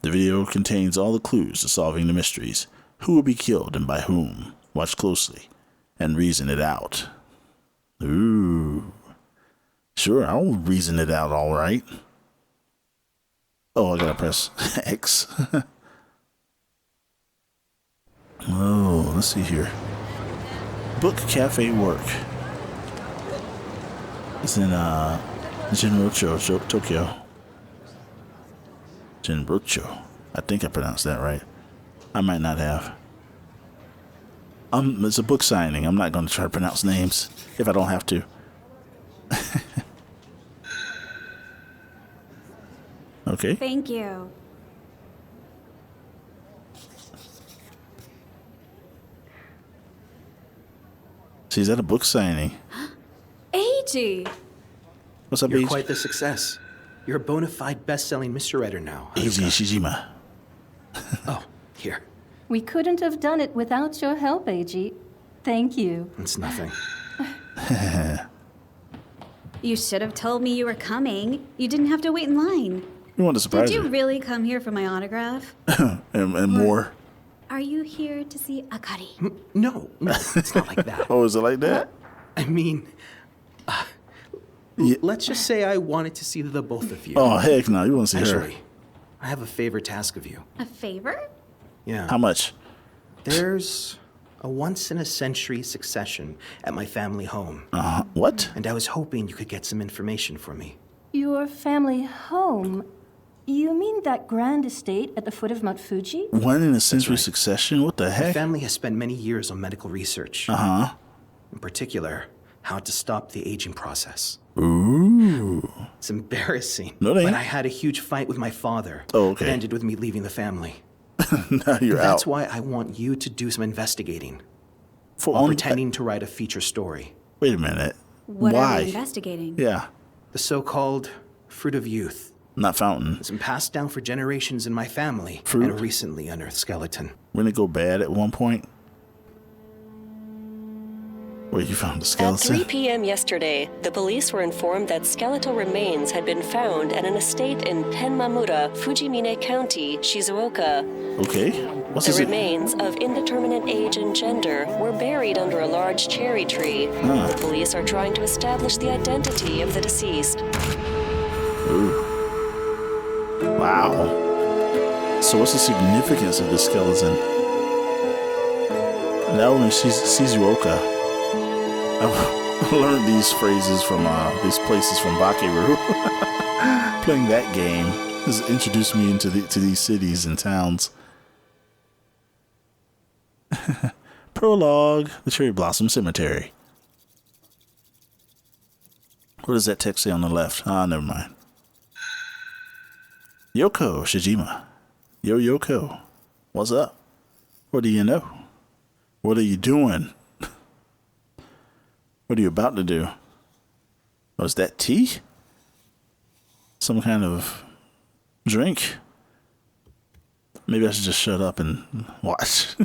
The video contains all the clues to solving the mysteries. Who will be killed and by whom? Watch closely and reason it out. Ooh. Sure, I'll reason it out all right. Oh, I gotta press X. Oh, let's see here. Book Cafe Work. It's in Jinrocho, Tokyo. Jinrocho. I think I pronounced that right. I might not have. It's a book signing. I'm not going to try to pronounce names if I don't have to. Okay. Thank you. See, is that a book signing? Eiji! What's up, You're Eiji? quite the success. You're a bona fide best-selling mystery writer now. Eiji Shijima. Oh, here. We couldn't have done it without your help, Eiji. Thank you. It's nothing. You should have told me you were coming. You didn't have to wait in line. We want to surprise Did you you. really come here for my autograph? and more. Are you here to see Akari? No, it's not like that. Oh, is it like that? I mean, let's just say I wanted to see the both of you. Oh, heck no. You want to see her. Actually, I have a favor to ask of you. A favor? Yeah. How much? There's a once-in-a-century succession at my family home. What? And I was hoping you could get some information for me. Your family home? You mean that grand estate at the foot of Mount Fuji? One in a century succession? What the My heck? family has spent many years on medical research. Uh-huh. In particular, how to stop the aging process. Ooh. It's embarrassing. No, it ain't. But I had a huge fight with my father. Oh, okay. It ended with me leaving the family. Now you're That's out. why I want you to do some investigating. For While only- pretending to write a feature story. Wait a minute. What Why? are we investigating? Yeah. The so-called fruit of youth. Not fountain. It's been passed down for generations in my family. Fruit? And a recently unearthed skeleton. Wouldn't it go bad at one point? Wait, you found the At skeleton? 3 p.m. yesterday, the police were informed that skeletal remains had been found at an estate in Tenmamura, Fujimine County, Shizuoka. Okay. What's The this? remains of indeterminate age and gender were buried under a large cherry tree. The police are trying to establish the identity of the deceased. Ooh. Wow. So what's the significance of the skeleton? Now when Shizuoka, I've learned these phrases from these places from Bakeru. Playing that game has introduced me into to these cities and towns. Prologue, the Cherry Blossom Cemetery. What does that text say on the left? Never mind. Yoko Shijima. Yo, Yoko. What's up? What do you know? What are you doing? What are you about to do? Oh, is that tea? Some kind of drink? Maybe I should just shut up and watch.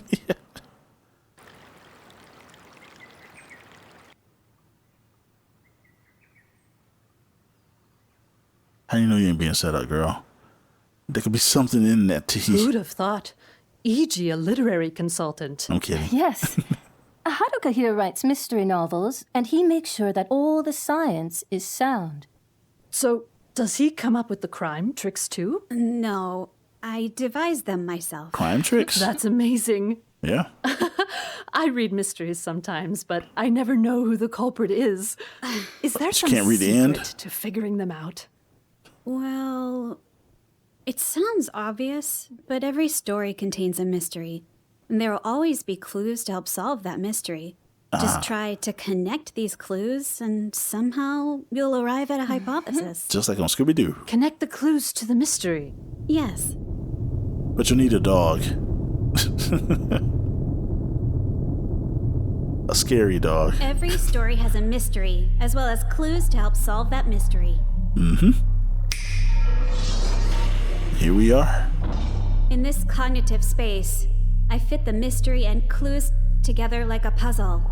How do you know you ain't being set up, girl? There could be something in that tea. Who'd have thought? E.g., a literary consultant. I'm kidding. Yes. Haruka here writes mystery novels, and he makes sure that all the science is sound. So, does he come up with the crime tricks too? No, I devised them myself. Crime tricks? That's amazing. Yeah. I read mysteries sometimes, but I never know who the culprit is. Is there some can't read the secret end? to figuring them out? Well, it sounds obvious, but every story contains a mystery. And there will always be clues to help solve that mystery. Just try to connect these clues, and somehow you'll arrive at a hypothesis. Just like on Scooby-Doo. Connect the clues to the mystery. Yes. But you need a dog. A scary dog. Every story has a mystery, as well as clues to help solve that mystery. Here we are. In this cognitive space, I fit the mystery and clues together like a puzzle.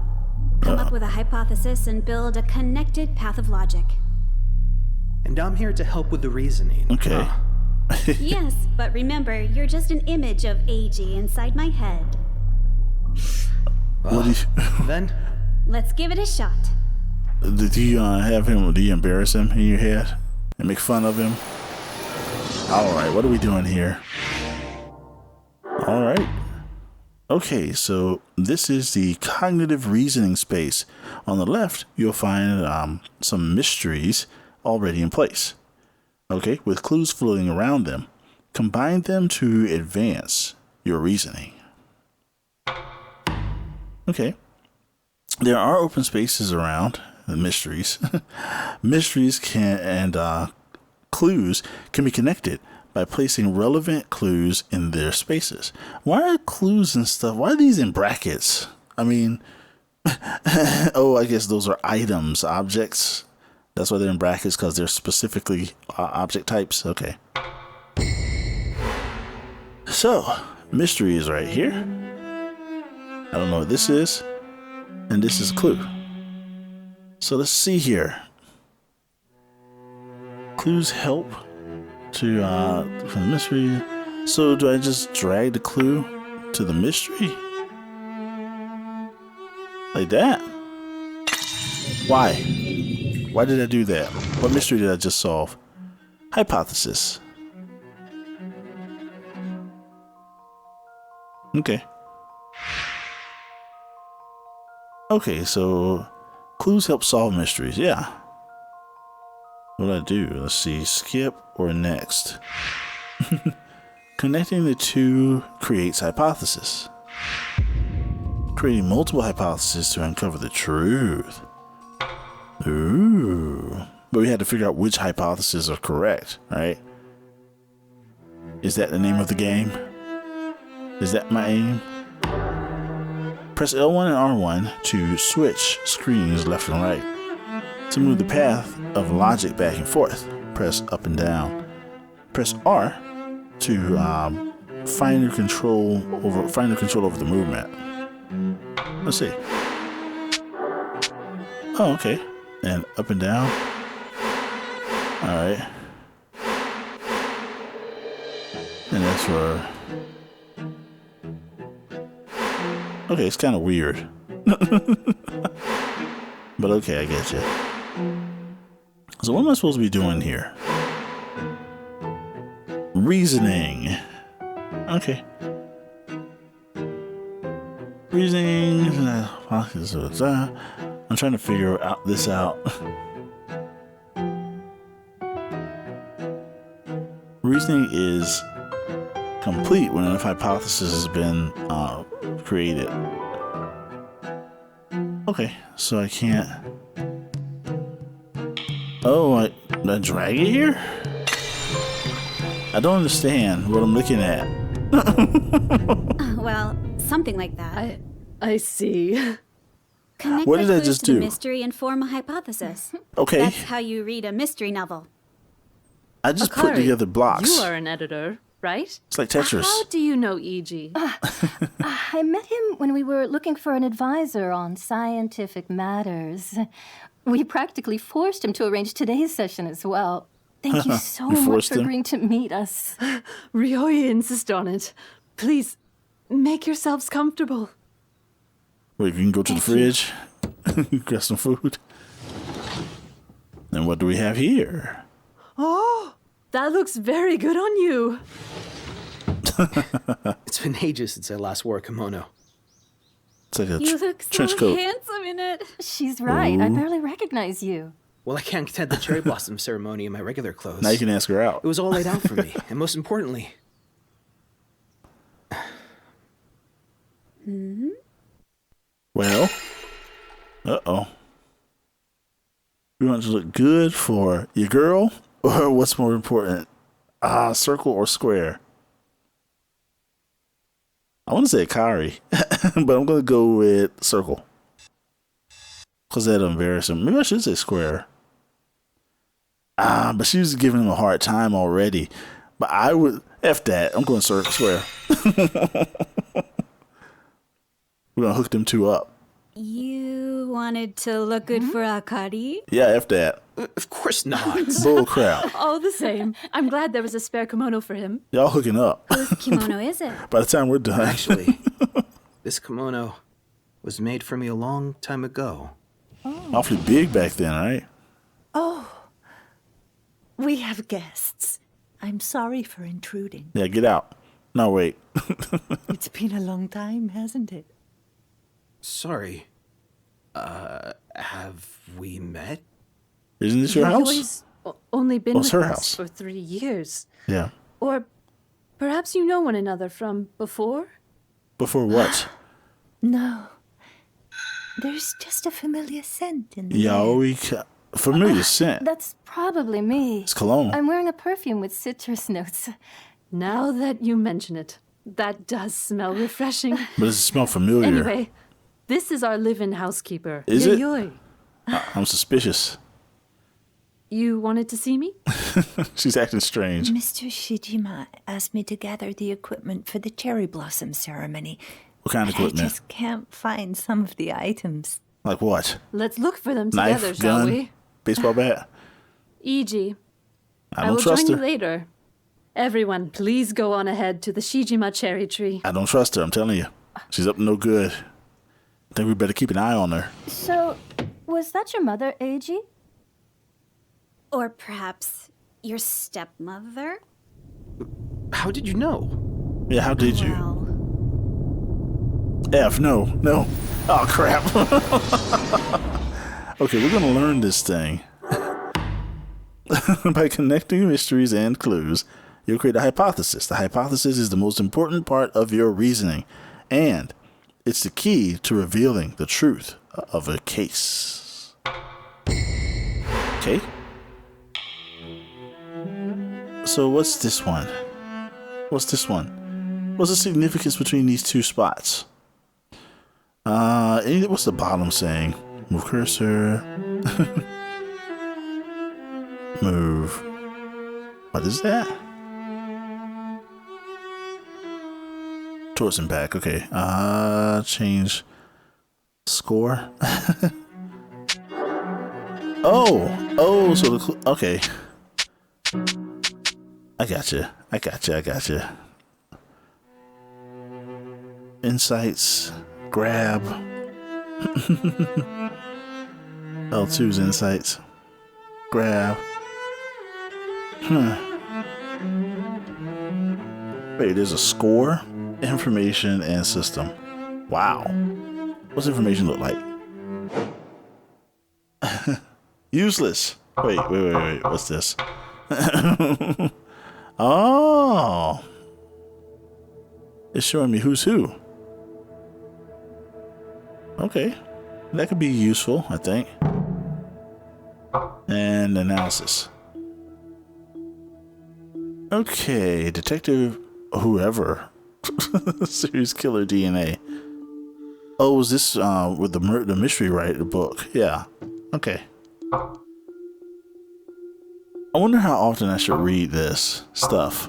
Come up with a hypothesis and build a connected path of logic. And I'm here to help with the reasoning. Okay. Yes, but remember, you're just an image of Eiji inside my head. What do you... Then, Let's give it a shot. Do you have him? Do you embarrass him in your head and make fun of him? All right, what are we doing here? All right. Okay, so this is the cognitive reasoning space. On the left, you'll find some mysteries already in place. Okay, with clues floating around them. Combine them to advance your reasoning. Okay. There are open spaces around the mysteries. Mysteries clues can be connected by placing relevant clues in their spaces. Why are clues and stuff? Why are these in brackets? I mean, oh, I guess those are items, objects. That's why they're in brackets, because they're specifically object types. Okay. So, mystery is right here. I don't know what this is. And this is a clue. So let's see here. Clues help to from the mystery. So do I just drag the clue to the mystery? Like that? Why? Why did I do that? What mystery did I just solve? Hypothesis. Okay. Okay, so clues help solve mysteries. Yeah. What do I do? Let's see. Skip or next? Connecting the two creates hypothesis. Creating multiple hypotheses to uncover the truth. Ooh. But we had to figure out which hypotheses are correct, right? Is that the name of the game? Is that my aim? Press L1 and R1 to switch screens left and right. To move the path of logic back and forth, press up and down. Press R to find control over the movement. Let's see. Oh, okay. And up and down. All right. And that's for. Okay, it's kind of weird. But okay, I get you. So what am I supposed to be doing here? Reasoning. Okay. Reasoning. I'm trying to figure this out. Reasoning is complete when enough hypothesis has been created. Okay, so I can't. Oh, I drag it here? I don't understand what I'm looking at. Well, something like that. I see. Connect What the did I clues just to do? the mystery and form a hypothesis. Okay, That's how you read a mystery novel. I just put Akari, together blocks. You are an editor, right? It's like Tetris. How do you know E.G.? I met him when we were looking for an advisor on scientific matters. We practically forced him to arrange today's session as well. Thank you so You much forced for him? agreeing to meet us. Ryoya insist on it. Please, make yourselves comfortable. Wait, you can go to the fridge, grab some food. And what do we have here? Oh, that looks very good on you. it's been ages since I last wore a kimono. It's like a You look trench so coat. handsome in it. She's right. I barely recognize you. Well, I can't attend the cherry blossom ceremony in my regular clothes. Now you can ask her out. It was all laid out for me, and most importantly... Well, uh-oh. You want to look good for your girl, or what's more important, circle or square? I want to say Akari, but I'm going to go with circle. Because that'll embarrass him. Maybe I should say square. But she was giving him a hard time already. But I would, F that, I'm going square. We're going to hook them two up. You wanted to look good for Akari? Yeah, F that. Of course not. Bull crap. Oh, the same. I'm glad there was a spare kimono for him. Y'all hooking up. Whose kimono is it? By the time we're done. Actually, this kimono was made for me a long time ago. Awfully big back then, right? Oh, we have guests. I'm sorry for intruding. Yeah, get out. No, wait. It's been a long time, hasn't it? Sorry. Have we met? Isn't this your You've house? always only been Oh, it's with her us house. for 3 years. Yeah. Or perhaps you know one another from before? Before what? No. There's just a familiar scent in the air. Yaoi. Familiar scent. That's probably me. It's cologne. I'm wearing a perfume with citrus notes. Now that you mention it, that does smell refreshing. But does it smell familiar? Anyway, this is our live-in housekeeper. Is it? Yayoi. I'm suspicious. You wanted to see me? She's acting strange. Mr. Shijima asked me to gather the equipment for the cherry blossom ceremony. What kind of But I equipment? just can't find some of the items. Like what? Let's look for them Knife, together, shall gun, we? baseball bat? E.g., I I don't will trust join her. you later. Everyone, please go on ahead to the Shijima cherry tree. I don't trust her, I'm telling you. She's up to no good. I think we better keep an eye on her. So, was that your mother, Eiji? Or perhaps your stepmother? How did you know? Yeah, how did you? Well, F, no. Oh, crap. Okay, we're going to learn this thing. By connecting mysteries and clues, you'll create a hypothesis. The hypothesis is the most important part of your reasoning, and it's the key to revealing the truth of a case. Okay? So what's this one? What's the significance between these two spots? What's the bottom saying? Move cursor. Move. What is that? Towards and back. Okay. Change score. Oh, so okay. I gotcha. Insights. Grab. L2's insights. Grab. Wait, there's a score, information, and system. Wow. What's information look like? Useless. Wait. What's this? Oh. It's showing me who's who. Okay. That could be useful, I think. And analysis. Okay, detective whoever. Serious killer DNA. Oh, was this with the mystery, right? The book. Yeah. Okay. I wonder how often I should read this stuff.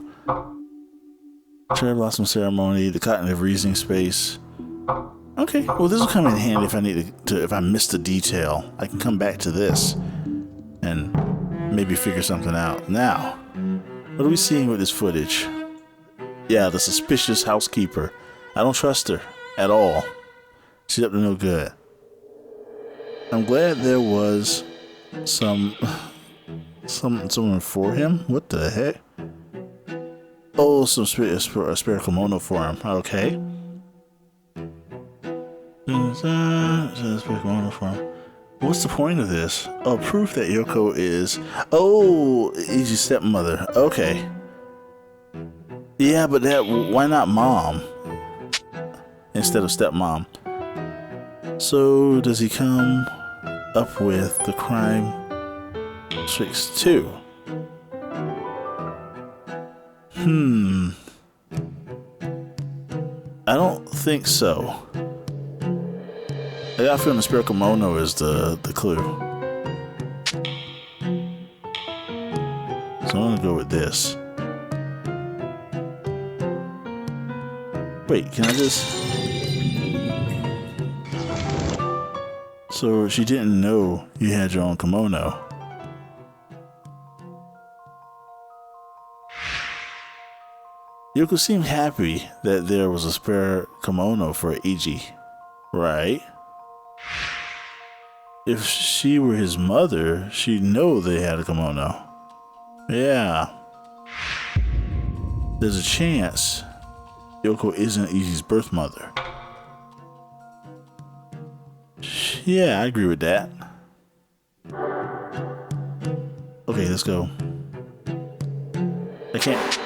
Cherry blossom ceremony, the cognitive reasoning space. Okay, well this will come in handy if I need to if I missed a detail. I can come back to this and maybe figure something out. Now, what are we seeing with this footage? Yeah, the suspicious housekeeper. I don't trust her at all. She's up to no good. I'm glad there was someone for him. What the heck? Oh, a spare kimono for him. Okay. What's the point of this? Oh, proof that Yoko is... Oh, Ichi's stepmother. Okay. Yeah, but why not mom? Instead of stepmom. So, does he come up with the crime tricks too? I don't think so. I got a feeling the spare kimono is the clue. So I'm gonna go with this. Wait, can I just... So she didn't know you had your own kimono. Yoko seemed happy that there was a spare kimono for Iji, right? If she were his mother, she'd know they had a kimono. Yeah. There's a chance Yoko isn't Iji's birth mother. Yeah, I agree with that. Okay, let's go. I can't.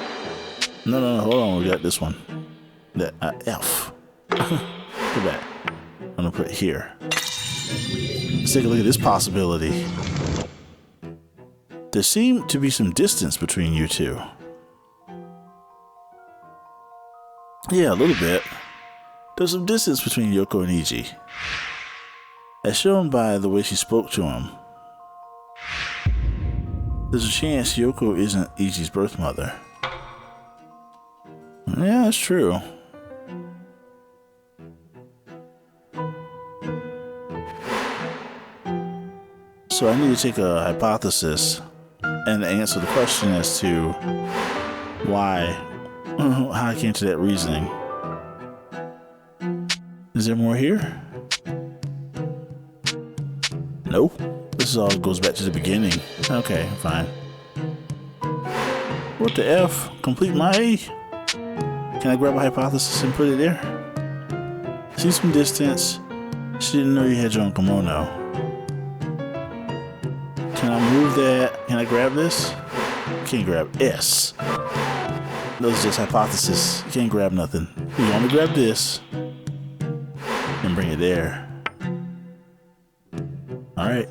No, hold on. We got this one. That F. Put that. I'm gonna put it here. Let's take a look at this possibility. There seemed to be some distance between you two. Yeah, a little bit. There's some distance between Yoko and Iji, as shown by the way she spoke to him. There's a chance Yoko isn't Ichi's birth mother. Yeah, that's true. So I need to take a hypothesis and answer the question as to how I came to that reasoning. Is there more here? Nope. This all goes back to the beginning. Okay, fine. What the F? Complete my A? Can I grab a hypothesis and put it there? See some distance. She didn't know you had your own kimono. Can I move that? Can I grab this? Can't grab S. Those are just hypotheses. You can't grab nothing. You only grab this and bring it there. Alright.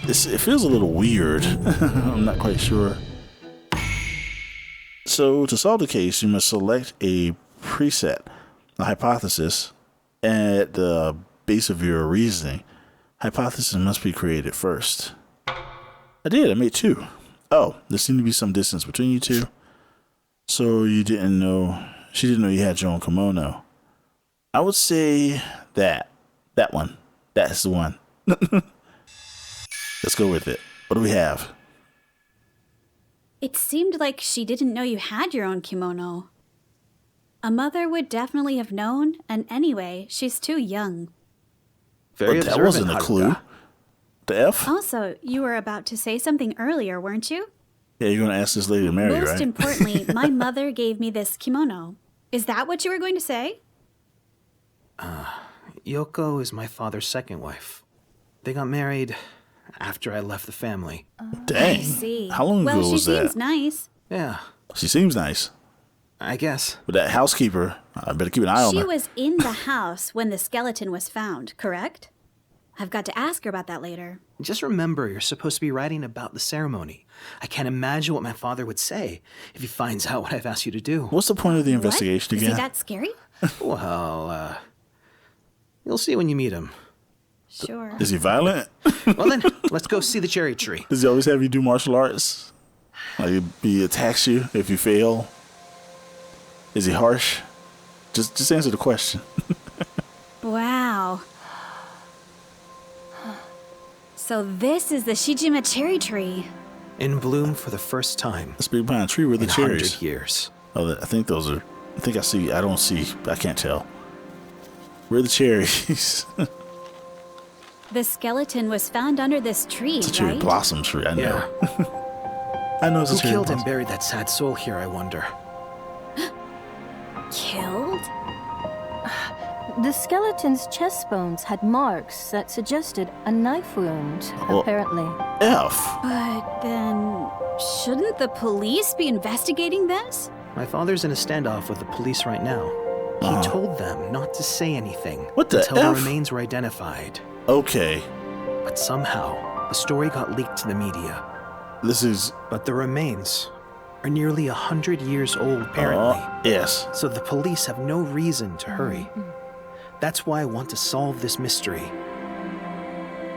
It feels a little weird. I'm not quite sure. So, to solve the case, you must select a preset, a hypothesis, at the base of your reasoning. Hypothesis must be created first. I did. I made 2. Oh, there seemed to be some distance between you two. So she didn't know you had your own kimono. I would say that one. That's the one. Let's go with it. What do we have? It seemed like she didn't know you had your own kimono. A mother would definitely have known, and anyway, she's too young. Very Well, that observant, wasn't a Haruka. clue. The F? Also, you were about to say something earlier, weren't you? Yeah, you're going to ask this lady to marry, Most right? importantly, my mother gave me this kimono. Is that what you were going to say? Yoko is my father's second wife. They got married after I left the family. Dang. I see. How long ago was she that? seems nice. Yeah, She seems nice. I guess. But that housekeeper, I better keep an eye on She her. was in the house when the skeleton was found, correct? I've got to ask her about that later. Just remember, you're supposed to be writing about the ceremony. I can't imagine what my father would say if he finds out what I've asked you to do. What's the point of the investigation What? again? Is he that scary? Well, you'll see when you meet him. Sure. Is he violent? Well then, let's go see the cherry tree. Does he always have you do martial arts? Like he attacks you if you fail? Is he harsh? Just answer the question. Wow. So this is the Shijima cherry tree. In bloom for the first time Let's be behind a tree with the in cherries. 100 years. Oh, I think those are. I think I see. I don't see. I can't tell. Where are the cherries? The skeleton was found under this tree, It's a cherry right? blossom tree. I know. Yeah. I know it's Who a cherry killed and blossom. buried that sad soul here, I wonder? Killed? The skeleton's chest bones had marks that suggested a knife wound, Well- apparently. F. But then, shouldn't the police be investigating this? My father's in a standoff with the police right now. He told them not to say anything What the until F? the remains were identified. Okay. But somehow, the story got leaked to the media. This is. But the remains are nearly 100 years old, apparently. Yes. So the police have no reason to hurry. That's why I want to solve this mystery.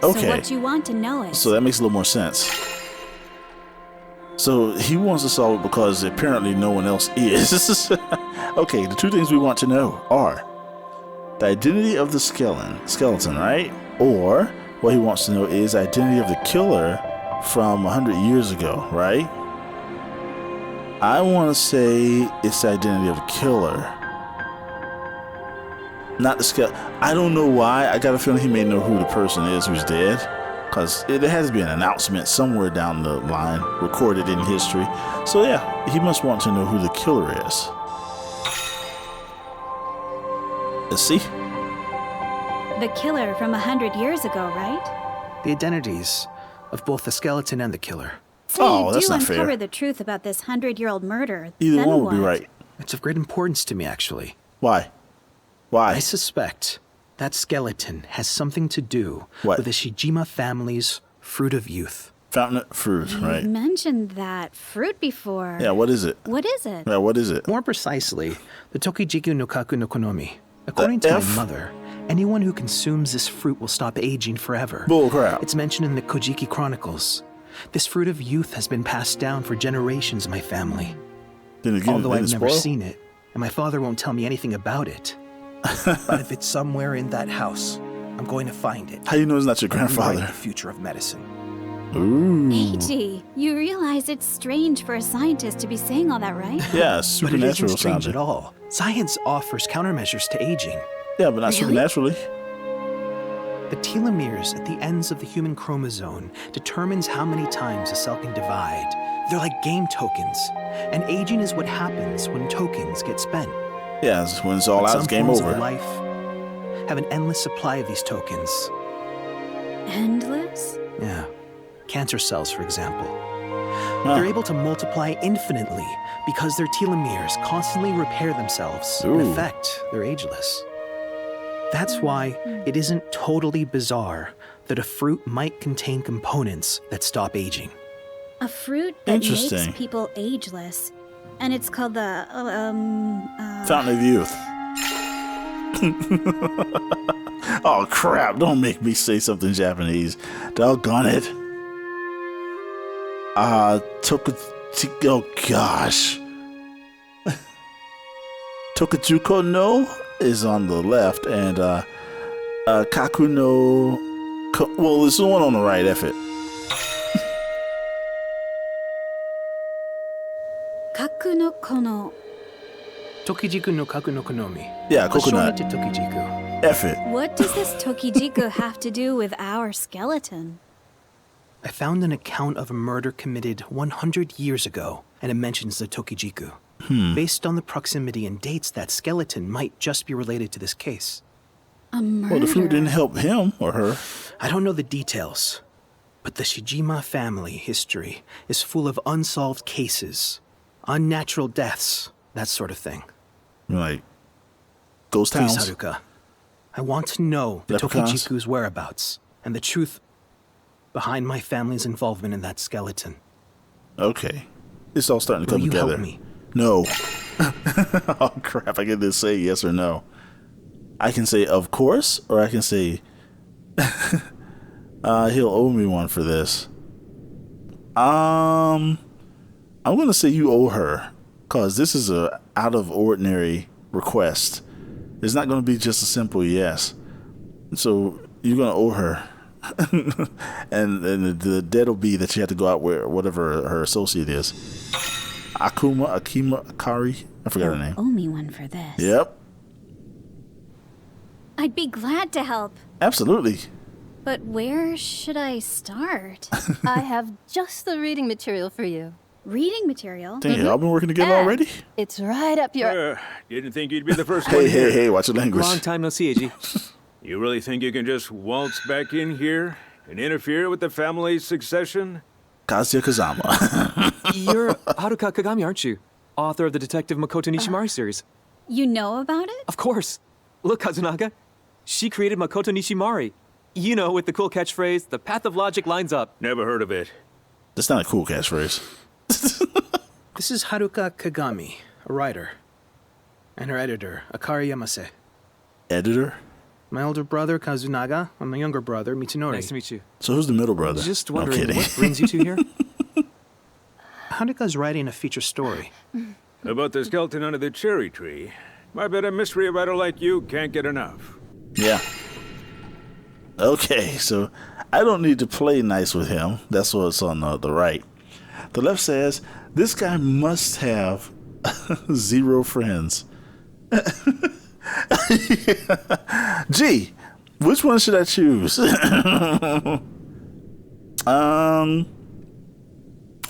Okay. So what you want to know is... So that makes a little more sense. So he wants to solve it because apparently no one else is. Okay, the 2 things we want to know are the identity of the skeleton, right? Or what he wants to know is the identity of the killer from 100 years ago, right? I want to say it's the identity of the killer. Not the skeleton. I don't know why. I got a feeling he may know who the person is who's dead. Because there has to be an announcement somewhere down the line recorded in history. So yeah, he must want to know who the killer is. Let's see. The killer from 100 years ago, right? The identities of both the skeleton and the killer. So Oh, you that's do not uncover fair. the truth about this 100-year-old murder. Either then one would what? be right. It's of great importance to me, actually. Why? Why? I suspect that skeleton has something to do What? with the Shijima family's fruit of youth. Fountain fruit, right? You mentioned that fruit before. Yeah, what is it? What is it? Yeah, what is it? More precisely, the Tokijiku no Kaku no Konomi. According to F? my mother, anyone who consumes this fruit will stop aging forever. Bull crap. It's mentioned in the Kojiki Chronicles. This fruit of youth has been passed down for generations in my family. Then again, Although did I've it never spoil? seen it, and my father won't tell me anything about it. But if it's somewhere in that house, I'm going to find it. How you know it's not your Rewrite grandfather? the future of medicine. Ooh. Eiji, you realize it's strange for a scientist to be saying all that, right? Yeah, But it supernatural isn't strange sounding. at all. Science offers countermeasures to aging. Yeah, but not Really? supernaturally. The telomeres at the ends of the human chromosome determines how many times a cell can divide. They're like game tokens, and aging is what happens when tokens get spent. Yeah, it's when it's all But out, some it's game forms of over. life have an endless supply of these tokens. Endless? Yeah. Cancer cells, for example. Huh. They're able to multiply infinitely because their telomeres constantly repair themselves. Ooh. In effect, they're ageless. That's why it isn't totally bizarre that a fruit might contain components that stop aging. A fruit that Interesting. makes people ageless. And it's called the, Fountain of Youth. Oh, crap. Don't make me say something Japanese. Doggone it. Oh, gosh. Tokajuko no is on the left, and Kaku no... Well, there's the one on the right, F it. Kaku no kono. Tokijiku no Kaku no Konomi. Yeah, Coconut coconut. to Tokijiku. F it. What does this Tokijiku have to do with our skeleton? I found an account of a murder committed 100 years ago, and it mentions the Tokijiku. Based on the proximity and dates, that skeleton might just be related to this case. A murder. Well, the fruit didn't help him or her. I don't know the details, but the Shijima family history is full of unsolved cases, unnatural deaths, that sort of thing. Like, ghost Please, towns. Haruka, I want to know the Leprechauns? Tokijiku's whereabouts and the truth behind my family's involvement in that skeleton. Okay. It's all starting to Will come you together. help me? No. Oh, crap. I can just say yes or no. I can say, of course, or I can say, he'll owe me one for this. I'm going to say you owe her, because this is a out of ordinary request. It's not going to be just a simple yes. So you're going to owe her. and the debt will be that you have to go out where whatever her associate is. Akima, Akari? I forgot her name. Owe me one for this. Yep, I'd be glad to help. absolutely. But where should I start? I have just the reading material for you. Reading material? Dang, y'all been working together And already? It's right up your... Didn't think you'd be the first one Hey, here. hey, hey, watch your language. Long time no see, Eiji. You really think you can just waltz back in here and interfere with the family's succession? Kazuya Kazama. You're Haruka Kagami, aren't you? Author of the Detective Makoto Nishimari series. You know about it? Of course. Look, Kazunaga. She created Makoto Nishimari. You know, with the cool catchphrase, the path of logic lines up. Never heard of it. That's not a cool catchphrase. This is Haruka Kagami, a writer, and her editor, Akari Yamase. Editor? My older brother, Kazunaga, and my younger brother, Mitsunori. Nice to meet you. So who's the middle brother? Just No, I'm wondering, kidding. what brings you two here? Haruka's writing a feature story. About the skeleton under the cherry tree. I bet a mystery writer like you can't get enough. Yeah. Okay, so I don't need to play nice with him. That's what's on the right. The left says, This guy must have 0 friends. Gee, which one should I choose?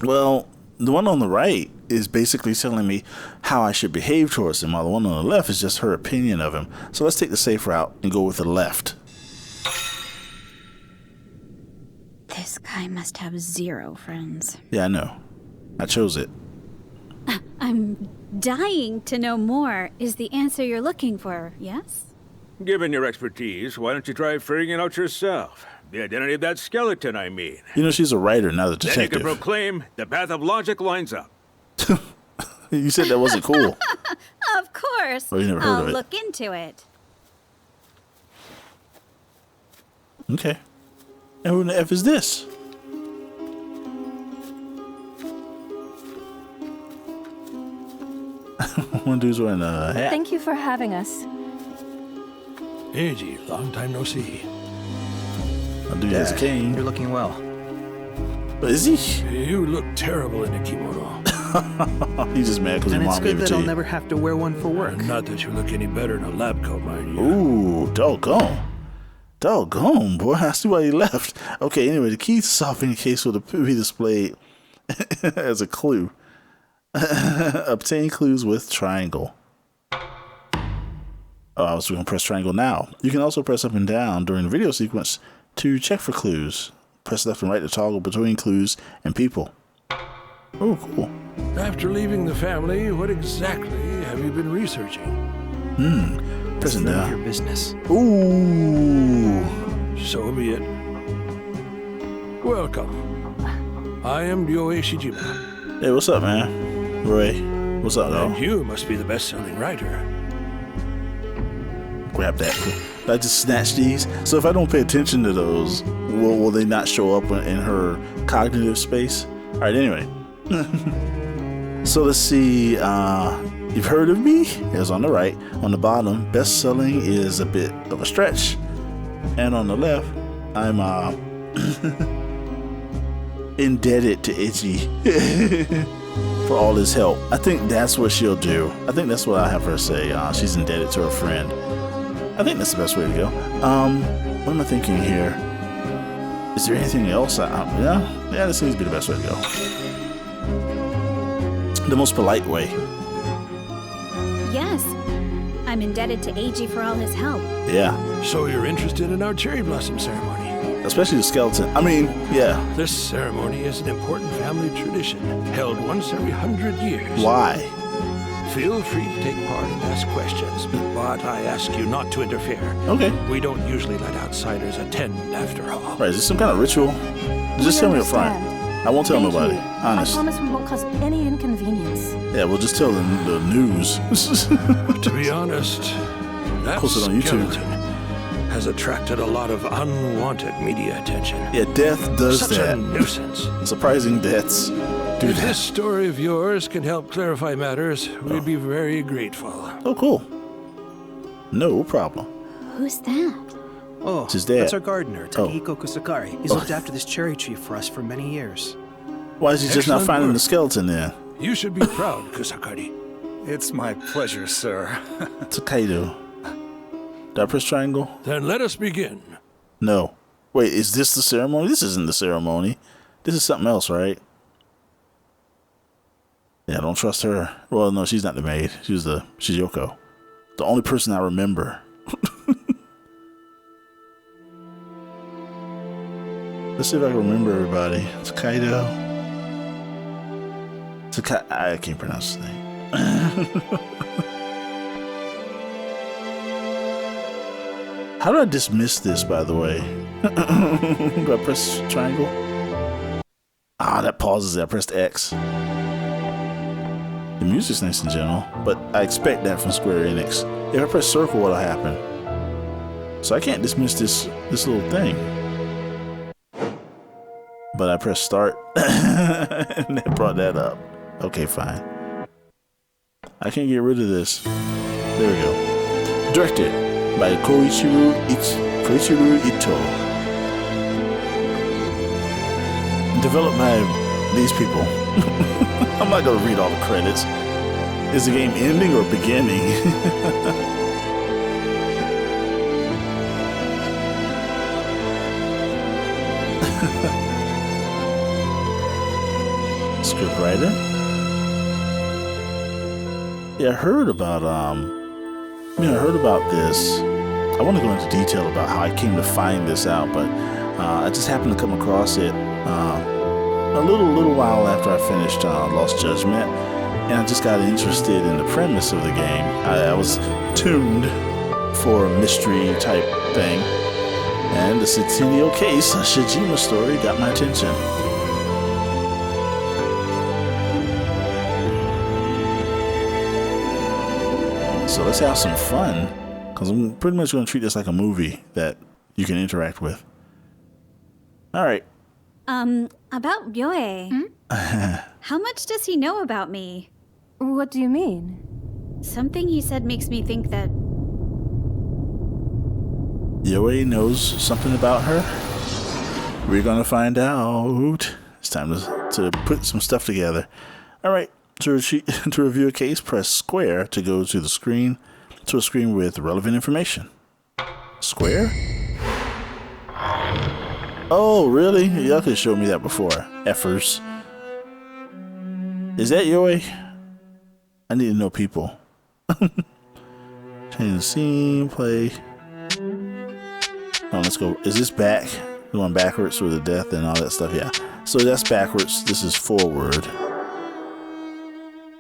Well, the one on the right is basically telling me how I should behave towards him, while the one on the left is just her opinion of him. So let's take the safe route and go with the left. This guy must have 0 friends. Yeah, I know. I chose it. I'm dying to know more. Is the answer you're looking for, yes? Given your expertise, why don't you try figuring it out yourself? The identity of that skeleton, I mean. You know, she's a writer, not a Then you detective. can proclaim the path of logic lines up. You said that wasn't cool. Of course. Well, you never heard I'll of it. look into it. Okay. And who in the F is this? One dude's wearing a hat. Thank you for having us. Eiji, long time no see. One dude has a cane. You're looking well. But is he? You look terrible in a kimono. He's just mad because his And it's mom good gave it that to I'll you. never have to wear one for work. Not that you look any better in a lab coat, mind you. Ooh, doggone. Doggone, boy. I see why he left. Okay, anyway, the key to solving the case will be displayed as a clue. Obtain clues with triangle. Oh, I was going to press triangle now. You can also press up and down during the video sequence to check for clues. Press left and right to toggle between clues and people. Oh, cool. After leaving the family, what exactly have you been researching? Pressing None of your down. business. Ooh. So be it. Welcome. I am Ryoe Shijima, Hey, what's up, man? Roy, what's up, and dog? you must be the best-selling writer. Grab that. Did I just snatch these? So if I don't pay attention to those, will they not show up in her cognitive space? All right, anyway. So let's see. You've heard of me? It's on the right. On the bottom, best-selling is a bit of a stretch. And on the left, I'm indebted to Ichi for all his help. I think that's what she'll do. I think that's what I have her say. She's indebted to her friend. I think that's the best way to go. What am I thinking here? Is there anything else? Yeah, that seems to be the best way to go. The most polite way. Yes. I'm indebted to Eiji for all his help. Yeah, So you're interested in our cherry blossom ceremony? especially the skeleton. I mean, yeah. This ceremony is an important family tradition, held once every 100 years. Why? Feel free to take part and ask questions, but I ask you not to interfere. Okay. We don't usually let outsiders attend, after all. Right, is this some kind of ritual? Just tell me up front. I won't tell Thank nobody. you. Honest. I promise we won't cause any inconvenience. Yeah, we'll just tell them the news. To be honest, that Post it on YouTube. skeleton has attracted a lot of unwanted media attention. Yeah, death does Such a that. nuisance. Surprising deaths do If that. this story of yours can help clarify matters, we'd be very grateful. Oh, cool. No problem. Who's that? Oh, It's his dad. that's our gardener, Oh. Takehiko Kusakari. He's looked after this cherry tree for us for many years. Why is he just not Excellent finding work. the skeleton then? You should be proud, Kusakari. It's my pleasure, sir. Takedo. Did I press triangle? Then let us begin. No. Wait, is this the ceremony? This isn't the ceremony. This is something else, right? Yeah, don't trust her. Well, no, she's not the maid. She's Yoko. The only person I remember. Let's see if I can remember everybody. Takedo. I can't pronounce his name. How do I dismiss this, by the way? Do I press triangle? Ah, that pauses it. I pressed X. The music's nice in general, but I expect that from Square Enix. If I press circle, what'll happen? So I can't dismiss this little thing. But I pressed start, and that brought that up. Okay, fine. I can't get rid of this. There we go. Directed by Koichiro Ito. Developed by these people. I'm not gonna read all the credits. Is the game ending or beginning? Scriptwriter? Yeah, I heard about this. I want to go into detail about how I came to find this out, but I just happened to come across it a little while after I finished Lost Judgment, and I just got interested in the premise of the game. I was tuned for a mystery type thing, and the Centennial Case, a Shijima Story, got my attention. So let's have some fun, because I'm pretty much going to treat this like a movie that you can interact with. All right. About Ryoe. How much does he know about me? What do you mean? Something he said makes me think that... Ryoe knows something about her? We're going to find out. It's time to put some stuff together. All right. To review a case, press square to go to a screen with relevant information. Square? Oh, really? Y'all could have showed me that before. Effers. Is that Ryoe? I need to know people. Change the scene, play. Oh, let's go. Is this back? Going backwards with the death and all that stuff? Yeah. So that's backwards. This is forward.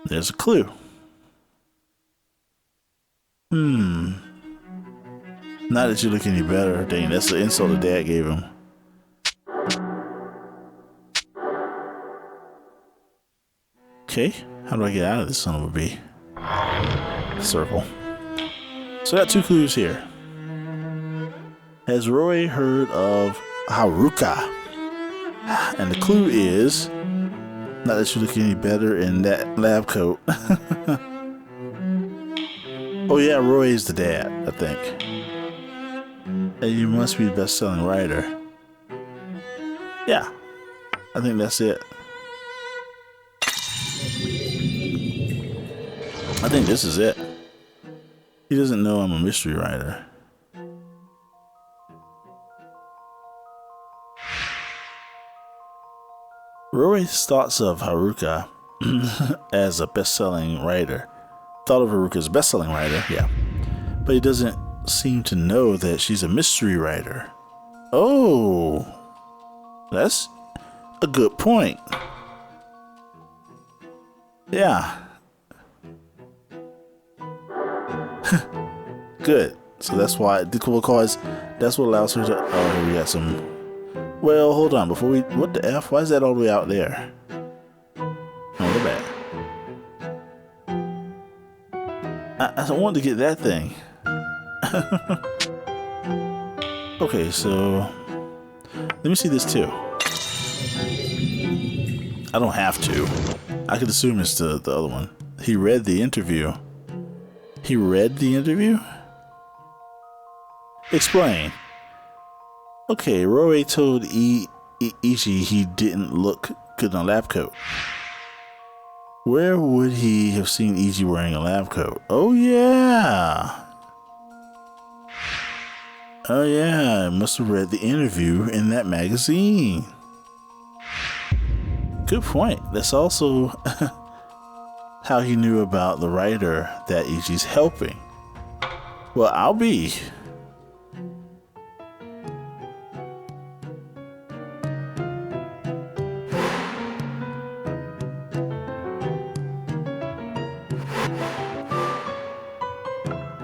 There's a clue. Not that you look any better. Dang, that's the insult the dad gave him. Okay, how do I get out of this son of a bee? Circle. So I got two clues here. Has Roy heard of Haruka? And the clue is, not that you look any better in that lab coat. Oh yeah, Roy is the dad, I think. And you must be the best-selling writer. Yeah, I think that's it. I think this is it. He doesn't know I'm a mystery writer. Roy's thoughts of Haruka as a best-selling writer. Thought of Haruka as a best-selling writer, yeah. But he doesn't seem to know that she's a mystery writer. Oh, that's a good point. Yeah. Good. So that's why, because that's what allows her to, oh, here we got some, well, hold on, before we, what the F? Why is that all the way out there? Oh, go back. I don't want to get that thing. Okay, so let me see this too. I don't have to. I could assume it's the other one. He read the interview. He read the interview? Explain. Okay, Roy told Ichi he didn't look good in a lab coat. Where would he have seen Ichi wearing a lab coat? Oh yeah. Oh yeah, I must have read the interview in that magazine. Good point. That's also how he knew about the writer that Ichi's helping. Well, I'll be.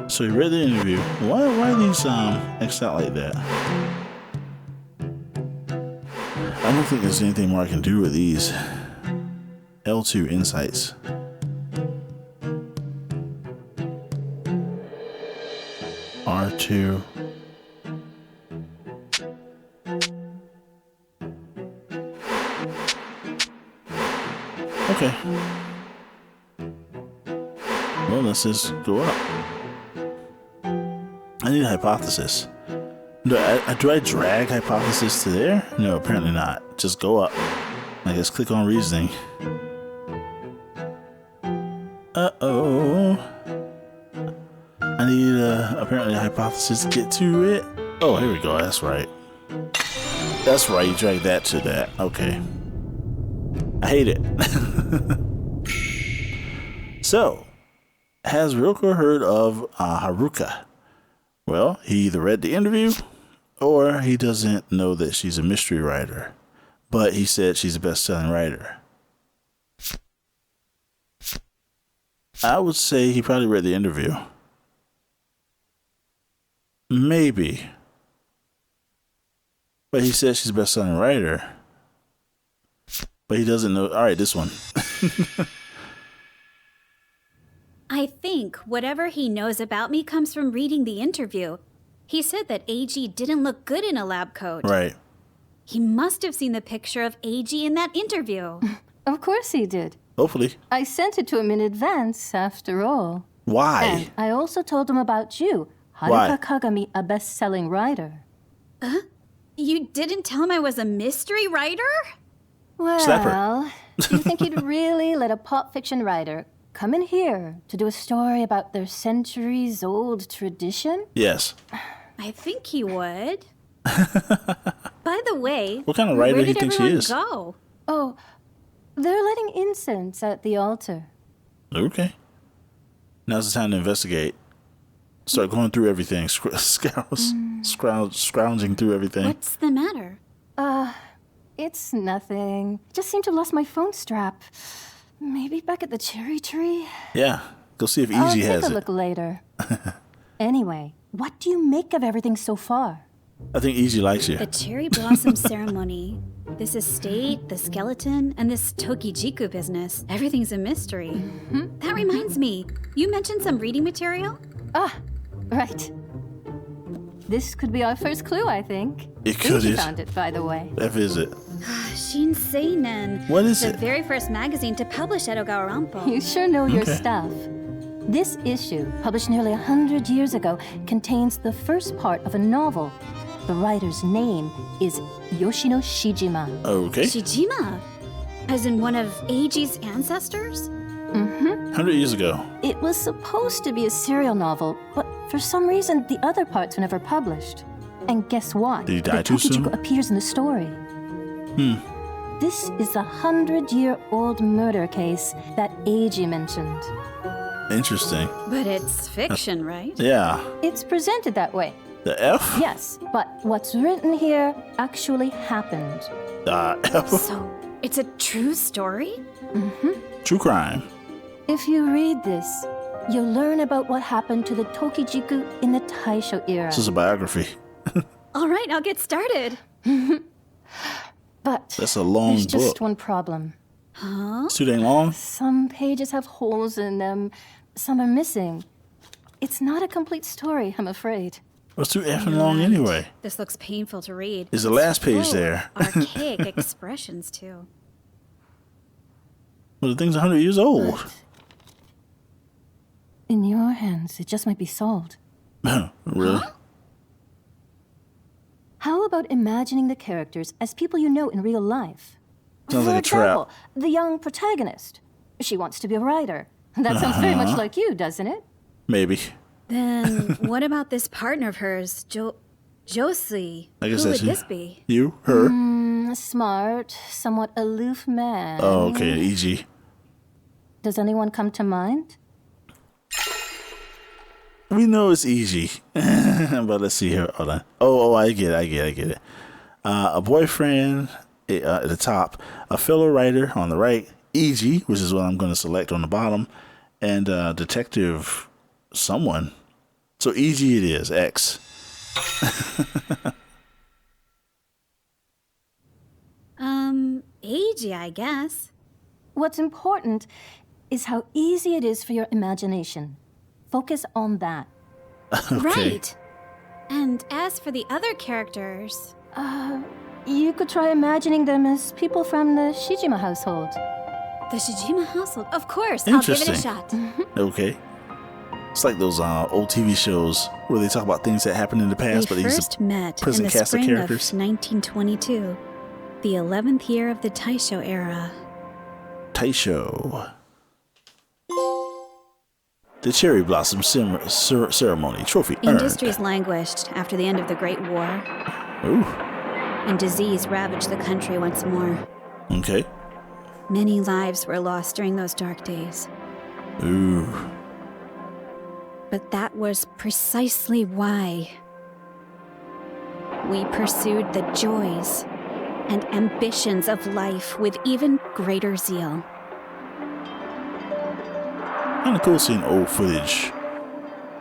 So you read the interview. Why are these X'd out like that? I don't think there's anything more I can do with these. L2 insights. R2. Okay. Well, let's just go up. I need a hypothesis. Do I drag hypothesis to there? No, apparently not. Just go up. I guess click on reasoning. Uh-oh. I need apparently a hypothesis to get to it. Oh, here we go. That's right. That's right. You dragged that to that. Okay. I hate it. So, has Ryoko heard of Haruka? Well, he either read the interview or he doesn't know that she's a mystery writer. But he said she's a best-selling writer. I would say he probably read the interview. Maybe. But he said she's a best-selling writer. But he doesn't know. All right, this one. I think whatever he knows about me comes from reading the interview. He said that AG didn't look good in a lab coat. Right. He must have seen the picture of AG in that interview. Of course he did. Hopefully. I sent it to him in advance, after all. Why? And I also told him about you, Why? Haruka Kagami, a best-selling writer. You didn't tell him I was a mystery writer? Slap her. Well, do you think he'd really let a pop fiction writer come in here to do a story about their centuries-old tradition? Yes. I think he would. By the way, What kind of writer where he did thinks she everyone is? go? Oh, they're lighting incense at the altar. Okay. Now's the time to investigate. Start going through everything. Scrounging through everything. What's the matter? It's nothing. Just seem to have lost my phone strap. Maybe back at the cherry tree? Yeah. Go see if I'll Easy take has a it. look later. Anyway, what do you make of everything so far? I think Easy likes you. The cherry blossom ceremony, this estate, the skeleton, and this Tokijiku business. Everything's a mystery. That reminds me, you mentioned some reading material? Ah, right. This could be our first clue, I think. It could. You found it, by the way. F is it? Shinseinen. What is the it? The very first magazine to publish Edogawa Rampo. You sure know your Okay. stuff. This issue, published nearly 100 years ago, contains the first part of a novel. The writer's name is Yoshino Shijima. Okay. Shijima? As in one of Eiji's ancestors? 100 years ago. It was supposed to be a serial novel, but for some reason, the other parts were never published. And guess what? Did he die the too soon? Tokijiku appears in the story. This is the 100-year-old murder case that Eiji mentioned. Interesting. But it's fiction, right? Yeah. It's presented that way. The F? Yes, but what's written here actually happened. F. So, it's a true story? True crime. If you read this, you'll learn about what happened to the Tokijiku in the Taisho era. This is a biography. All right, I'll get started. But That's a long there's just book. one problem. It's too dang long. Some pages have holes in them, some are missing. It's not a complete story, I'm afraid. It's too effing long anyway. This looks painful to read. Is the last page Full there? of archaic expressions, too. Well, the thing's 100 years old. In your hands, it just might be solved. Really? How about imagining the characters as people you know in real life? Sounds For like a trap. example, the young protagonist. She wants to be a writer. That sounds very much like you, doesn't it? Maybe. Then, what about this partner of hers, Josui? I guess Who would that's you. this be? You? Her? A smart, somewhat aloof man. Oh, okay. Easy. Does anyone come to mind? We know it's easy. But let's see here. Hold on. Oh, I get it. A boyfriend at the top, a fellow writer on the right, Easy, which is what I'm going to select on the bottom, and detective someone. So Easy it is, X. Eiji, I guess. What's important is how easy it is for your imagination. Focus on that. Okay. Right. And as for the other characters... You could try imagining them as people from the Shijima household. The Shijima household. Of course, I'll give it a Interesting. shot. Okay. It's like those old TV shows where they talk about things that happened in the past, but They these first met in present the cast of spring of characters. 1922, the 11th year of the Taisho era. Taisho. The cherry blossom ceremony trophy Industries languished after the end of the Great War. Ooh. And disease ravaged the country once more. Okay. Many lives were lost during those dark days. Ooh. But that was precisely why we pursued the joys and ambitions of life with even greater zeal. Kind of cool seeing old footage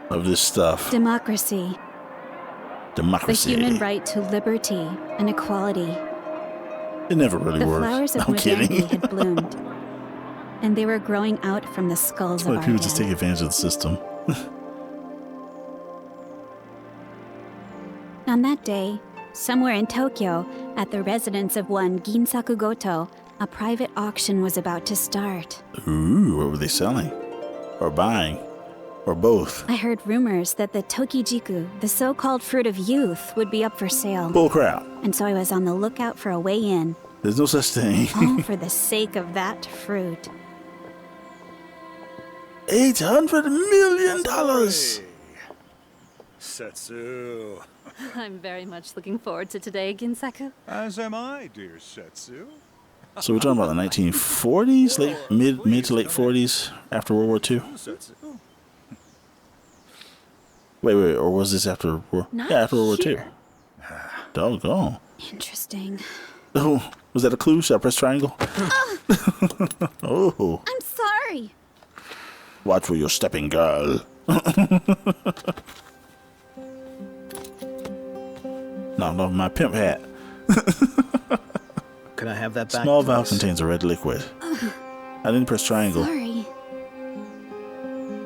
of this stuff. Democracy. Democracy. The human right to liberty and equality. It never really worked. The flowers of I'm modernity kidding. had bloomed, and they were growing out from the skulls of Like our people dead. just take advantage of the system. On that day, somewhere in Tokyo, at the residence of one Ginsaku Goto, a private auction was about to start. Ooh, what were they selling? Or buying? Or both? I heard rumors that the Tokijiku, the so-called fruit of youth, would be up for sale. Bull crap. And so I was on the lookout for a way in. There's no such thing. All for the sake of that fruit. $800 million! Setsu. I'm very much looking forward to today, Ginsaku. As am I, dear Setsu. So we're talking about the 1940s, mid to late 40s, after World War II? Setsu. Wait, or was this after World after World War II? Doggone. Interesting. Oh, was that a clue? Should I press triangle? Oh. I'm sorry. Watch where you're stepping, girl. Knocked off my pimp hat. Can I have that back? Small vial please? contains a red liquid. I didn't press triangle. Sorry.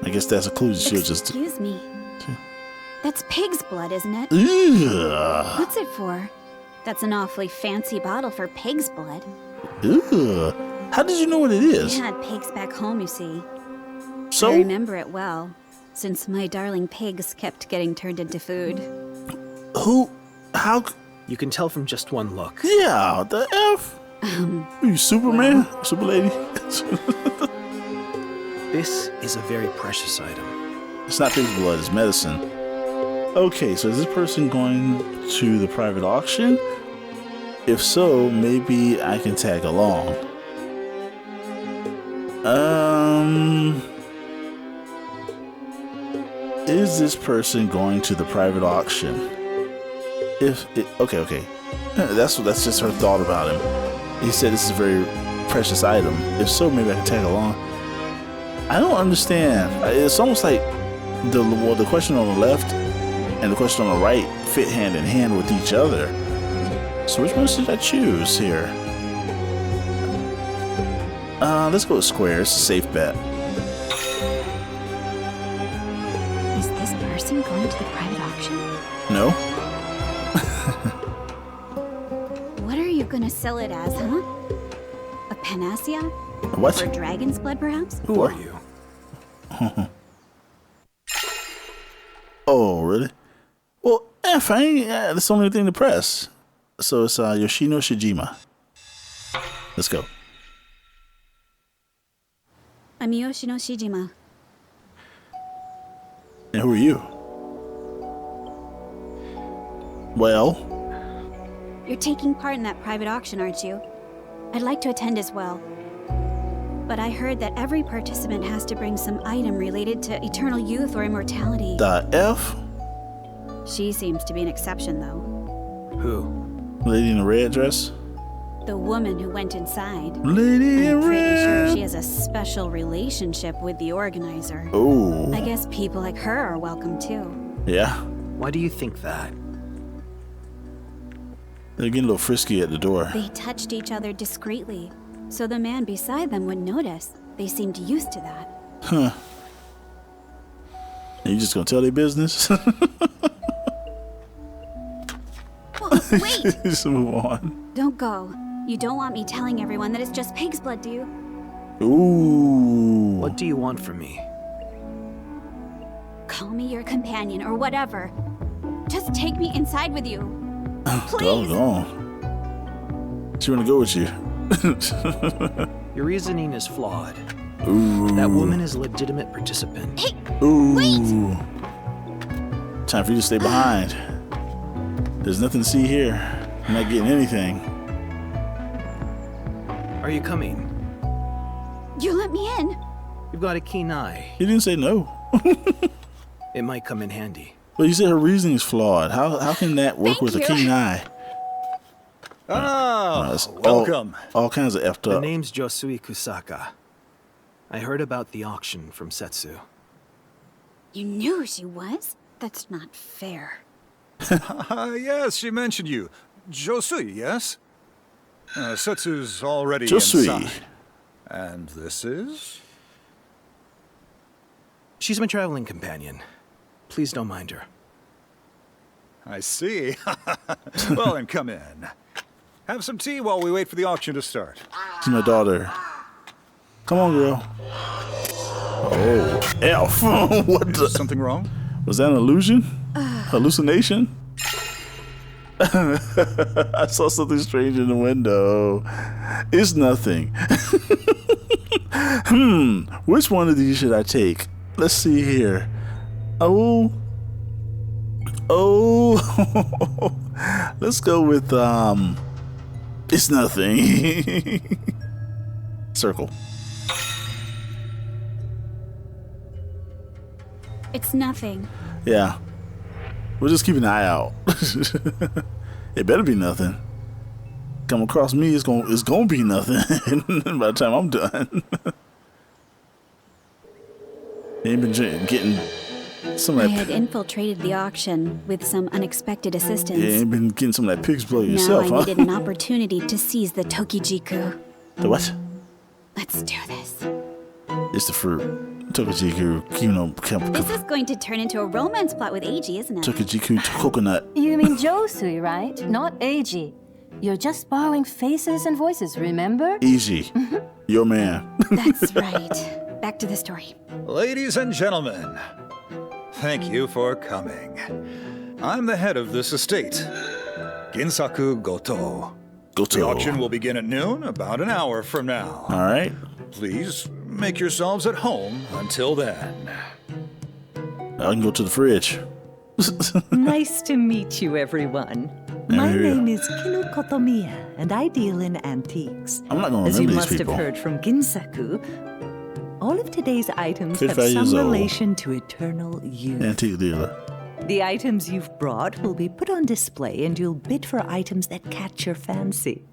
I guess that's a clue. She'll just. Excuse me. That's pig's blood, isn't it? Ugh. What's it for? That's an awfully fancy bottle for pig's blood. Ugh. How did you know what it is? We had pigs back home, you see. So? I remember it well, since my darling pigs kept getting turned into food. Who? How? You can tell from just one look. Yeah, the F? Are you Superman? Super lady? This is a very precious item. It's not pig's blood, it's medicine. Okay, so is this person going to the private auction? If so, maybe I can tag along. Is this person going to the private auction? Okay. That's just her thought about him. He said this is a very precious item. If so, maybe I can tag along. I don't understand. It's almost like the question on the left and the question on the right fit hand in hand with each other. So which one should I choose here? Let's go with square. It's a safe bet. Is this person going to the private auction? No? What are you gonna sell it as, huh? A panacea? What? For dragon's blood, perhaps? Who are you? Oh, really? Well, fine. That's the only thing to press. So it's Yoshino Shijima. Let's go. I'm Yoshino Shijima. And who are you? Well, You're taking part in that private auction, aren't you? I'd like to attend as well. But I heard that every participant has to bring some item related to eternal youth or immortality. the F? She seems to be an exception, though. Who? Lady in the red dress? The woman who went inside. Lady in I'm pretty red. sure she has a special relationship with the organizer. Oh. I guess people like her are welcome too. Yeah. Why do you think that? They're getting a little frisky at the door. They touched each other discreetly, so the man beside them wouldn't notice. They seemed used to that. Huh. And you just gonna tell their business? Well, wait! Just move on. Don't go. You don't want me telling everyone that it's just pig's blood, do you? Ooh. What do you want from me? Call me your companion or whatever. Just take me inside with you. Please! Doggone. She wanna go with you. Your reasoning is flawed. Ooh. That woman is a legitimate participant. Hey, Ooh. wait! Time for you to stay behind. There's nothing to see here. I'm not getting anything. Are you coming? You let me in. You've got a keen eye. He didn't say no. It might come in handy. But you said her reasoning is flawed. How can that work with a keen eye? It's welcome. All kinds of effed The up. name's Josui Kusaka. I heard about the auction from Setsu. You knew who she was? That's not fair. Yes, she mentioned you. Josui, yes? Setsu's already Josui. inside. And this is? She's my traveling companion. Please don't mind her. I see. Well, then come in. Have some tea while we wait for the auction to start. She's my daughter. Come on, girl. Oh, elf. What the? Is something wrong? Was that an illusion? Hallucination? I saw something strange in the window. It's nothing. Which one of these should I take? Let's see here. Oh. Let's go with it's nothing. Circle. It's nothing. Yeah. We'll just keep an eye out. It better be nothing. Come across me, it's gonna be nothing by the time I'm done. Ain't been getting some I of had that. infiltrated the auction with some unexpected assistance. Yeah, ain't been getting some of that pig's blood Now yourself, I huh? needed an opportunity to seize the Tokijiku. The what? Let's do this. It's the fruit. Tokajiku, This is going to turn into a romance plot with Eiji, isn't it? Tokajiku coconut. You mean Josui, right? Not Eiji. You're just borrowing faces and voices, remember? Easy. Your man. That's right. Back to the story. Ladies and gentlemen, thank you for coming. I'm the head of this estate, Ginsaku Goto. Goto. The auction will begin at noon, about an hour from now. All right. Please make yourselves at home until then. I can go to the fridge. Nice to meet you, everyone. My name is Kinu Kotomiya, and I deal in antiques. I'm not gonna As you remember must these have people. heard from Ginsaku, all of today's items 55 have years some old. relation to eternal youth. Antique dealer. The items you've brought will be put on display, and you'll bid for items that catch your fancy.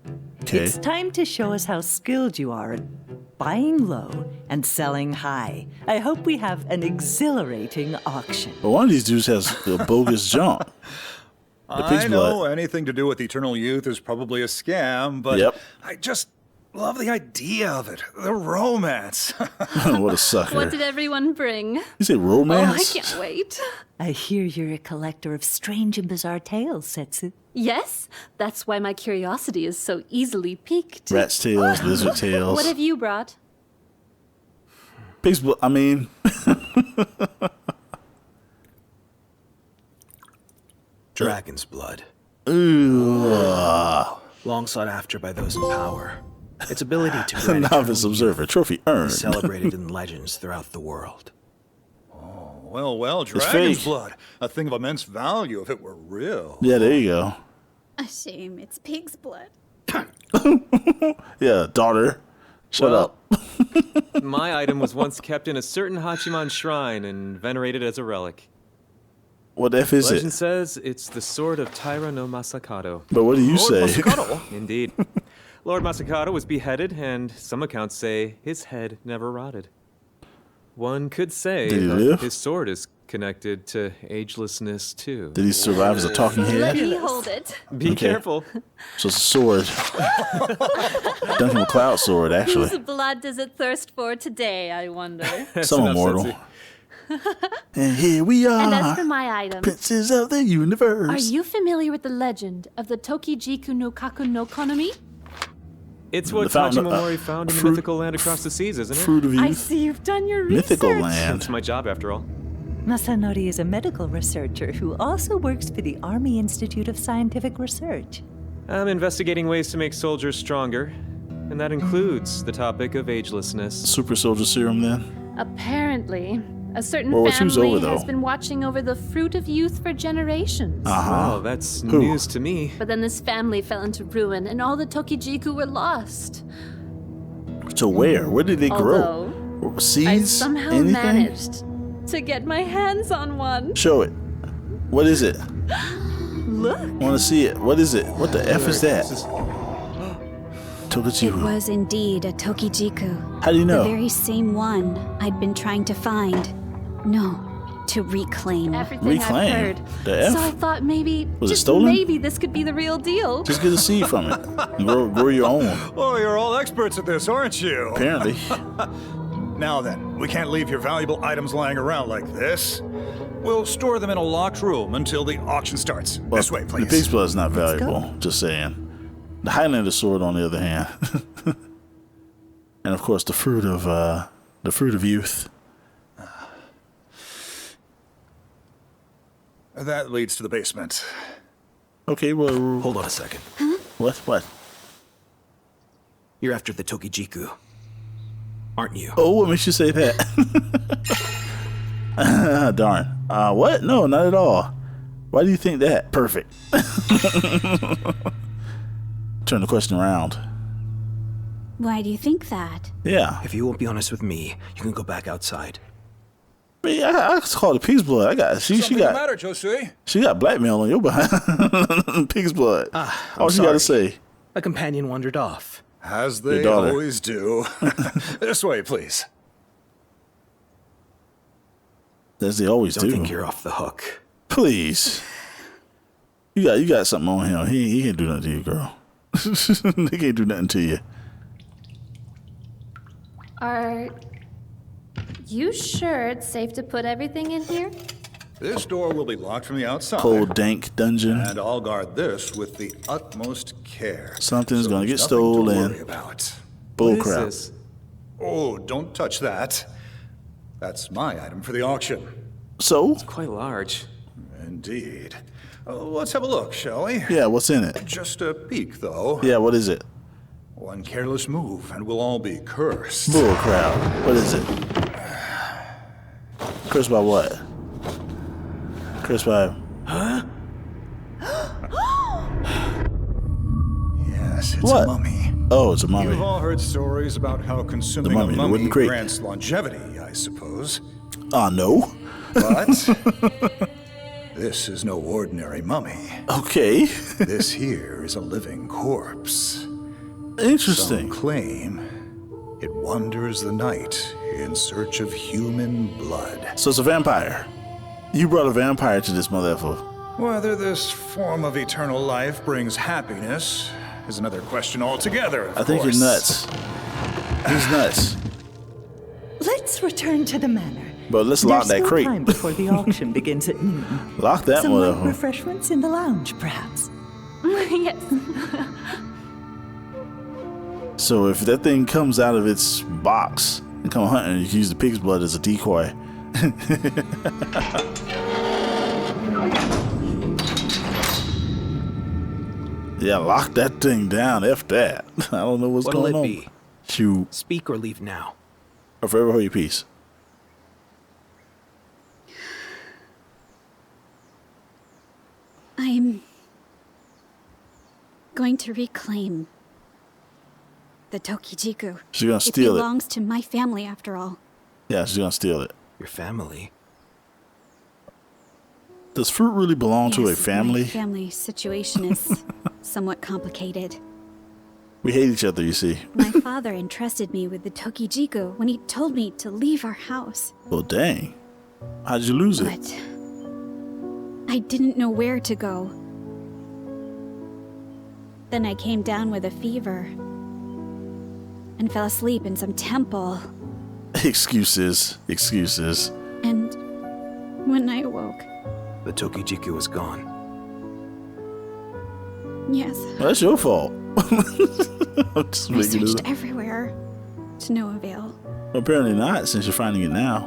Okay. It's time to show us how skilled you are at buying low and selling high. I hope we have an exhilarating auction. But one of these dudes has a bogus jump. The pig's I know blood. anything to do with eternal youth is probably a scam, but Yep. I just love the idea of it. The romance. What a sucker. What did everyone bring? You say Oh, I romance? can't wait. I hear you're a collector of strange and bizarre tales, Setsu. Yes, that's why my curiosity is so easily piqued. Rat's tails, lizard tails. What have you brought? Pig's blood. I mean, Dragon's blood. Long sought after by those in power. Its ability to grant novice eternal observer. Trophy youth earned. is celebrated in legends throughout the world. Well, fake. dragon's blood. A thing of immense value if it were real. Yeah, there you go. A shame it's pig's blood. Yeah, daughter. Shut Well, up. My item was once kept in a certain Hachiman shrine and venerated as a relic. What the F is Legend it? says it's the sword of Taira no Masakado. But what do you Lord say? Masakado? Indeed. Lord Masakado was beheaded, and some accounts say his head never rotted. One could say Did he that live? his sword is connected to agelessness, too. Did he survive as a talking Let head? me hold it. Be Okay. careful. So it's a sword. Duncan McLeod sword, actually. Whose blood does it thirst for today, I wonder? Some enough, immortal. Setsu. And here we And as for are, my item, princes of the universe. are you familiar with the legend of the Tokijiku no Kaku no Konomi? It's what The fountain of- Hachimamori found in the fruit- mythical land across the seas, isn't it? Fruit of I youth. see you've done your research. Mythical land. It's my job, after all. Masanori is a medical researcher who also works for the Army Institute of Scientific Research. I'm investigating ways to make soldiers stronger. And that includes the topic of agelessness. Super soldier serum then? Apparently, a certain Well, who's over, family though? has been watching over the fruit of youth for generations. Uh-huh. Oh, that's Who? news to me. But then this family fell into ruin, and all the Tokijiku were lost. So where? Where did they grow? Although, I Seeds? somehow Anything? managed to get my hands on one. Show it. What is it? Look. Want to see it? What is it? What the F is that? It Tokichiku. was indeed a Tokijiku. How do you know? The very same one I'd been trying to find. No, to reclaim. Everything Reclaim? I've heard. The F? So I thought maybe, Was it just stolen? maybe this could be the real deal. Just get a seed from it. And grow your own. Oh, you're all experts at this, aren't you? Apparently. Now then, we can't leave your valuable items lying around like this. We'll store them in a locked room until the auction starts. This way, please. The pig's blood is not valuable. Just saying. The Highlander sword, on the other hand. And of course, the fruit of youth. That leads to the basement. Okay, well, Hold on a second. what? You're after the Tokijiku, aren't you? Oh, what makes you say that? Darn. What? No, not at all. Why do you think that? Perfect. Turn the question around. Why do you think that? Yeah. If you won't be honest with me, you can go back outside. I call it pig's blood. She Something got the matter, Josui? she got blackmail on your behind. Pig's blood. I'm All she got to sorry. say. A companion wandered off. As Your they daughter. always do. This way, please. As they always Don't do. think you're off the hook. Please. You got something on him. He can't do nothing to you, girl. He can't do nothing to you. Are you sure it's safe to put everything in here? This door will be locked from the outside. Cold, dank dungeon. And I'll guard this with the utmost care. Something's gonna there's get nothing to stolen. worry about. Bull What is crap. this? Oh, don't touch that. That's my item for the auction. So? Quite large. Indeed. Let's have a look, shall we? Yeah, what's in it? Just a peek, though. Yeah, what is it? One careless move, and we'll all be cursed. Bull crap. What is it? Cursed by what? Cursed by... Yes, it's What? a mummy. Oh, it's a mummy. You've all heard stories about how consuming mummy, a the mummy wooden crate. grants longevity, I suppose. No. But this is no ordinary mummy. Okay. This here is a living corpse. Interesting. Some claim it wanders the night in search of human blood. So it's a vampire. You brought a vampire to this motherfucker. Whether this form of eternal life brings happiness is another question altogether, of I think course. you're nuts. He's nuts. Let's return to the manor. But let's lock There's that still crate. time before the auction begins at noon. Lock that Some light motherfucker. refreshments in the lounge, perhaps. Yes. So if that thing comes out of its box and come hunting, you can use the pig's blood as a decoy. Yeah, lock that thing down. F that. I don't know what's What'll going it on. be? Shoot. Speak or leave now. Or forever hold your peace. I'm going to reclaim the Tokijiku. She's gonna It steal it. belongs to my family, after all. Yeah, she's gonna steal it. Your family. Does fruit really belong to a Yes, family? My family situation is somewhat complicated. We hate each other, you see. My father entrusted me with the Tokijiku when he told me to leave our house. Well, dang. How did you lose it? But I didn't know where to go. Then I came down with a fever and fell asleep in some temple. Excuses. Excuses. And when I awoke, The Tokijiku was gone. yes, Well, that's your fault. I'm just I making it searched up. everywhere to no avail. Apparently not, since you're finding it now.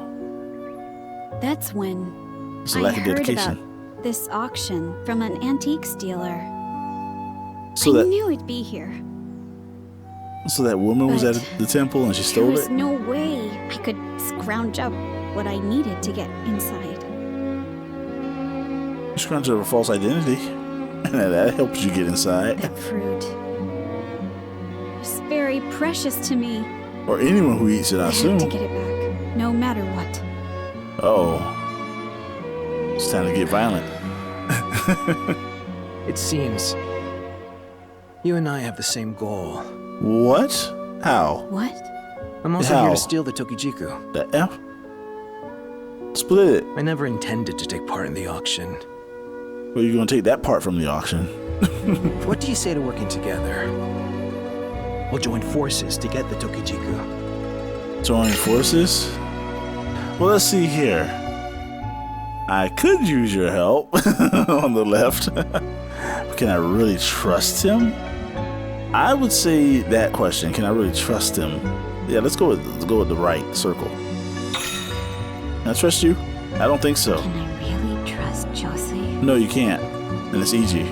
That's when It's a I lack of heard dedication. about this auction from an antiques dealer. So I that knew it'd be here. So that woman was at the temple and she There stole was it? no way I could scrounge up what I needed to get inside. You scrounged up a false identity. And that helps you get inside. That fruit is very precious to me. Or anyone who eats it, I I assume. have to get it back, no matter what. Oh. It's time to get violent. It seems you and I have the same goal. What? How? What? I'm also How? here to steal the Tokijiku. The F? Split it. I never intended to take part in the auction. Well, you're going to take that part from the auction. What do you say to working together? We'll join forces to get the Tokijiku. Join forces? Well, let's see here. I could use your help on the left. Can I really trust him? I would say that question. Can I really trust him? Yeah, let's go with the right circle. Can I trust you? I don't think so. Can I really trust Josui? No, you can't. And it's easy.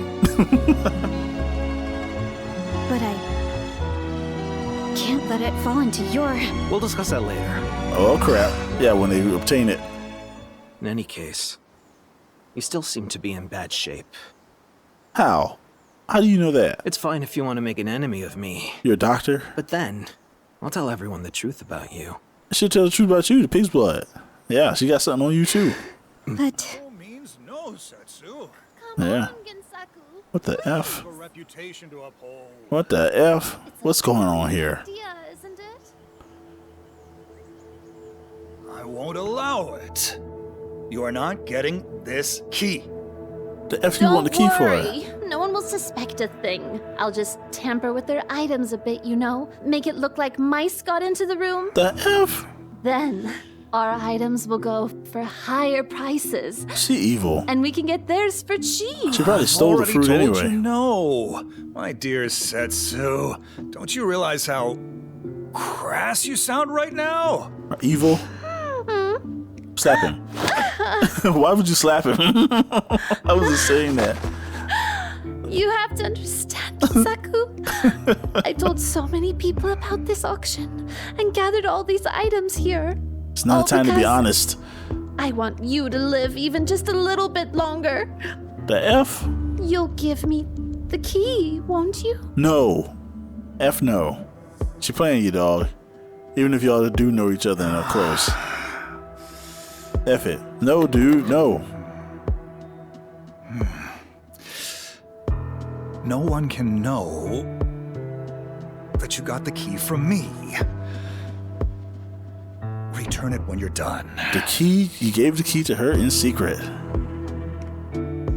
But I can't let it fall into your... We'll discuss that later. Oh, crap. Yeah, when they obtain it. In any case, you still seem to be in bad shape. How? How do you know that? It's fine if you want to make an enemy of me. You're a doctor? But then, I'll tell everyone the truth about you. I should tell the truth about you, the pig's blood. Yeah, she got something on you, too. But... No means no, Setsu. Yeah. What the F? A reputation to uphold. What the F? What's going on here? Isn't it? I won't allow it. You are not getting this key. The F you want the key for? No one will suspect a thing. I'll just tamper with their items a bit, you know? Make it look like mice got into the room. The F? Then, our items will go for higher prices. She evil. And we can get theirs for cheap. She probably stole the fruit told anyway. You no, my dear Setsu. Don't you realize how crass you sound right now? Evil? Slap him. Why would you slap him? I was just saying that. You have to understand, Saku. I told so many people about this auction and gathered all these items here. It's not a time to be honest. I want you to live even just a little bit longer. The F? You'll give me the key, won't you? No. F no. She playing you, dog. Even if y'all do know each other and are close. F it. No, dude, no. No one can know that you got the key from me. Return it when you're done. The key? You gave the key to her in secret.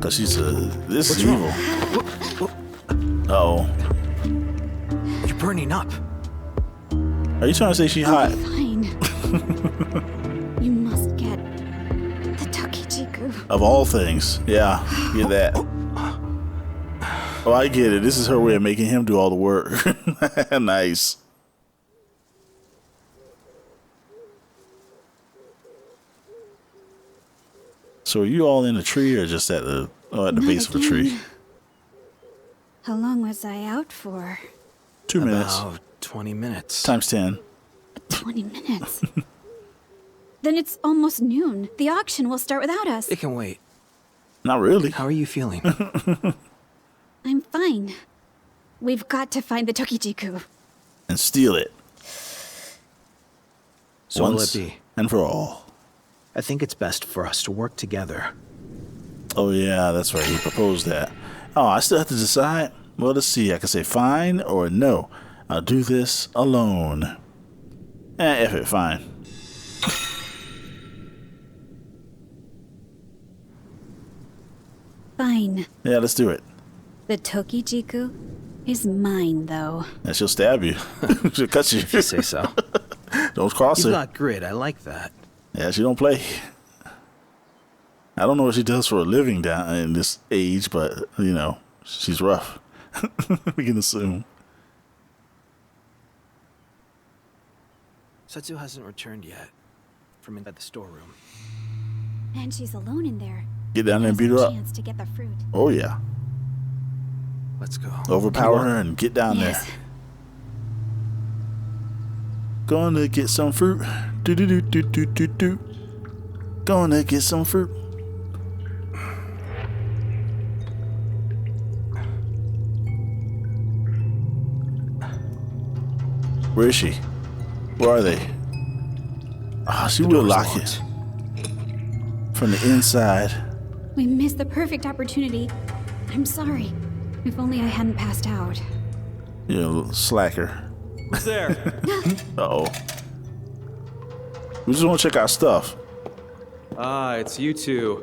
Cause she's this is evil. Uh-oh. You're burning up. Are you trying to say she hot? Fine. You must get the Tokijiku. Of all things. Yeah, get that. Oh, I get it. This is her way of making him do all the work. Nice. So are you all in a tree or just at the base of a tree? How long was I out for? 2 minutes. About 20 minutes. Times 10. 20 minutes. Then it's almost noon. The auction will start without us. It can wait. Not really. How are you feeling? I'm fine. We've got to find the Tokijiku. And steal it. So will Once it be? and for all. I think it's best for us to work together. Oh yeah, that's right. He proposed that. Oh, I still have to decide? Well, let's see. I can say fine or no. I'll do this alone. F it, fine. Fine. Yeah, let's do it. The Tokijiku is mine, though. And she'll stab you. She'll cut you. If you say so. Don't cross You've her. got grit. I like that. Yeah, she don't play. I don't know what she does for a living down in this age, but, you know, she's rough. We can assume. Setsu hasn't returned yet from inside the storeroom. And she's alone in there. Get down there and beat her up. Chance to get the fruit. Oh, yeah. Let's go. Overpower her and get down Yes. there. Gonna get some fruit. Do do do do do do do. Gonna get some fruit. Where is she? Where are they? Ah, she will lock it from the inside. We missed the perfect opportunity. I'm sorry. If only I hadn't passed out. You little slacker. Who's there? Uh-oh. We just want to check our stuff. Ah, it's you two.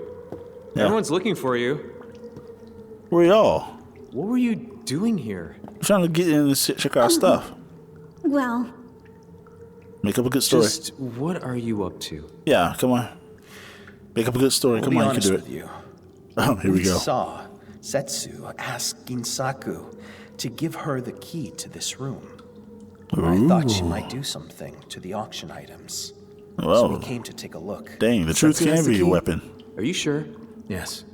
Yeah. Everyone's looking for you. Where y'all? What were you doing here? I'm trying to get in and check our stuff. Well, Make up a good story. Just what are you up to? Yeah, come on. Make up a good story. I'll Come be on, you honest can do with it. you. Oh, here we go. Saw Setsu ask Ginsaku to give her the key to this room. I thought she might do something to the auction items. So Well, we came to take a look. dang, the truth Setsu has can the be a key? weapon. Are you sure? Yes.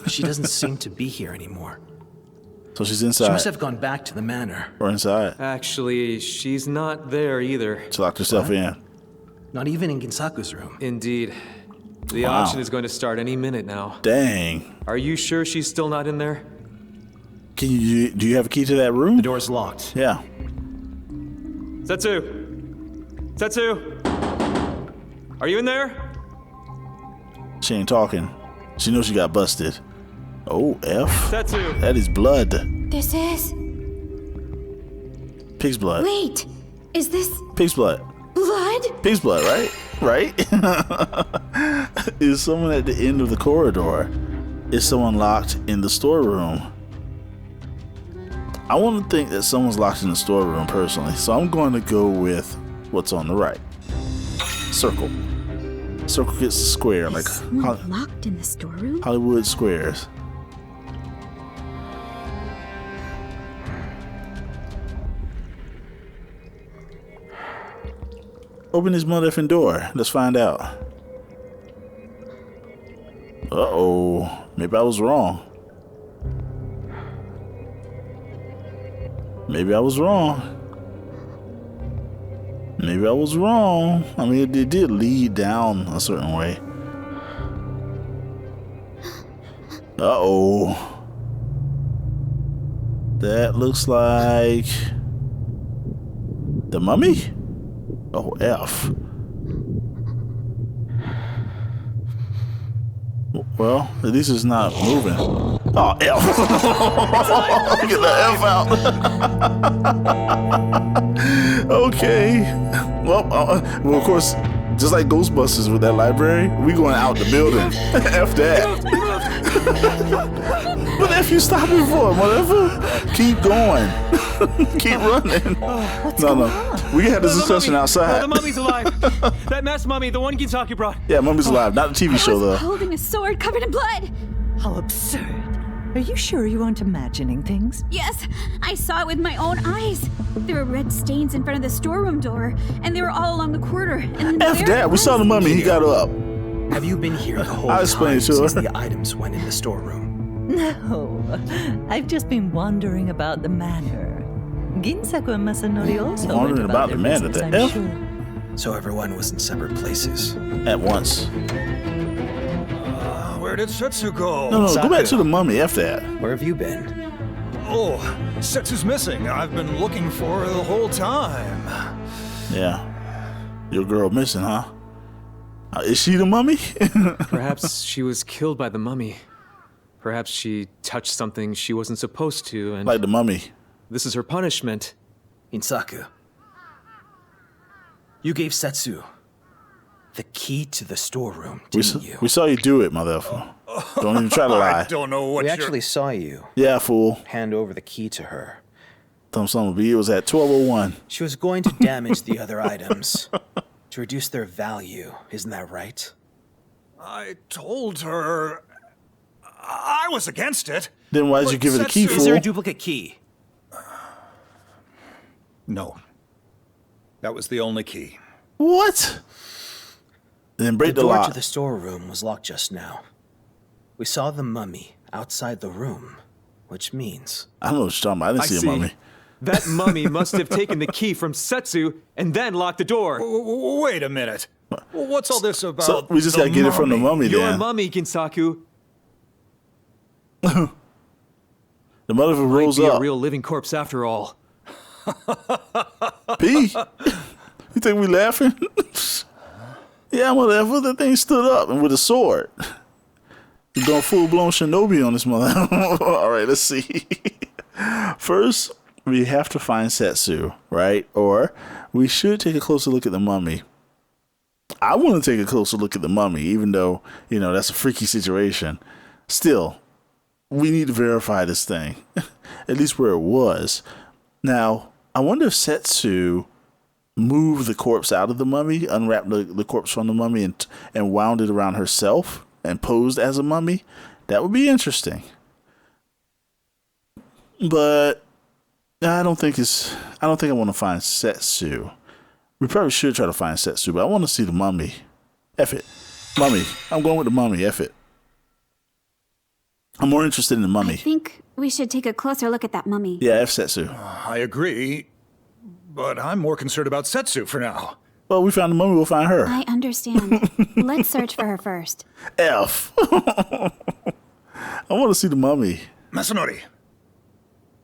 She doesn't seem to be here anymore. So she's She must inside. have gone back to the manor. Or inside. Actually, she's not there either. She locked herself in. Not even in Ginsaku's room. Indeed. The Wow. auction is going to start any minute now. Dang. Are you sure she's still not in there? Do you have a key to that room? The door's locked. Yeah. Setsu! Setsu! Are you in there? She ain't talking. She knows she got busted. Oh, F. Setsu! That is blood. this is... Pig's blood. Wait! Is this Pig's blood. blood? Pig's blood, right? Right? Is someone at the end of the corridor? Is someone locked in the storeroom? I want to think that someone's locked in the storeroom personally, so I'm going to go with what's on the right. Circle. Circle gets the square, like Someone locked in the storeroom? Hollywood squares. Open this mother effing door. Let's find out. Uh-oh. Maybe I was wrong. Maybe I was wrong. Maybe I was wrong. I mean, it did lead down a certain way. Uh-oh. That looks like... the mummy? Oh, F. Well, at least it's not moving. Oh, F. Get the F out. Okay. Well, of course, just like Ghostbusters with that library, we going out the building. F that. What the F you stopping for, motherfucker? Keep going. Keep running. No. We had this discussion outside. The mummy's alive! That masked mummy, the one Ginsaku brought. Yeah, Mummy's alive. Not the TV show, though. Holding a sword covered in blood. How absurd. Are you sure you aren't imagining things? Yes, I saw it with my own eyes. There were red stains in front of the storeroom door, and they were all along the corridor. And F there that. it We was. saw the mummy. He got up. Have you been here the whole I'll explain time it to her. since the items went in the storeroom? No, I've just been wondering about the manor. Ginsaku and Masanori also Wondering went about their the manor, business, the I'm F? sure. So everyone was in separate places. At once. Where did Setsu go? No, go back Saku. to the mummy. F that. Where have you been? Oh, Setsu's missing. I've been looking for her the whole time. Yeah. Your girl missing, huh? Is she the mummy? Perhaps she was killed by the mummy. Perhaps she touched something she wasn't supposed to, and Like the mummy. this is her punishment. Insaku. You gave Setsu the key to the storeroom, didn't you? We saw you do it, motherfucker. Don't even try to lie. I don't know what We you're... actually saw you Yeah, fool. hand over the key to her. Thumb B. It was at 12:01. She was going to damage the other items to reduce their value, isn't that right? I told her... I was against it. Then why did you But give her the key, Setsu- Is there a fool? duplicate key? No. That was the only key. What? Then break The the door lock. to the storeroom was locked just now. We saw the mummy outside the room, which means I don't know what you're talking about. I didn't see a mummy. That mummy must have taken the key from Setsu and then locked the door. Wait a minute. What's all this about? So we just gotta get it from the mummy Your then. mummy, Ginsaku. The motherfucker rolls Might be up. a real living corpse after all. P? You think we laughing? Yeah, I'm gonna laugh. That thing stood up and with a sword. He's going full-blown shinobi on this mother. All right, let's see. First, we have to find Setsu, right? Or we should take a closer look at the mummy. I want to take a closer look at the mummy, even though, you know, that's a freaky situation. Still, we need to verify this thing, at least where it was. Now, I wonder if Setsu moved the corpse out of the mummy, unwrapped the corpse from the mummy, and wound it around herself and posed as a mummy. That would be interesting. But I don't think I want to find Setsu. We probably should try to find Setsu, but I want to see the mummy. F it. Mummy. I'm going with the mummy. F it. I'm more interested in the mummy. I think we should take a closer look at that mummy. Yeah, F Setsu. I agree, but I'm more concerned about Setsu for now. Well, we found the mummy, we'll find her. I understand. Let's search for her first. F. I want to see the mummy. Masanori,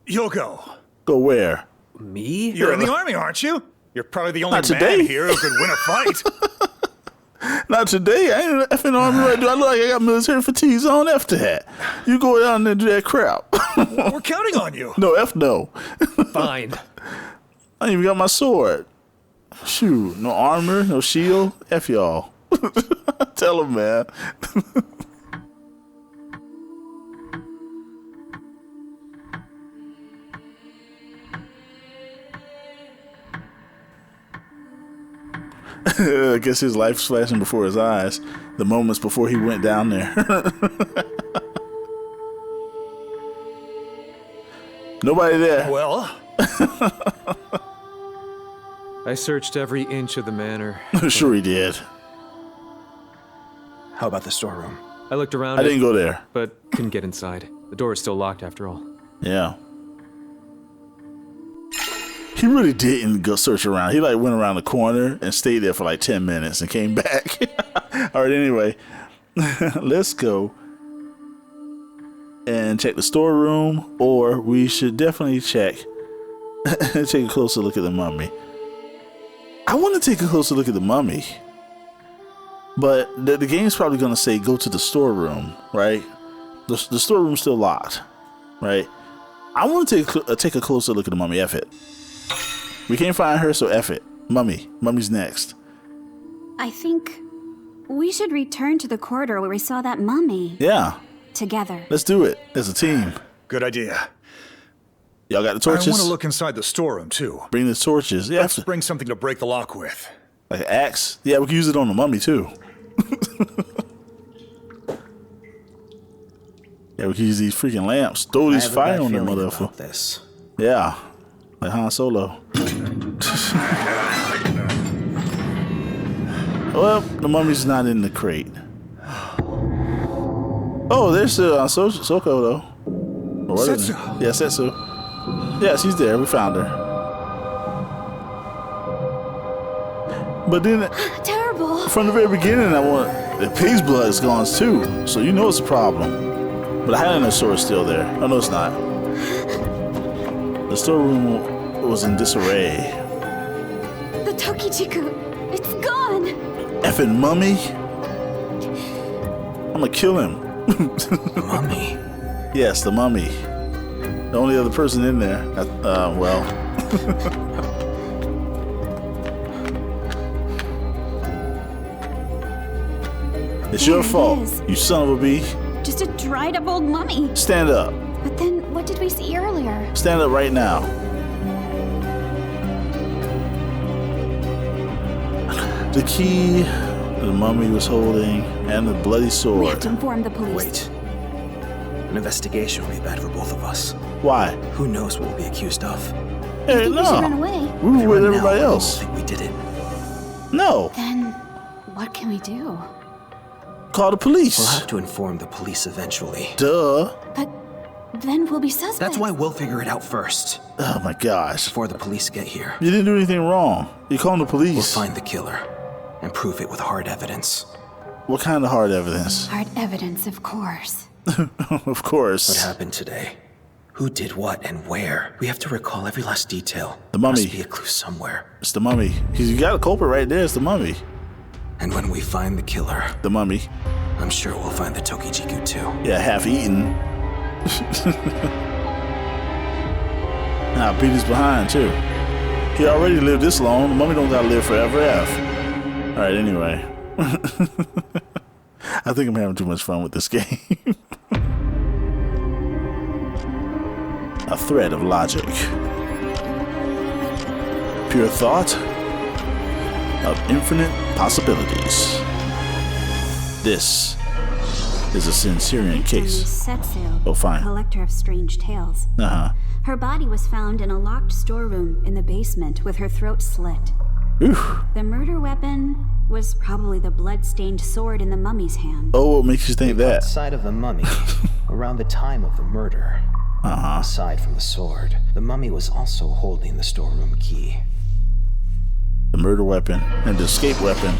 you'll go. Go where? Me? You're in the army, aren't you? You're probably the only Not today. man here who could win a fight. Not today. I ain't in the effing army right now. I look like I got military fatigues on. F that. You go down there and do that crap. We're counting on you. No, F no. Fine. I ain't even got my sword. Shoot, no armor, no shield. F y'all. Tell him, man. I guess his life's flashing before his eyes. The moments before he went down there. Nobody there. Well, I searched every inch of the manor. Sure he did. How about the storeroom? I looked around I didn't go there. but couldn't get inside. The door is still locked after all. Yeah. He really didn't go search around. He like went around the corner and stayed there for like 10 minutes and came back. All right, anyway. Let's go and check the storeroom, or we should definitely take a closer look at the mummy. I want to take a closer look at the mummy, but the game's probably going to say go to the storeroom, right? The storeroom's still locked, right? I want to take a closer look at the mummy. F it. We can't find her, so F it. Mummy's next. I think we should return to the corridor where we saw that mummy. Yeah. Together. Let's do it as a team. good idea. Y'all got the torches? I want to look inside the storeroom, too. Bring the torches. Yeah. Let's bring something to break the lock with. Like an axe? Yeah, we can use it on the mummy, too. Yeah, we can use these freaking lamps. Throw these fire on them, motherfucker. This. Yeah. Like Han Solo. Well, the mummy's not in the crate. Oh, there's Soko, though. Or what is it? Setsu. Yeah, Setsu. Yeah, she's there. We found her. But then, Terrible. from the very beginning, the pig's blood is gone too. So you know it's a problem. But the Highlander sword is still there. Oh, no, it's not. The storeroom was in disarray. The Tokichiku. It's gone. Effing mummy. I'm gonna kill him. Mummy? Yes, the mummy. The only other person in there. Well. It's your fault, you son of a bee. Just a dried up old mummy. Stand up. But then what did we see earlier? Stand up right now. The key the mummy was holding and the bloody We sword. have to inform the police. Wait. An investigation would be bad for both of us. Why? Who knows what we'll be accused of? Hey, think we should run no. away? We were with Now, everybody I don't else. think we did it. No. Then what can we do? Call the police. We'll have to inform the police eventually. Duh. But Then we'll be suspects. That's why we'll figure it out first. Oh my gosh. Before the police get here. You didn't do anything wrong. You called the police. We'll find the killer and prove it with hard evidence. What kind of hard evidence? Hard evidence, of course. Of course. What happened today? Who did what and where? We have to recall every last detail. The mummy. Must be a clue somewhere. It's the mummy. You got a culprit right there. It's the mummy. And when we find the killer, the mummy, I'm sure we'll find the Tokijiku too. Yeah, half eaten. Now beat his behind too. He already lived this long. The mummy don't gotta live forever. All right. Anyway, I think I'm having too much fun with this game. A thread of logic. Pure thought of infinite possibilities. This is a Centennial Case. Setsu, Oh, fine. collector of strange tales. Her body was found in a locked storeroom in the basement with her throat slit. Oof. The murder weapon was probably the blood-stained sword in the mummy's hand. Oh, what makes you think that? Outside of the mummy, around the time of the murder, aside from the sword, the mummy was also holding the storeroom key. The murder weapon and the escape weapon.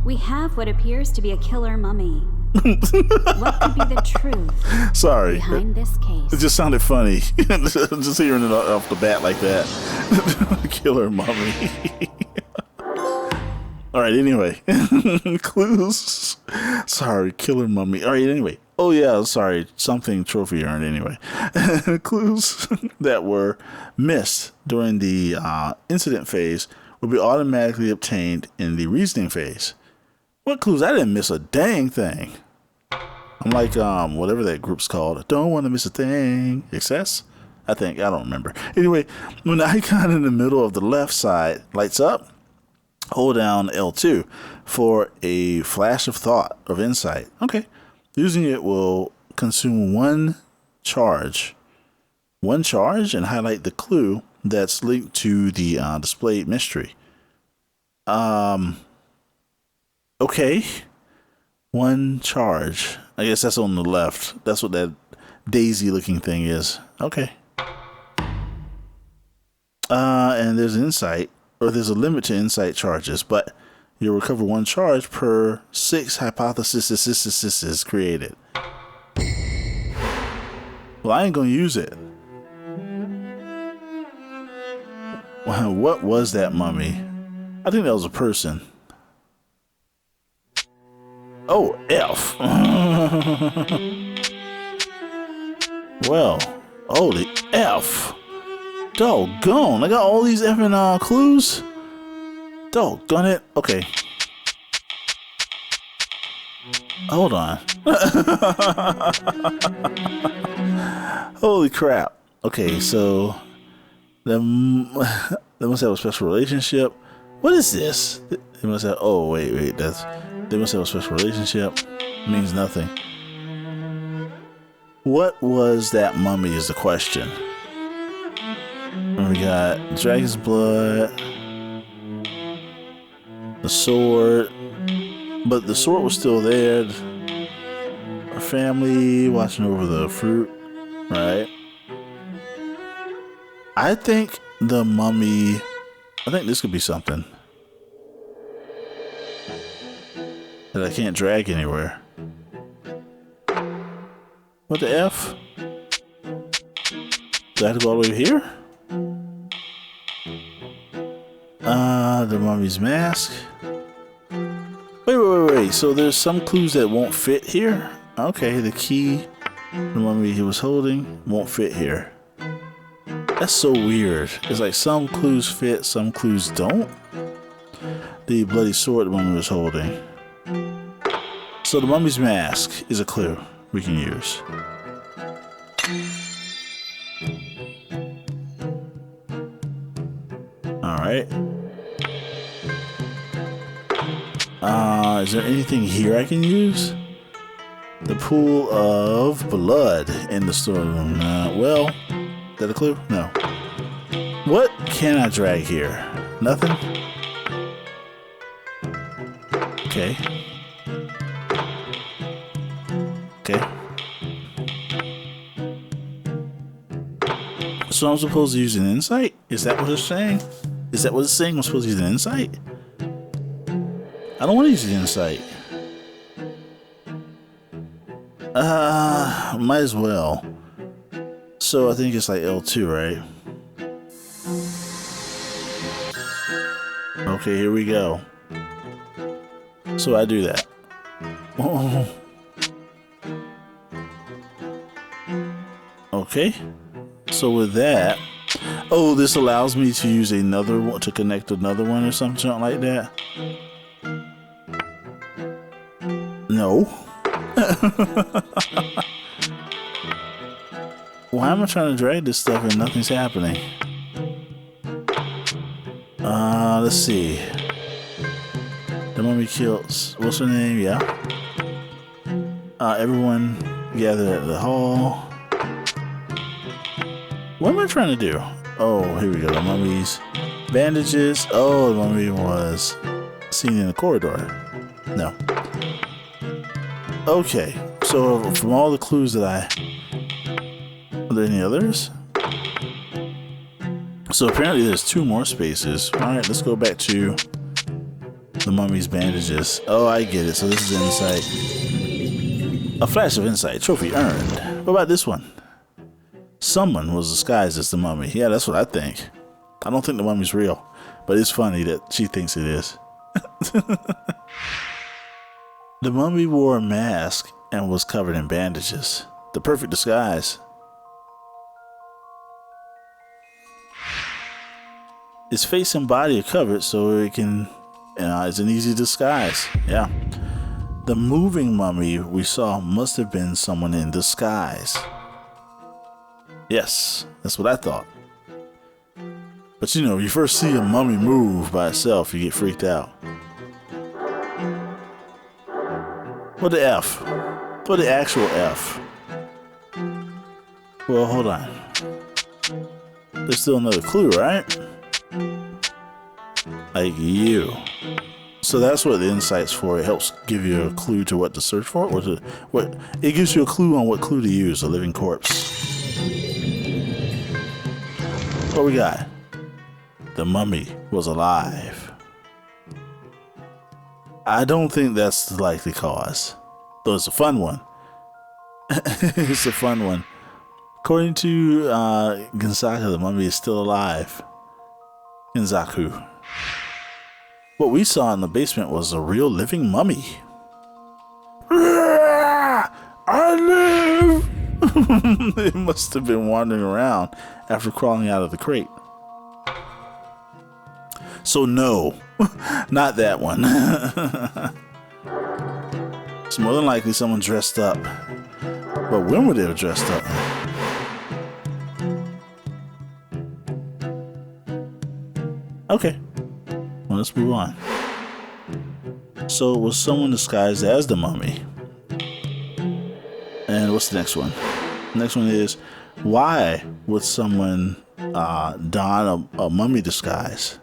We have what appears to be a killer mummy. What could be the truth Sorry. behind this case? It just sounded funny. Just hearing it off the bat like that. Killer mummy. All right, anyway. Clues. Sorry, killer mummy. All right, anyway. Oh, yeah, sorry. Something trophy earned anyway. Clues that were missed during the incident phase will be automatically obtained in the reasoning phase. What clues? I didn't miss a dang thing. I'm like, whatever that group's called. I don't want to miss a thing. Excess? I think. I don't remember. Anyway, when the icon in the middle of the left side lights up, hold down L2 for a flash of thought, of insight. Okay. Using it will consume one charge and highlight the clue that's linked to the displayed mystery. Okay. One charge. I guess that's on the left. That's what that daisy looking thing is. Okay. And there's an insight, or there's a limit to insight charges, but you'll recover one charge per 6 hypotheses created. Well, I ain't gonna use it. What was that mummy? I think that was a person. Oh, F. Well, holy F. Doggone. I got all these effing clues. Doggone it. Okay. Hold on. Holy crap. Okay, so they must have a special relationship. What is this? They must have. Oh, wait. They must have a special relationship. It means nothing. What was that mummy is the question. And we got dragon's blood, the sword, but the sword was still there. A family watching over the fruit, right? I think the mummy, I think this could be something that I can't drag anywhere. What the F? Do I have to go all the way here? The mummy's mask. Wait. So there's some clues that won't fit here? Okay, the key the mummy he was holding won't fit here. That's so weird. It's like some clues fit, some clues don't. The bloody sword the mummy was holding. So the mummy's mask is a clue we can use. Alright. Is there anything here I can use? The pool of blood in the storeroom. Well, is that a clue? No. What can I drag here? Nothing? Okay. So I'm supposed to use an insight? Is that what it's saying? Is that what it's saying? I'm supposed to use an insight? I don't want to use the insight. Might as well. So I think it's like L2, right? Okay, here we go. So I do that. Oh. Okay. So with that, oh, this allows me to use another one to connect another one or something like that. No. Why am I trying to drag this stuff and nothing's happening? Let's see. The mummy kills. What's her name? Yeah. Everyone gather at the hall. What am I trying to do? Oh, here we go. The mummy's bandages. Oh, the mummy was seen in the corridor. No. Okay. So from all the clues that are there any others? So apparently there's 2 more spaces. Alright, let's go back to the mummy's bandages. Oh, I get it. So this is insight. A flash of insight. Trophy earned. What about this one? Someone was disguised as the mummy. Yeah, that's what I think. I don't think the mummy's real, but it's funny that she thinks it is. The mummy wore a mask and was covered in bandages. The perfect disguise. Its face and body are covered so it can, it's an easy disguise. Yeah. The moving mummy we saw must have been someone in disguise. Yes, that's what I thought. But you know, you first see a mummy move by itself, you get freaked out. What the F? What the actual F? Well, hold on. There's still another clue, right? Like you. So that's what the insight's for. It helps give you a clue to what to search for, or to what. It gives you a clue on what clue to use. A living corpse. What we got? The mummy was alive. I don't think that's the likely cause, though it's a fun one. It's a fun one. According to Ginsaku, the mummy is still alive. Ginsaku. What we saw in the basement was a real living mummy. I live! It must have been wandering around after crawling out of the crate. So no, not that one. It's more than likely someone dressed up. But when would they have dressed up? Okay, well, let's move on. So it was someone disguised as the mummy. And what's the next one? The next one is, why would someone don a mummy disguise?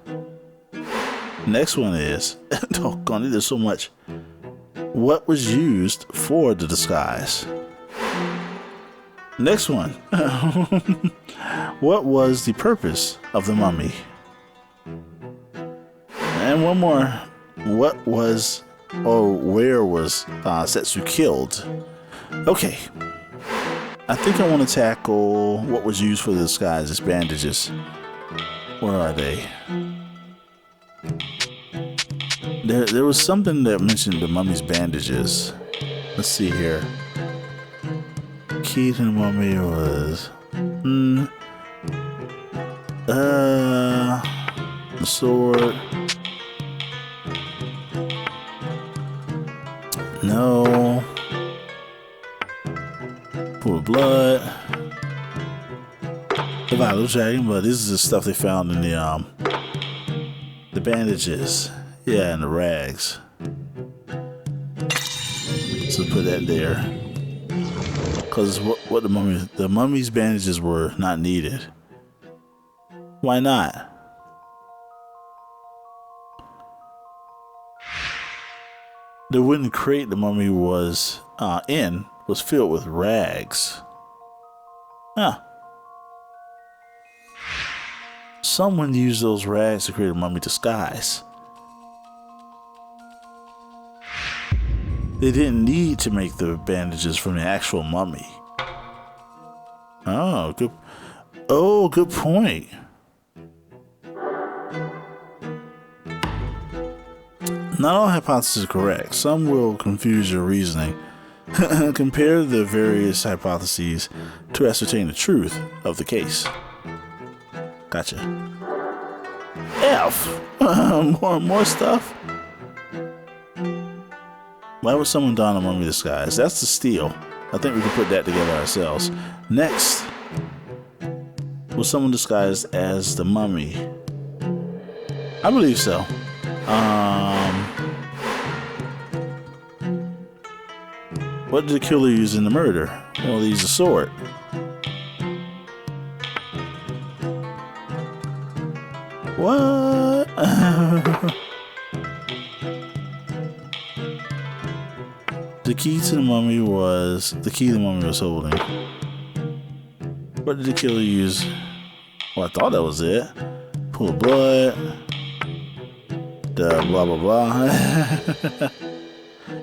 Next one is, doggone it, there's so much. What was used for the disguise? Next one. What was the purpose of the mummy? And one more. What was, or where was Setsu killed? Okay. I think I want to tackle what was used for the disguise. It's bandages. Where are they? There was something that mentioned the mummy's bandages. Let's see here. Key to the mummy was the sword. No. Pool of blood. The vital dragon, but this is the stuff they found in the bandages. Yeah, and the rags. So put that there. Because what the mummy's bandages were not needed. Why not? The wooden crate the mummy was in was filled with rags. Huh. Someone used those rags to create a mummy disguise. They didn't need to make the bandages from the actual mummy. Oh, good. Oh, good point. Not all hypotheses are correct. Some will confuse your reasoning. Compare the various hypotheses to ascertain the truth of the case. Gotcha. F. More stuff. Why would someone don a mummy disguise? That's the steal. I think we can put that together ourselves. Next, was someone disguised as the mummy? I believe so. What did the killer use in the murder? Well, they used a sword. What? The key to the mummy was holding. What did the killer use? Well, I thought that was it. Pool of blood. The blah blah blah.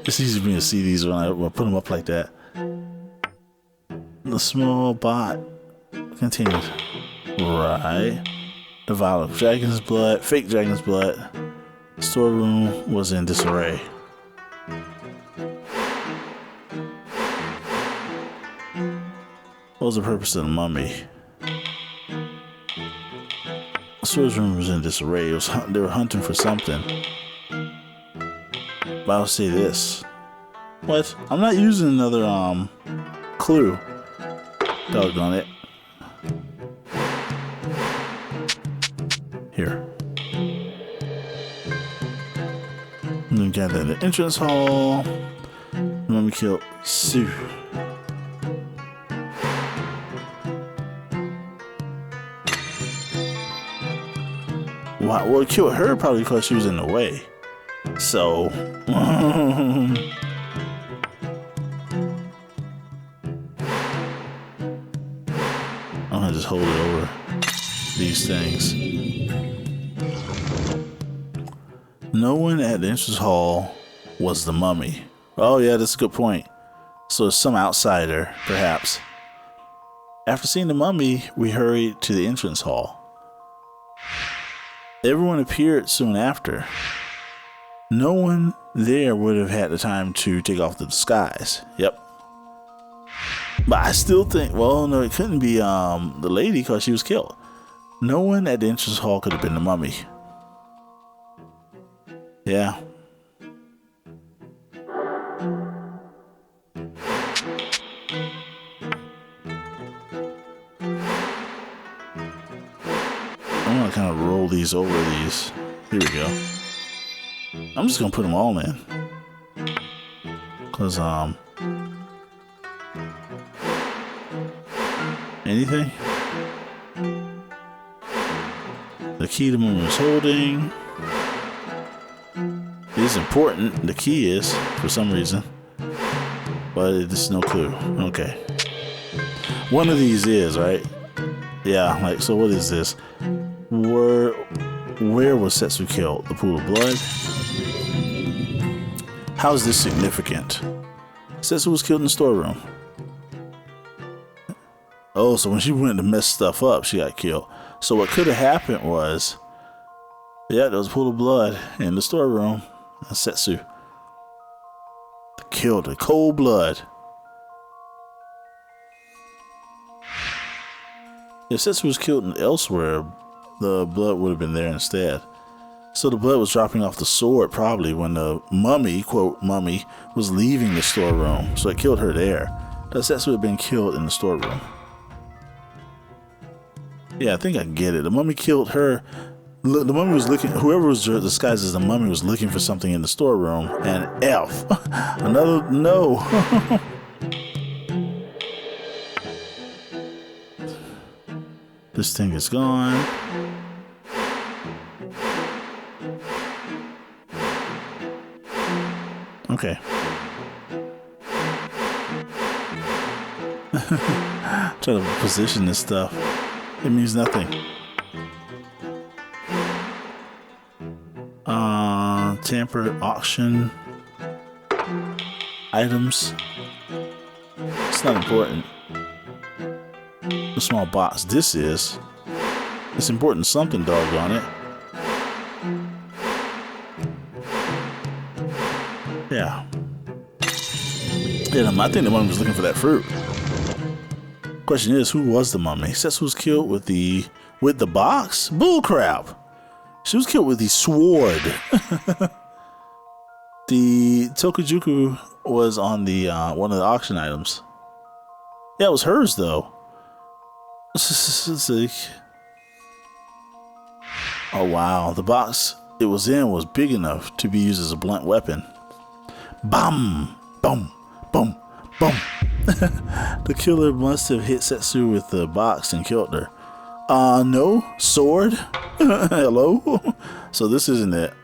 It's easy for me to see these when I put them up like that. The small bot contained, right? The vial of dragon's blood, fake dragon's blood. The storeroom was in disarray. What was the purpose of the mummy? The storeroom was in disarray. They were hunting for something. But I'll say this. What? I'm not using another clue. Doggone it. Here. I'm gonna get that in the entrance hall. Let me kill Sue. Wow, well, it killed her probably because she was in the way. So, I'm gonna just hold it over these things. No one at the entrance hall was the mummy. Oh yeah, that's a good point. So it's some outsider, perhaps. After seeing the mummy, we hurried to the entrance hall. Everyone appeared soon after. No one there would have had the time to take off the disguise. Yep. But I still think, well, no, it couldn't be the lady because she was killed. No one at the entrance hall could have been the mummy. Yeah. I'm gonna kind of roll these over these. Here we go. I'm just gonna put them all in. Cause anything? The key the mummy was holding is important. The key is, for some reason. But there's no clue. Okay. One of these is, right? Yeah, like, so what is this? Where was Setsu killed? The pool of blood? How is this significant? Setsu was killed in the storeroom. Oh, so when she went to mess stuff up, she got killed. So what could have happened was, yeah, there was a pool of blood in the storeroom. And Setsu killed her. Cold blood. If Setsu was killed elsewhere, the blood would have been there instead. So the blood was dropping off the sword probably when the mummy, quote, mummy, was leaving the storeroom. So it killed her there. That Setsu had been killed in the storeroom. Yeah, I think I get it. The mummy killed her. The mummy was looking, whoever was disguised as the mummy was looking for something in the storeroom. And F. Another, no. This thing is gone. Okay. Try to position this stuff. It means nothing. Tampered auction items. It's not important. The small box this is. It's important something, doggone it. Yeah. Yeah, I think the mummy was looking for that fruit. Question is, who was the mummy? Setsu was killed with the box? Bullcrap. She was killed with the sword. The Tokujuku was on the one of the auction items. Yeah, it was hers though. It's like, oh wow, the box it was in was big enough to be used as a blunt weapon. Bam! Boom! Boom! Boom! The killer must have hit Setsu with the box and killed her. No. Sword? Hello? So this isn't it.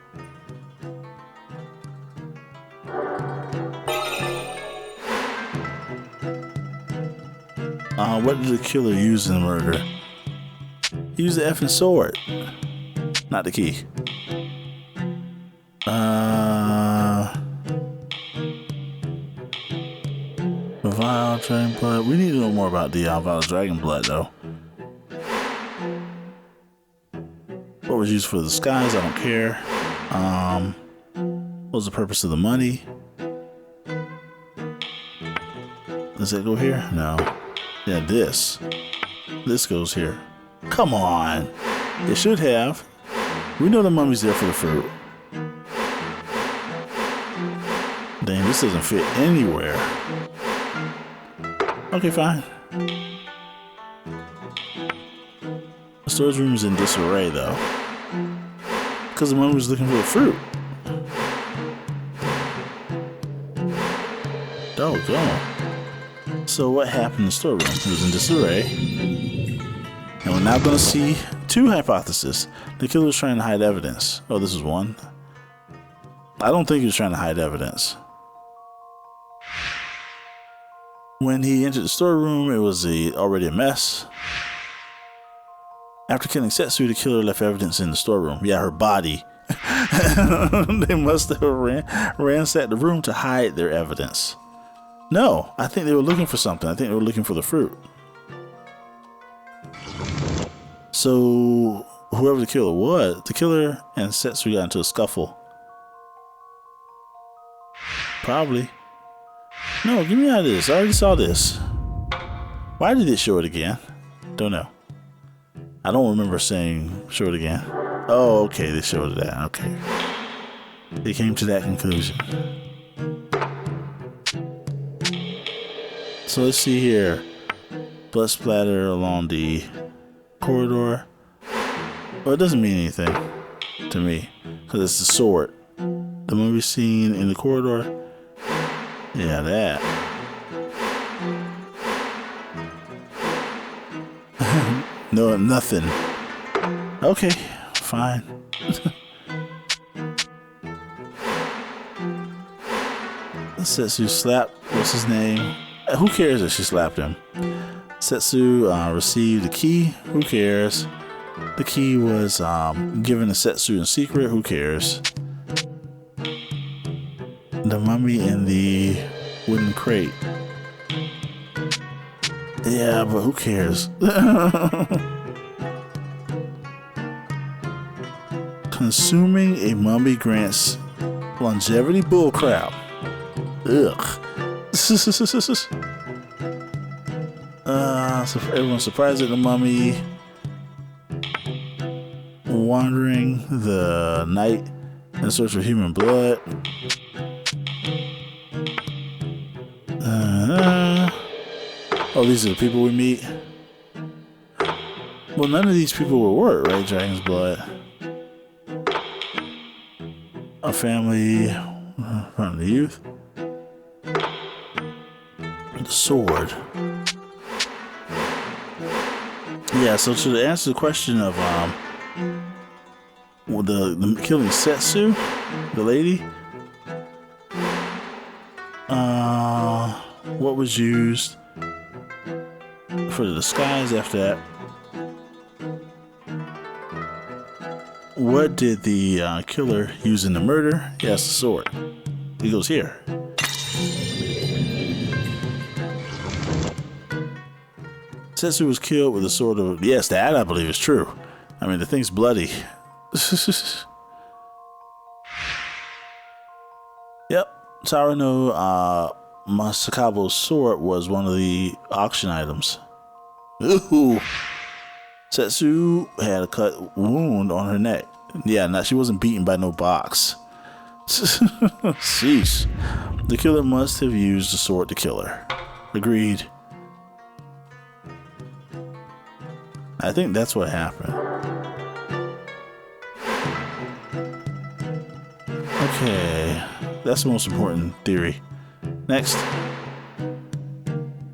What did the killer use in the murder? He used the effing sword. Not the key. Vile Dragon Blood. We need to know more about the Vile Dragon Blood, though. What was used for the skies? I don't care. What was the purpose of the money? Does that go here? No. Yeah, this. This goes here. Come on. It should have. We know the mummy's there for the fruit. Dang, this doesn't fit anywhere. Okay, fine. The storage room is in disarray, though. Because the mummy was looking for the fruit. Doggone. So what happened in the storeroom? It was in disarray. And we're now going to see two hypotheses. The killer was trying to hide evidence. Oh, this is one. I don't think he was trying to hide evidence. When he entered the storeroom, it was already a mess. After killing Setsu, the killer left evidence in the storeroom. Yeah, her body. They must have ransacked the room to hide their evidence. No, I think they were looking for something. I think they were looking for the fruit. So, whoever the killer was, the killer and Setsu got into a scuffle. Probably. No, get me out of this. I already saw this. Why did it show it again? Don't know. I don't remember saying show it again. Oh, okay, they showed it that. Okay. They came to that conclusion. So let's see here. Blood splatter along the corridor. Well, it doesn't mean anything to me because it's the sword. The movie scene in the corridor. Yeah, that. No, nothing. Okay, fine. Setsu slapped. What's his name? Who cares if she slapped him? Setsu received the key. Who cares? The key was given to Setsu in secret. Who cares? The mummy in the wooden crate. Yeah, but who cares? Consuming a mummy grants longevity bullcrap. Ugh. So everyone's surprised at the mummy. Wandering the night in search of human blood. Oh, these are the people we meet. Well, none of these people will work, right? Dragon's blood. A family from the youth. The sword. Yeah, so to answer the question of the killing Setsu, the lady, what was used for the disguise after that? What did the killer use in the murder? He has the sword. He goes here. Setsu was killed with a sword of... Yes, that I believe is true. I mean, the thing's bloody. Yep. Sarano Masakabo's sword was one of the auction items. Ooh. Setsu had a cut wound on her neck. Yeah, she wasn't beaten by no box. Sheesh. The killer must have used the sword to kill her. Agreed. I think that's what happened. Okay. That's the most important theory. Next.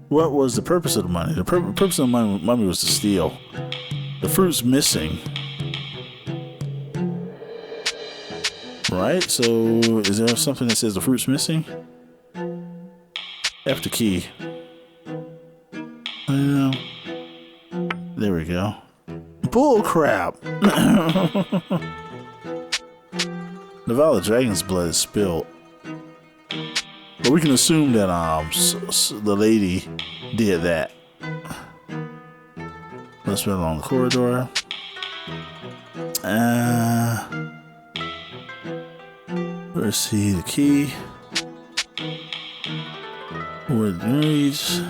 What was the purpose of the money? The purpose of the money was to steal. The fruit's missing. Right? So, is there something that says the fruit's missing? F the key. I don't know. There we go. Bull crap! The vial of dragon's blood is spilled. But we can assume that the lady did that. Let's run along the corridor. Let's see the key. Where it reads.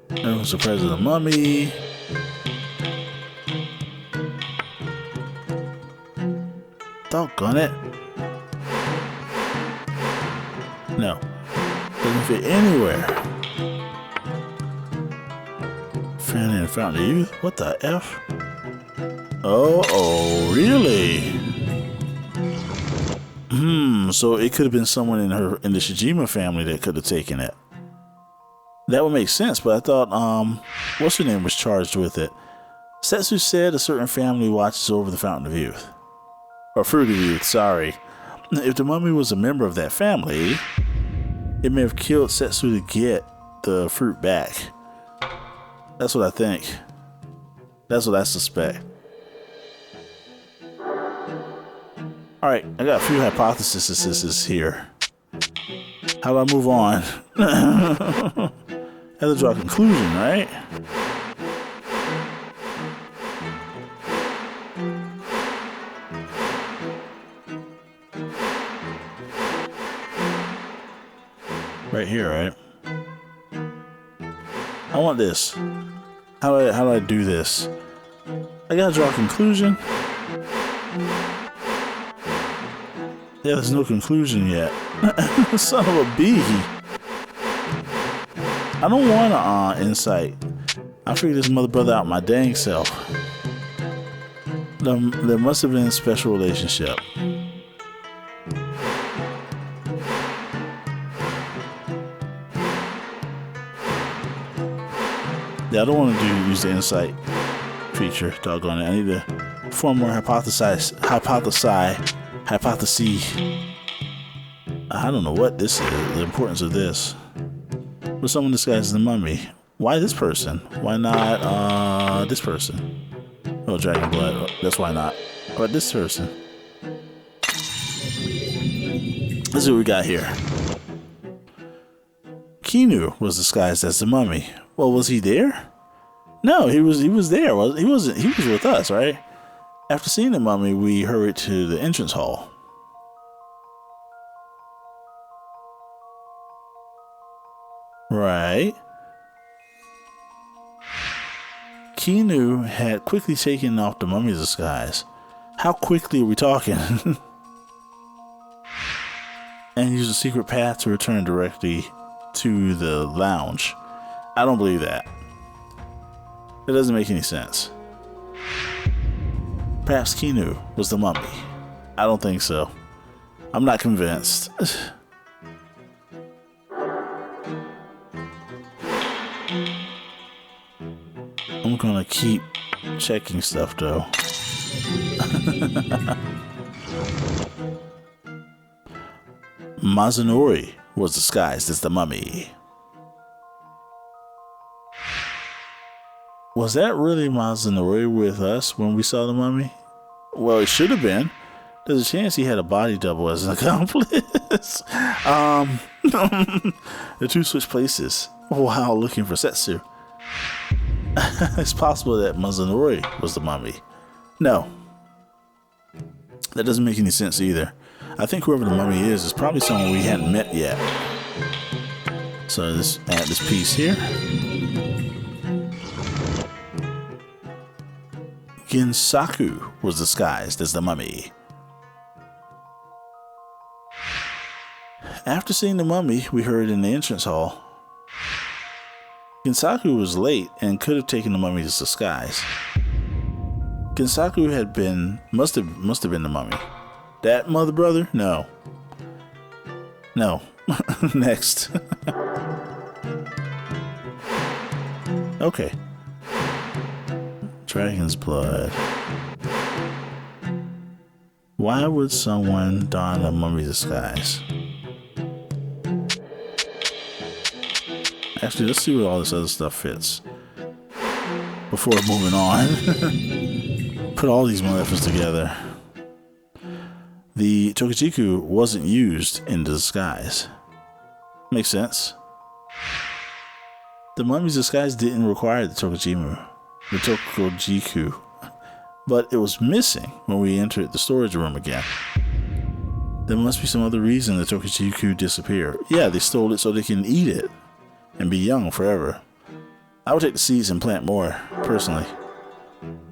There was the presence of the mummy. Doggone it. No. Doesn't fit anywhere. Fanny and Fountain of Youth? What the F? Oh, really? So it could have been someone in the Shijima family that could have taken it. That would make sense, but I thought, what's her name was charged with it? Setsu said a certain family watches over the Fountain of Youth. Or Fruit of Youth, sorry. If the mummy was a member of that family, it may have killed Setsu to get the fruit back. That's what I think. That's what I suspect. Alright, I got a few hypotheses here. How do I move on? I have to draw a conclusion, right? Right here, right? I want this. How do I do this? I gotta draw a conclusion. Yeah, there's no conclusion yet. Son of a bee. I don't want insight. I figured this mother brother out my dang self. There must have been a special relationship. Yeah, I don't want to use the insight feature. Doggone it. I need to form more hypotheses. I don't know what this is, the importance of this. But someone disguised as the mummy. Why this person? Why not this person? Oh, dragon blood. That's why not. But this person. Let's see what we got here. Kinu was disguised as the mummy. Well, was he there? No, he was there. He was with us, right? After seeing the mummy, we hurried to the entrance hall. Right. Kinu had quickly taken off the mummy's disguise. How quickly are we talking? And used a secret path to return directly to the lounge. I don't believe that. It doesn't make any sense. Perhaps Kinu was the mummy. I don't think so. I'm not convinced. I'm gonna keep checking stuff though. Mazunori was disguised as the mummy. Was that really Mazanori with us when we saw the mummy? Well, it should have been. There's a chance he had a body double as an accomplice. The two switch places while looking for Setsu. It's possible that Mazanori was the mummy. No. That doesn't make any sense either. I think whoever the mummy is probably someone we hadn't met yet. So let's add this piece here. Ginsaku was disguised as the mummy. After seeing the mummy, we heard in the entrance hall. Ginsaku was late and could have taken the mummy's disguise. Ginsaku must have been the mummy. That mother brother? No. Next. Okay. Dragon's blood. Why would someone don a mummy disguise? Actually, let's see what all this other stuff fits before moving on. Put all these motherfuckers together. The Tokichiku wasn't used in disguise. Makes sense. The mummy's disguise didn't require the Tokichiku, but it was missing when we entered the storage room again. There must be some other reason the Tokichiku disappeared. Yeah, they stole it so they can eat it and be young forever. I would take the seeds and plant more, personally.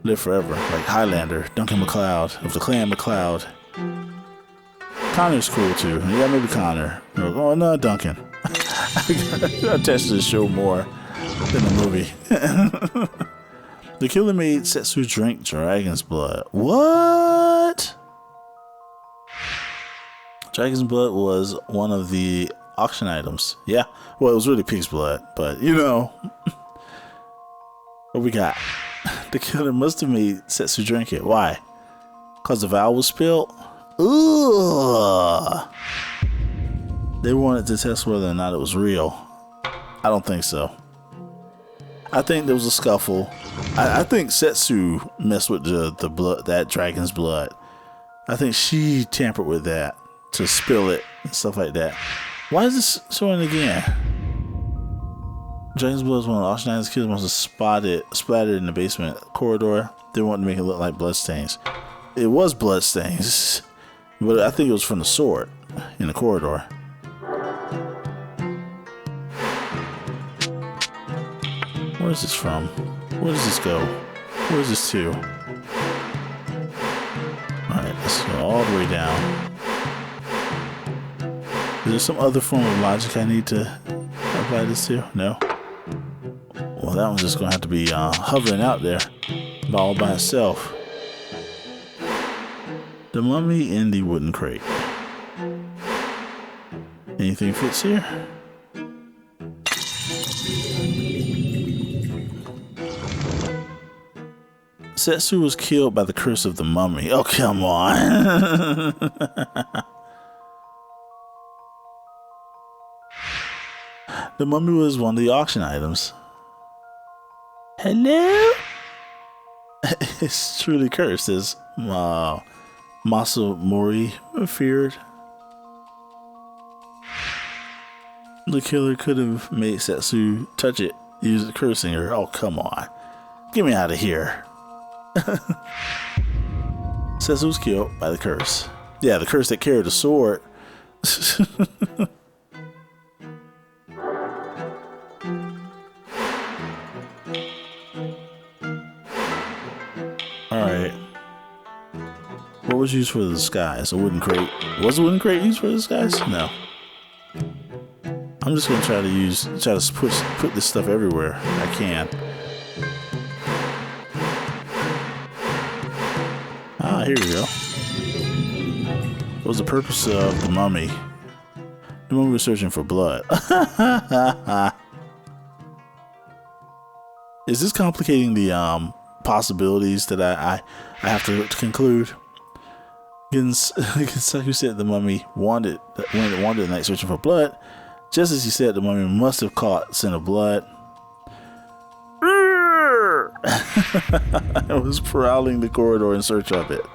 Live forever, like Highlander, Duncan MacLeod, of the Clan MacLeod. Connor's cool too. Yeah, maybe Connor. Oh, no, Duncan. I attached to the show more than the movie. The killer made Setsu drink dragon's blood. What? Dragon's blood was one of the auction items. Yeah. Well, it was really pig's blood, but you know. What we got? The killer must have made Setsu drink it. Why? Because the vial was spilled? Ugh. They wanted to test whether or not it was real. I don't think so. I think there was a scuffle. I think Setsu messed with the blood, that dragon's blood. I think she tampered with that to spill it and stuff like that. Why is this showing again? Dragon's blood was one of the auction items. Killers must have splattered in the basement corridor. They wanted to make it look like bloodstains. It was bloodstains, but I think it was from the sword in the corridor. Where is this from? Where does this go? Where is this to? Alright, let's go all the way down. Is there some other form of logic I need to apply this to? No? Well, that one's just going to have to be hovering out there all by itself. The mummy in the wooden crate. Anything fits here? Setsu was killed by the curse of the mummy. Oh, come on. The mummy was one of the auction items. Hello? It's truly cursed, as Masamori feared. The killer could have made Setsu touch it, use it cursing her. Oh, come on. Get me out of here. Setsu was killed by the curse. Yeah, the curse that carried the sword. Alright. What was used for the disguise? A wooden crate. Was a wooden crate used for the disguise? No. I'm just gonna try to put this stuff everywhere I can. Ah, here we go. What was the purpose of the mummy? The mummy was searching for blood. Is this complicating the possibilities that I have to conclude? Ginsaku said the mummy wandered the night searching for blood. Just as he said, the mummy must have caught scent of blood. I was prowling the corridor in search of it.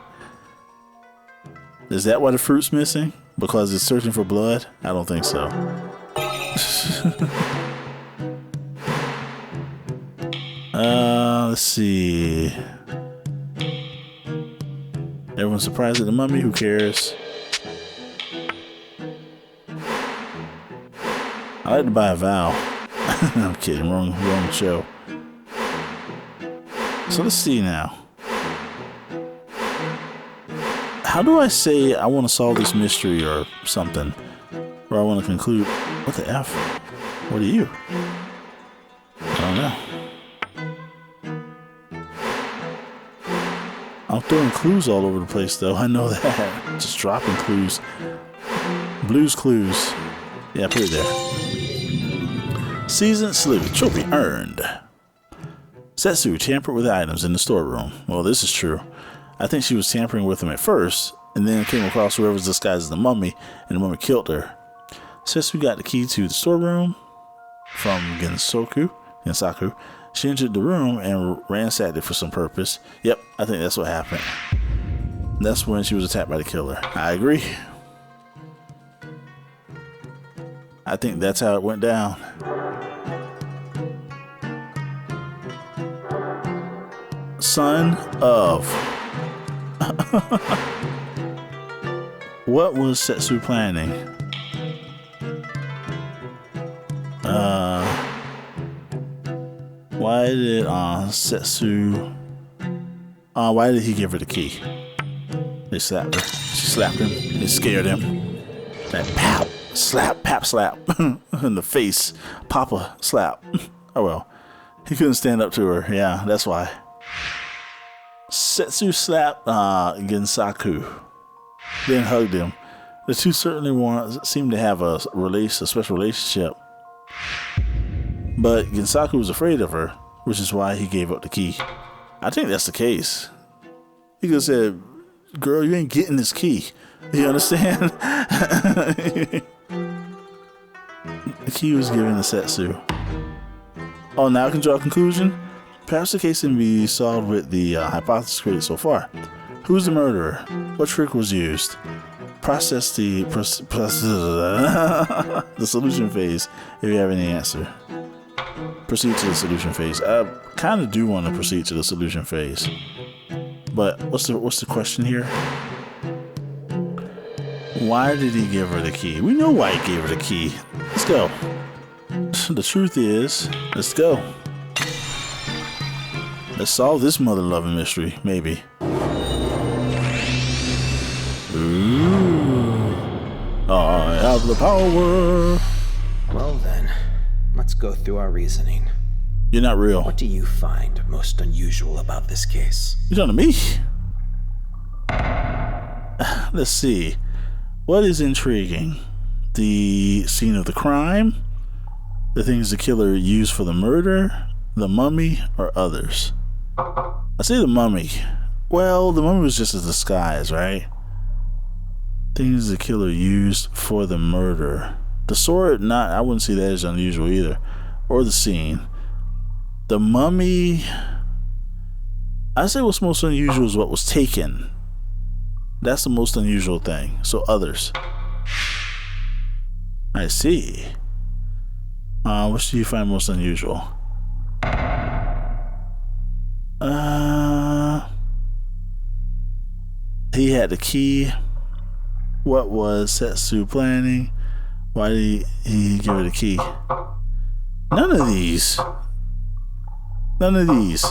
Is that why the fruit's missing? Because it's searching for blood? I don't think so. Let's see. Everyone's surprised at the mummy? Who cares? I like to buy a vow. I'm kidding. Wrong show. So let's see now. How do I say I want to solve this mystery or something? Or I want to conclude. What the F? What are you? I don't know. I'm throwing clues all over the place though. I know that. Just dropping clues. Blues Clues. Yeah, put it there. Seasoned Sleuth. Trophy earned. Setsu tampered with items in the storeroom. Well, this is true. I think she was tampering with them at first, and then came across whoever's disguised as the mummy, and the mummy killed her. Setsu got the key to the storeroom from Gensaku. She entered the room and ransacked it for some purpose. Yep, I think that's what happened. That's when she was attacked by the killer. I agree. I think that's how it went down. Son of. What was Setsu planning? Why did Setsu? Why did he give her the key? They slapped her. She slapped him. It scared him. That pap slap, pap slap in the face. Papa slap. Oh well, he couldn't stand up to her. Yeah, that's why. Setsu slapped Gensaku, then hugged him. The two certainly seemed to have a special relationship. But Gensaku was afraid of her, which is why he gave up the key. I think that's the case. He could have said, "Girl, you ain't getting this key." You understand? The key was given to Setsu. Oh, now I can draw a conclusion? Perhaps the case can be solved with the hypothesis created so far. Who's the murderer? What trick was used? Process the solution phase if you have any answer. Proceed to the solution phase. I kind of do want to proceed to the solution phase. But what's the question here? Why did he give her the key? We know why he gave her the key. Let's go. The truth is, let's go. Let's solve this mother-loving mystery, maybe. Ooh. I have the power. Well then, let's go through our reasoning. You're not real. What do you find most unusual about this case? You're talking to me? Let's see. What is intriguing? The scene of the crime? The things the killer used for the murder? The mummy? Or others? I say the mummy. Well, the mummy was just a disguise, right? Things the killer used for the murder. The sword, I wouldn't see that as unusual either. Or the scene. The mummy, I say what's most unusual is what was taken. That's the most unusual thing. So others. I see. Which do you find most unusual? He had the key. What was Setsu planning? Why did he give her the key? None of these. None of these.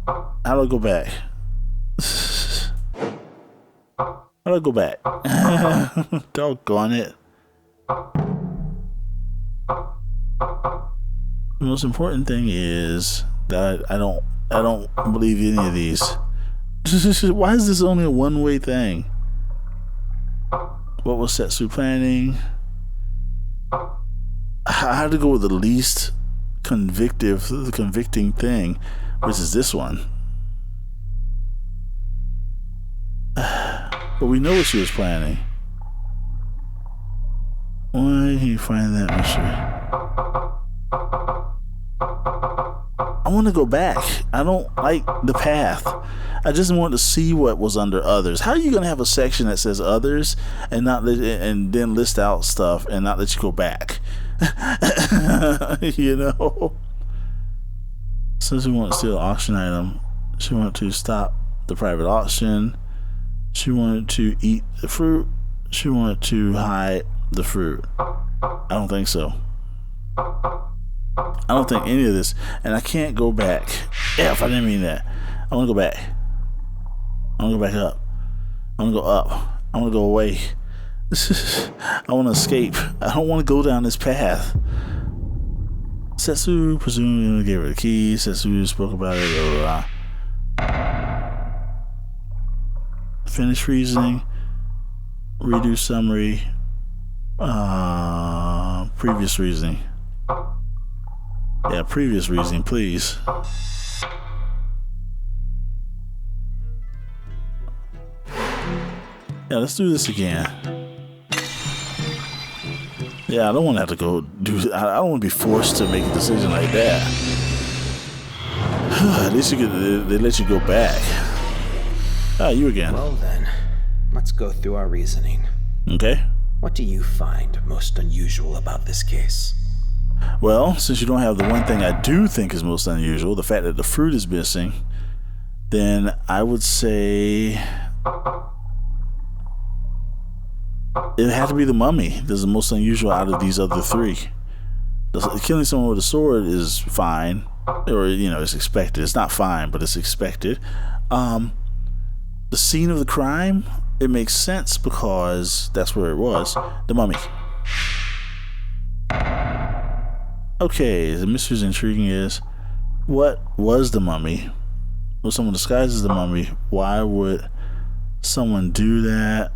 How do I go back? How do I go back? Doggone it. The most important thing is that I don't believe any of these. Why is this only a one-way thing? What was Setsu planning? I had to go with the least convicting thing, which is this one. But we know what she was planning. Why did he find that mystery? I want to go back. I don't like the path. I just want to see what was under others. How are you going to have a section that says others and and then list out stuff and not let you go back? You know? Since we want to steal an auction item, she wanted to stop the private auction. She wanted to eat the fruit. She wanted to hide the fruit. I don't think so. I don't think any of this. And I can't go back. Yeah, if I didn't mean that. I want to go back. I want to go back up. I want to go up. I want to go away. I want to escape. I don't want to go down this path. Setsu presumably gave her the key. Setsu spoke about it. Finish reasoning. Redo summary. Previous reasoning. Yeah, previous reasoning, please. Yeah, let's do this again. Yeah, I don't want to have to go do. I don't want to be forced to make a decision like that. At least they let you go back. Ah, you again. Well then, let's go through our reasoning. Okay. What do you find most unusual about this case? Well, since you don't have the one thing I do think is most unusual, the fact that the fruit is missing, then I would say it had to be the mummy. That's the most unusual out of these other three. Killing someone with a sword is fine, or it's expected. It's not fine, but it's expected. The scene of the crime, it makes sense because that's where it was. The mummy. Okay, the mystery's intriguing is, what was the mummy? Was someone disguised as the mummy? Why would someone do that?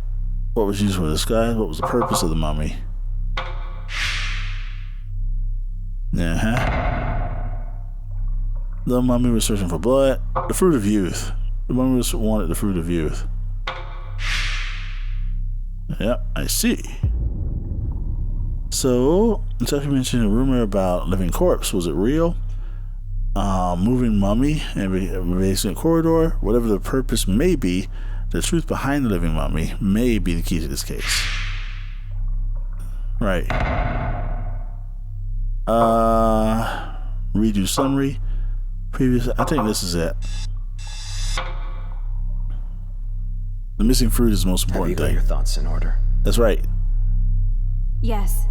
What was used for disguise? What was the purpose of the mummy? The mummy was searching for blood. The fruit of youth. The mummy wanted the fruit of youth. Yep, I see. So, Setsu mentioned a rumor about living corpse. Was it real? Moving mummy in basement corridor. Whatever the purpose may be, the truth behind the living mummy may be the key to this case. Right. Redo summary. Previous. I think this is it. The missing fruit is the most important thing. Have you got your thoughts in order? That's right. Yes.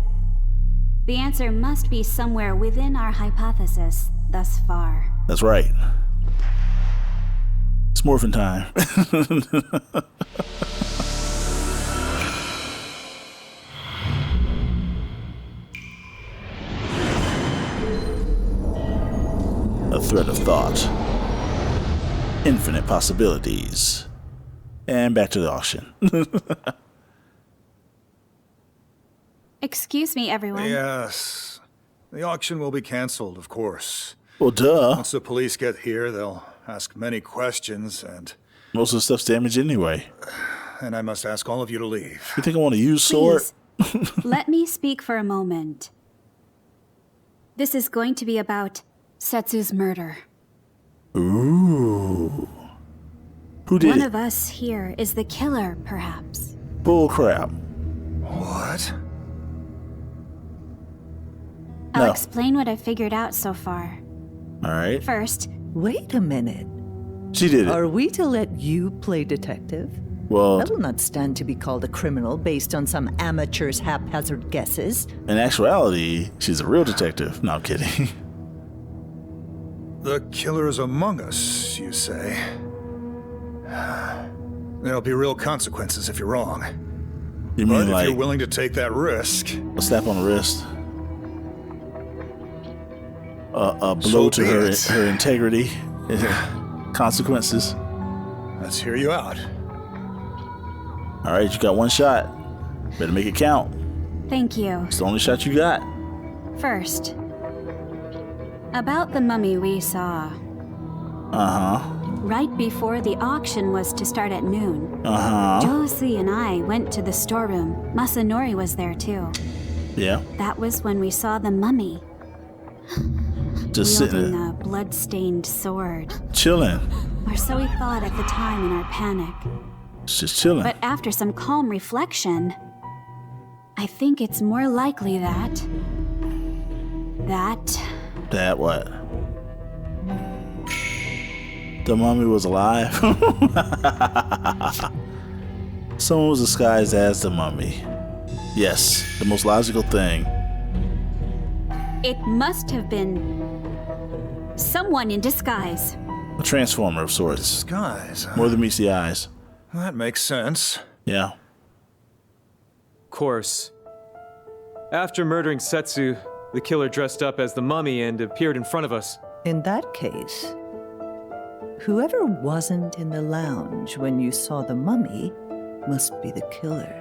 The answer must be somewhere within our hypothesis thus far. That's right. It's morphin' time. A thread of thought. Infinite possibilities. And back to the auction. Excuse me, everyone. Yes. The auction will be canceled, of course. Well, duh. Once the police get here, they'll ask many questions, and most of the stuff's damaged anyway. And I must ask all of you to leave. You think I want to use sword? Let me speak for a moment. This is going to be about Setsu's murder. Ooh. Who did One it? of us here is the killer, perhaps. Bull crap. What? I'll explain what I've figured out so far. All right. First, wait a minute. She did it. Are we to let you play detective? Well, I will not stand to be called a criminal based on some amateur's haphazard guesses. In actuality, she's a real detective. No, I'm kidding. The killer is among us, you say? There'll be real consequences if you're wrong. You mean but like if you're willing to take that risk? A slap on the wrist? A blow to her integrity? Consequences? Let's hear you out. All right, you got one shot. Better make it count. Thank you. It's the only shot you got. First, about the mummy we saw. Right before the auction was to start at noon. Josui and I went to the storeroom. Masanori was there too. Yeah. That was when we saw the mummy. Just sitting wielding there. a blood-stained sword. Chilling. Or so we thought at the time in our panic. Just chilling. But after some calm reflection, I think it's more likely that That what? The mummy was alive? Someone was disguised as the mummy. Yes, the most logical thing. it must have been someone in disguise. A transformer of sorts. Disguise. More than meets the eyes. That makes sense. Yeah. Course. After murdering Setsu, the killer dressed up as the mummy and appeared in front of us. In that case, whoever wasn't in the lounge when you saw the mummy must be the killer.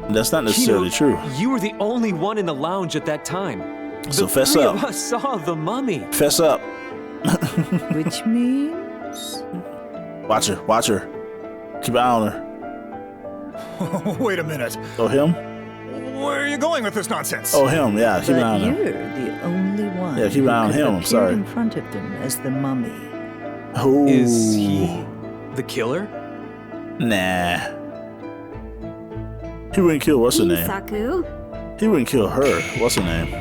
That's not necessarily true. You were the only one in the lounge at that time. So The fess three up. of us saw the mummy. Fess up. Which means... Watch her. Watch her. Keep an eye on her. Wait a minute. Oh, him? Where are you going with this nonsense? Oh, him. Yeah, keep an eye on But him. you're the only one Yeah, keep an eye on who could him, have I'm appeared sorry. in front of them as the mummy. Oh. Is he the killer? Nah. He wouldn't kill what's her name. Saku. He wouldn't kill her. What's her name?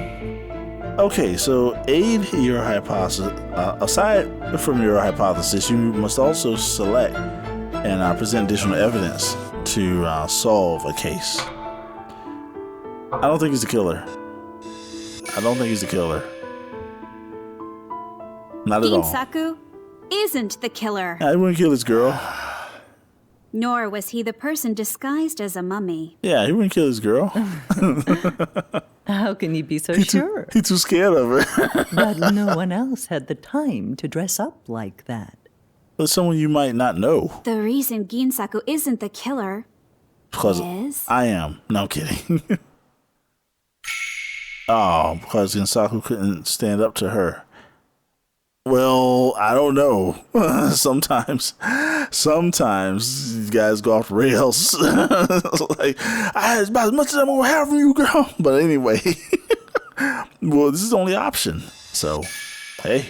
Okay, so aid your hypothesis. Aside from your hypothesis, you must also select and present additional evidence to solve a case. I don't think he's the killer. I don't think he's the killer. Not at all. Saku isn't the killer. Yeah, he wouldn't kill this girl. Nor was he the person disguised as a mummy. Yeah, he wouldn't kill this girl. How can you be so sure? He's too scared of her. But no one else had the time to dress up like that. But someone you might not know. The reason Ginsaku isn't the killer Because is... I am. No, I'm kidding. Oh, because Ginsaku couldn't stand up to her. Well, I don't know. Sometimes these guys go off the rails. Like, I had about as much as I'm gonna have from you, girl. But anyway, well, this is the only option. So, hey.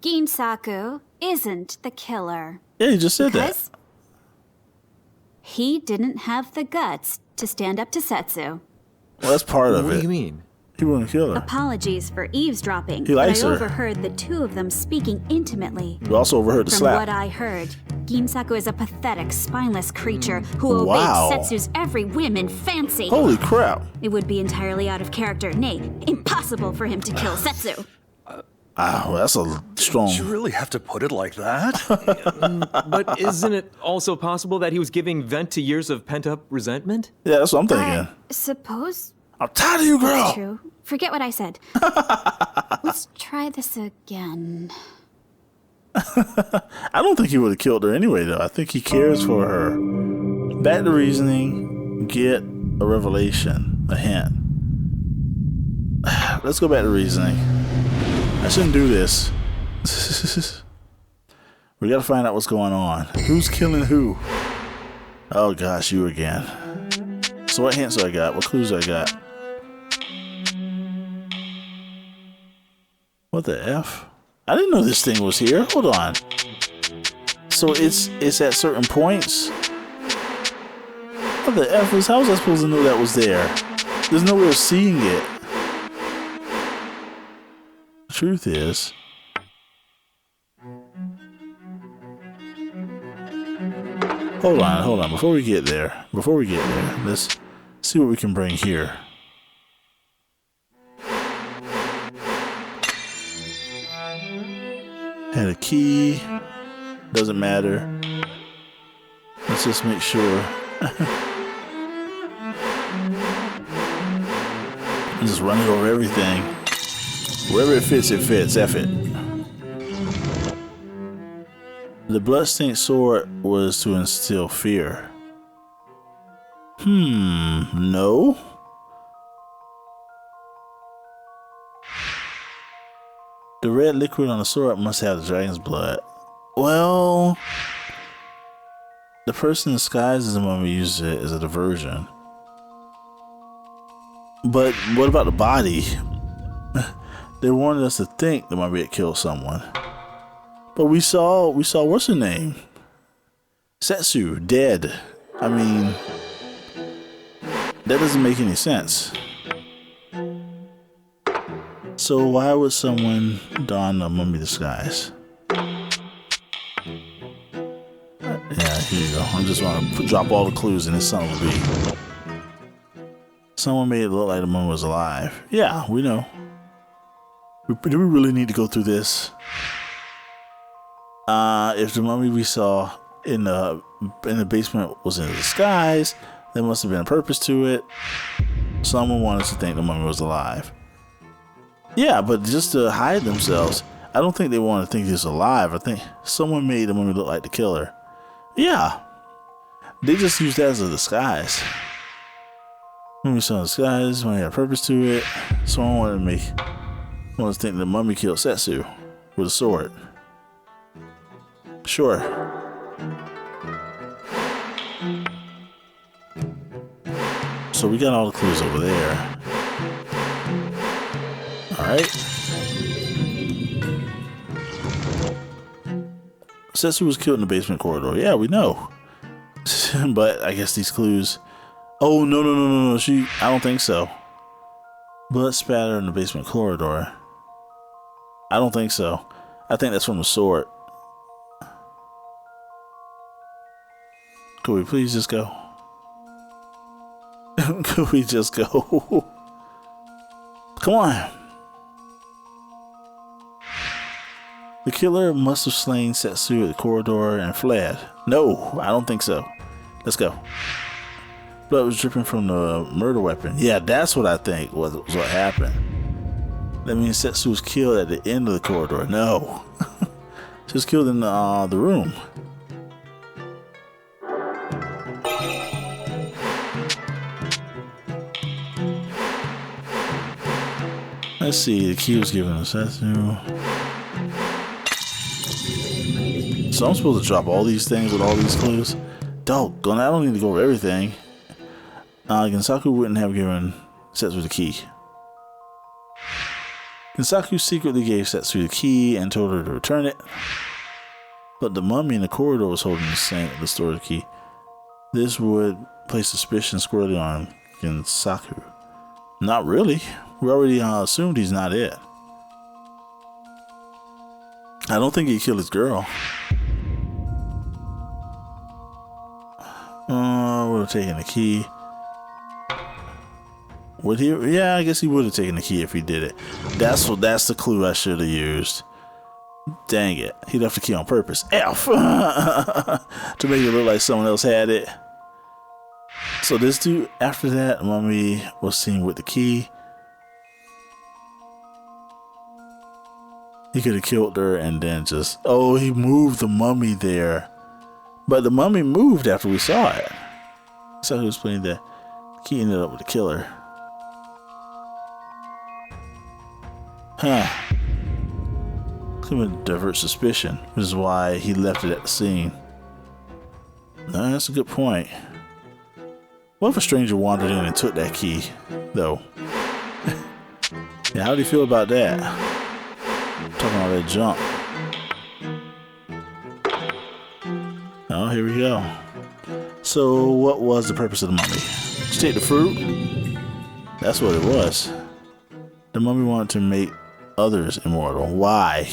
Ginsaku isn't the killer. Yeah, you just said that. Because he didn't have the guts to stand up to Setsu. Well, that's part of it. What do you mean? He wouldn't kill her. Apologies for eavesdropping. He likes but I her. overheard the two of them speaking intimately. You also overheard the From slap. what I heard, Ginsaku is a pathetic, spineless creature who Wow. obeyed Setsu's every whim and fancy. Holy crap. It would be entirely out of character, nay, impossible for him to kill Setsu. Well, that's a strong... Did you really have to put it like that? But isn't it also possible that he was giving vent to years of pent-up resentment? Yeah, that's what I'm thinking. Suppose I'm tired of you, girl. that's true. Forget what I said. Let's try this again. I don't think he would have killed her anyway, though. I think he cares for her. Back to reasoning, get a revelation, a hint. Let's go back to reasoning. I shouldn't do this. We gotta find out what's going on. Who's killing who? Oh gosh, you again. So what hints do I got? What clues do I got? What the F? I didn't know this thing was here. Hold on. So it's at certain points? What the F is? How was I supposed to know that was there? There's no way of seeing it. The truth is... Hold on. Before we get there, let's see what we can bring here. Had a key. Doesn't matter. Let's just make sure. Just run it over everything. Wherever it fits, it fits. F it. The bloodstained sword was to instill fear. No. The red liquid on the sword must have the dragon's blood. Well, the person disguised as a mummy uses it as a diversion. But what about the body? They wanted us to think the mummy had killed someone. But we saw what's her name? Setsu, dead. I mean, that doesn't make any sense. So why would someone don a mummy disguise? Yeah, here you go. I just want to drop all the clues in this son of a bee. Someone made it look like the mummy was alive. Yeah, we know. Do we really need to go through this? If the mummy we saw in the basement was in a disguise, there must have been a purpose to it. Someone wanted us to think the mummy was alive. Yeah, but just to hide themselves, I don't think they want to think he was alive. I think someone made the mummy look like the killer. Yeah, they just used that as a disguise. When we saw a disguise, when he had a purpose to it, someone wanted to think the mummy killed Setsu with a sword. Sure. So we got all the clues over there. Alright. Setsu was killed in the basement corridor. Yeah, we know. But I guess these clues... Oh, no. I don't think so. Blood spatter in the basement corridor. I don't think so. I think that's from the sword. Could we please just go? Could we just go? Come on. The killer must have slain Setsu at the corridor and fled. No, I don't think so. Let's go. Blood was dripping from the murder weapon. Yeah, that's what I think was what happened. That means Setsu was killed at the end of the corridor. No. She was killed in the room. Let's see, the key was given to Setsu. So I'm supposed to drop all these things with all these clues? Doggone, I don't need to go over everything. Gensaku wouldn't have given Setsu the key. Gensaku secretly gave Setsu the key and told her to return it. But the mummy in the corridor was holding the storage key. This would place suspicion squarely on Gensaku. Not really. We already assumed he's not it. I don't think he killed his girl. Would have taken the key. Would he? Yeah, I guess he would have taken the key if he did it. That's the clue I should have used. Dang it. He left the key on purpose. F! To make it look like someone else had it. So this dude, after that, mummy was seen with the key. He could have killed her and then just... Oh, he moved the mummy there. But the mummy moved after we saw it. So he was playing the key ended up with the killer. Huh. Could divert suspicion, which is why he left it at the scene. No, that's a good point. What if a stranger wandered in and took that key, though? Yeah, how do you feel about that? Talking all that junk. Oh, here we go. So, what was the purpose of the mummy? Did you take the fruit? That's what it was. The mummy wanted to make others immortal. Why?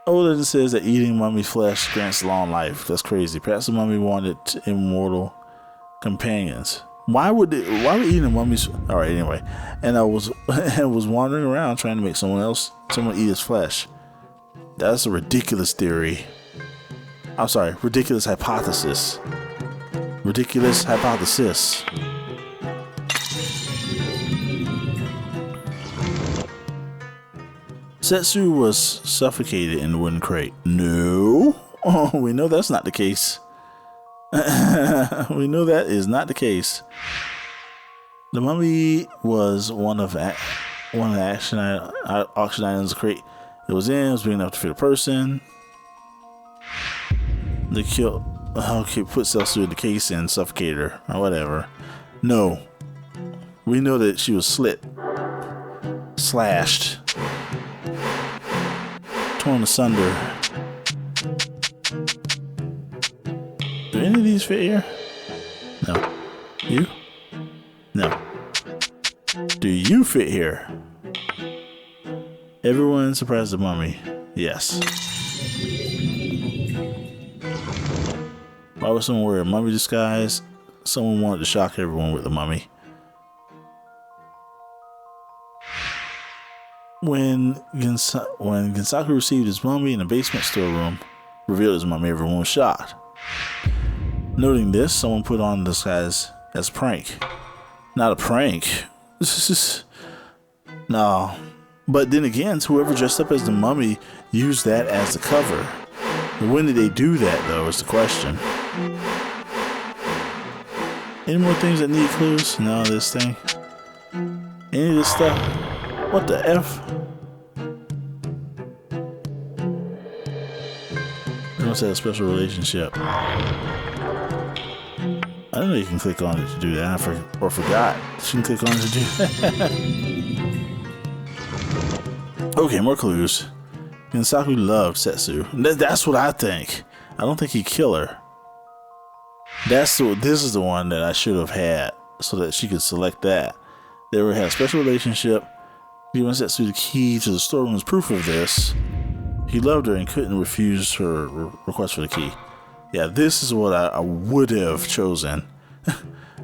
Odin says that eating mummy flesh grants long life. That's crazy. Perhaps the mummy wanted immortal companions. Why would eating a mummy's... Alright, anyway. And I was wandering around trying to make someone eat his flesh. That's a ridiculous theory. I'm sorry, ridiculous hypothesis. Ridiculous hypothesis. Setsu was suffocated in the wooden crate. No. Oh, we know that's not the case. We know that is not the case. The mummy was one of the auction items the crate it was in. It was big enough to fit a person. They killed... Okay, put Setsu in the case and suffocated her. Or whatever. No. We know that she was slit, slashed, torn asunder. Do any of these fit here? No. You? No. Do you fit here? Everyone surprised the mummy. Yes. Why would someone wear a mummy disguise? Someone wanted to shock everyone with the mummy. When Ginsaku received his mummy in the basement storeroom, revealed his mummy, everyone was shocked. Noting this, someone put on the disguise as a prank. Not a prank. This is no. But then again, whoever dressed up as the mummy used that as the cover. But when did they do that, though, is the question. Any more things that need clues? No, this thing. Any of this stuff? What the F? They must have a special relationship. I don't know you can click on it to do that. I forgot. You can click on it to do that. Okay, more clues. Ginsaku loved Setsu. That's what I think. I don't think he'd kill her. This is the one that I should have had so that she could select that. They had a special relationship. Giving Setsu the key to the storeroom as proof of this. He loved her and couldn't refuse her request for the key. Yeah, this is what I would have chosen.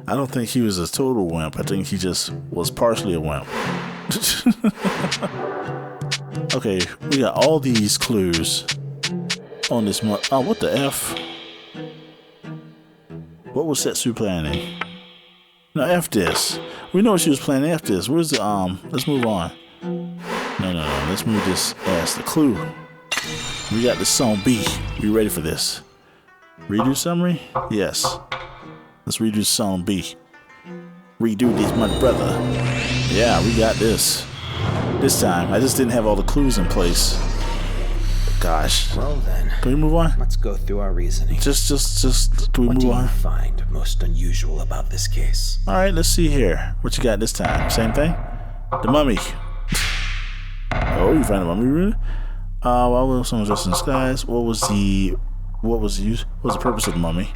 I don't think he was a total wimp. I think he just was partially a wimp. Okay, we got all these clues on this month. Oh, what the F? What was Setsu planning? No, F this. We know she was planning. F this. Where's the, let's move on. No. Let's move this as the clue. We got the song B. We ready for this? Redo summary? Yes. Let's redo song B. Redo this, my brother. Yeah, we got this. This time, I just didn't have all the clues in place. Gosh. Well then. Can we move on? Let's go through our reasoning. Just, can we move on? What do you find most unusual about this case? Alright, let's see here. What you got this time? Same thing? The mummy. Oh, you found the mummy, really? Why was someone dressed in disguise? What was the purpose of the mummy?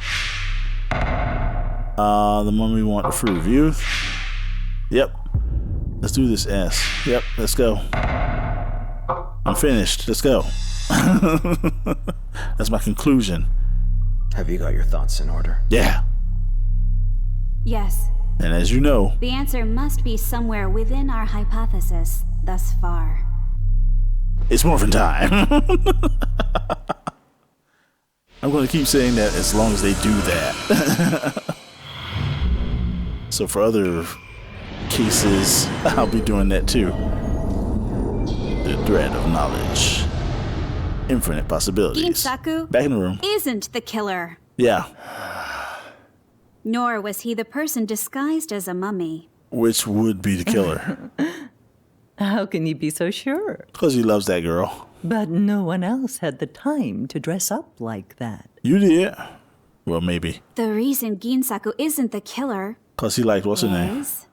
The mummy wanted the fruit of youth. Yep. Let's do this S. Yep, let's go. I'm finished. Let's go. That's my conclusion. Have you got your thoughts in order? Yeah. Yes. And as you know, The answer must be somewhere within our hypothesis thus far. it's morphin' time. I'm going to keep saying that as long as they do that. So for other cases, I'll be doing that too. The thread of knowledge. Infinite possibilities. Ginsaku Back in the room. isn't the killer. Yeah. Nor was he the person disguised as a mummy. Which would be the killer? How can you be so sure? Because he loves that girl. But no one else had the time to dress up like that. You did. Well, maybe. The reason Ginsaku isn't the killer Because he liked, what's her name? is...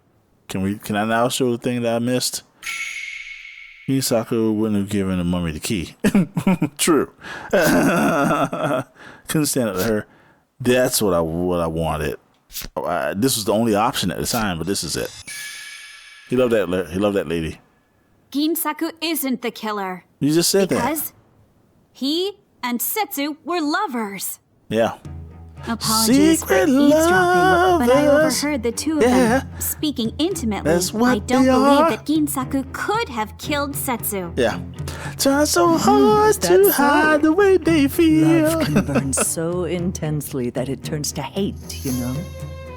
Can I now show the thing that I missed? Ginsaku wouldn't have given the mummy the key. True. Couldn't stand up to her. That's what I wanted. This was the only option at the time, but this is it. He loved that. He loved that lady. Ginsaku isn't the killer. You just said that. Because he and Setsu were lovers. Yeah. Apologies Secret for eavesdropping, but I lovers. overheard the two of Yeah. them speaking intimately. That's what I don't they believe are. that Ginsaku could have killed Setsu. Yeah. Try so hard to that's hide the way they feel. Love can burn so intensely that it turns to hate, you know?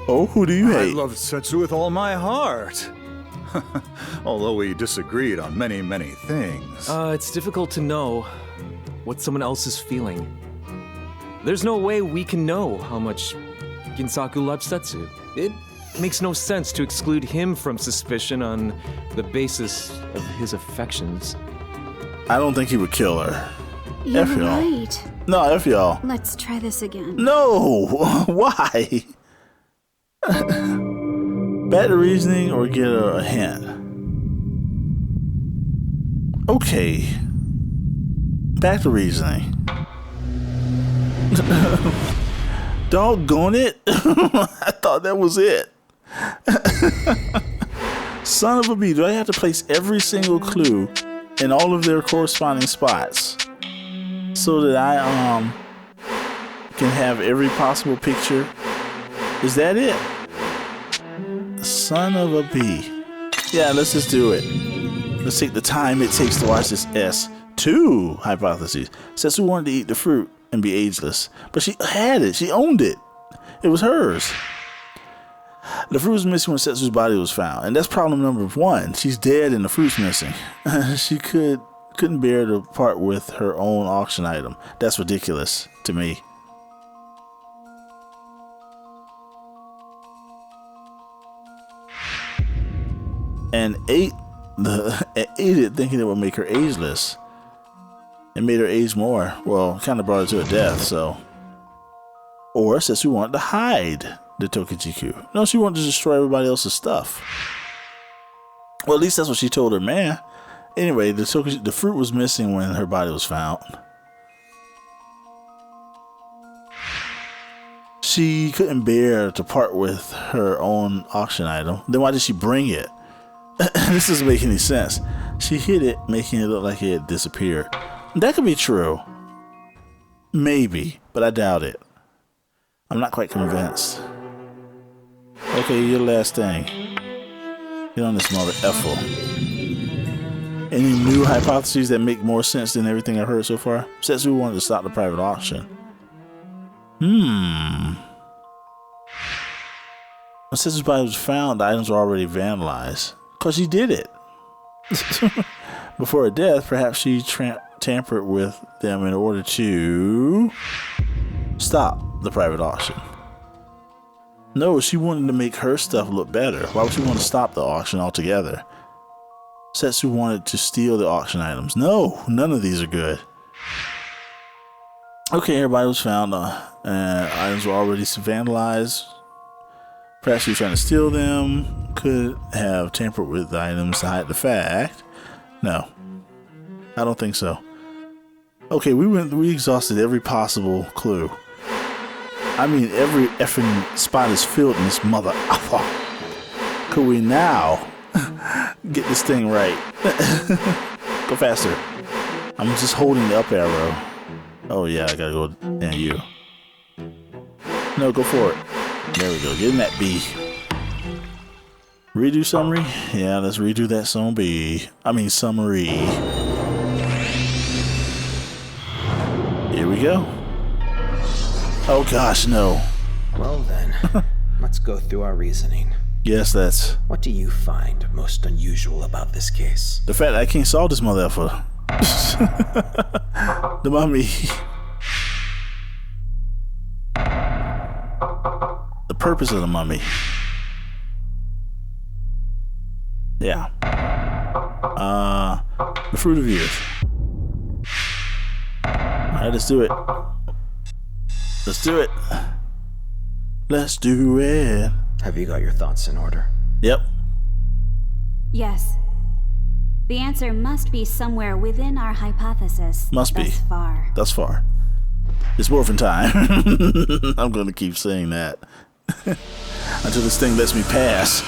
Oh, who do you I hate? love Setsu with all my heart. Although we disagreed on many, many things. It's difficult to know what someone else is feeling. There's no way we can know how much Ginsaku loves Setsu. It makes no sense to exclude him from suspicion on the basis of his affections. I don't think he would kill her. You're F y'all. right. No, F y'all. Let's try this again. No. Why? Back to reasoning or get a hint? Okay. Back to reasoning. Doggone it. I thought that was it. Son of a bee, do I have to place every single clue in all of their corresponding spots so that I can have every possible picture? Is that it? Son of a bee. Yeah, let's just do it. Let's take the time it takes to watch this S2 hypotheses. Setsu wanted to eat the fruit and be ageless, but she had it. She owned it. It was hers. The fruit was missing when Setsu's body was found, and that's problem number one. She's dead and the fruit's missing. She couldn't bear to part with her own auction item. That's ridiculous to me. And ate it thinking it would make her ageless. It made her age more. Well, kind of brought her to a death, so. Or Setsu wanted to hide the Tokichiku. No, she wanted to destroy everybody else's stuff. Well, at least that's what she told her man. Anyway, the fruit was missing when her body was found. She couldn't bear to part with her own auction item. Then why did she bring it? This doesn't make any sense. She hid it, making it look like it had disappeared. That could be true. Maybe, but I doubt it. I'm not quite convinced. Okay, your last thing. Get on this mother effer. Any new hypotheses that make more sense than everything I've heard so far? Setsu wanted to stop the private auction. When Setsu's body was found, the items were already vandalized. Because she did it. Before her death, perhaps she tampered with them in order to stop the private auction. No, she wanted to make her stuff look better. Why would she want to stop the auction altogether? Setsu wanted to steal the auction items. No, none of these are good. Okay, everybody was found. Items were already vandalized. Perhaps she was trying to steal them. Could have tampered with the items to hide the fact. No, I don't think so. Okay, we exhausted every possible clue. I mean, every effing spot is filled in this mother. Could we now get this thing right? Go faster. I'm just holding the up arrow. Oh yeah, I gotta go. Yeah, you. No, go for it. There we go. Get in that B. Redo summary? Yeah, let's redo that summary. Here we go. Oh gosh, no. Well then, let's go through our reasoning. Yes, that's... What do you find most unusual about this case? The fact that I can't solve this motherfucker. The mummy. The purpose of the mummy. Yeah. The fruit of youth. Alright, let's do it. Let's do it. Let's do it. Have you got your thoughts in order? Yep. Yes. The answer must be somewhere within our hypothesis. Must be. Thus far. Thus far. It's morphin' time. I'm gonna keep saying that. Until this thing lets me pass.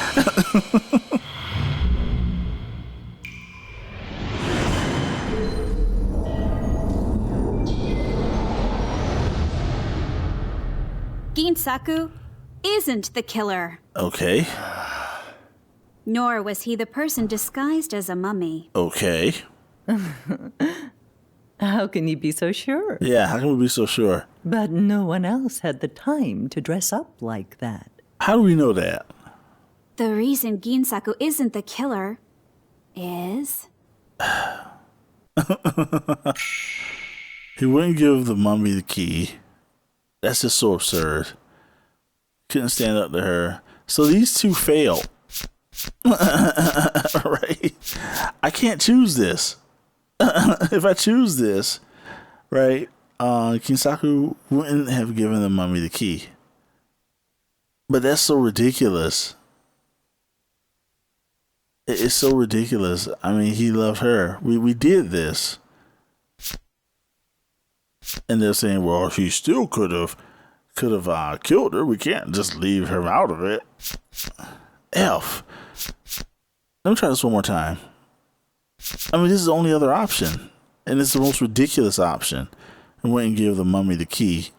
Ginsaku isn't the killer. Okay. Nor was he the person disguised as a mummy. Okay. How can you be so sure? Yeah, how can we be so sure? But no one else had the time to dress up like that. How do we know that? The reason Ginsaku isn't the killer is... He wouldn't give the mummy the key. That's just so absurd. Couldn't stand up to her. So these two failed. Right? I can't choose this. If I choose this, right, Ginsaku wouldn't have given the mummy the key. But that's so ridiculous. It's so ridiculous. I mean, he loved her. We did this. And they're saying, well, he still could have killed her. We can't just leave her out of it. Let me try this one more time. I mean, this is the only other option. And it's the most ridiculous option. And went and gave the mummy the key.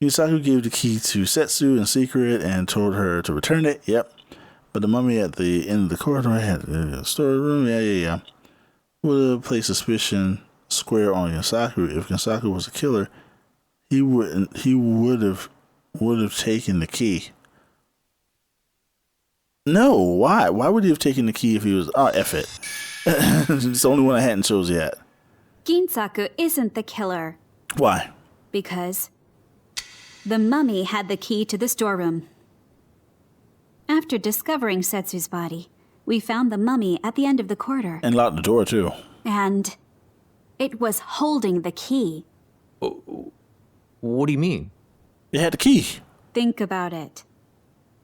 Yusaku gave the key to Setsu in secret and told her to return it. Yep. But the mummy at the end of the corridor had the storeroom. Yeah. Would have placed suspicion square on Yusaku. If Yusaku was a killer, he would have taken the key. No, why? Why would he have taken the key if he was... Oh, F it. It's the only one I hadn't chose yet. Ginsaku isn't the killer. Why? Because the mummy had the key to the storeroom. After discovering Setsu's body, we found the mummy at the end of the corridor. And locked the door, too. And it was holding the key. What do you mean? It had the key. Think about it.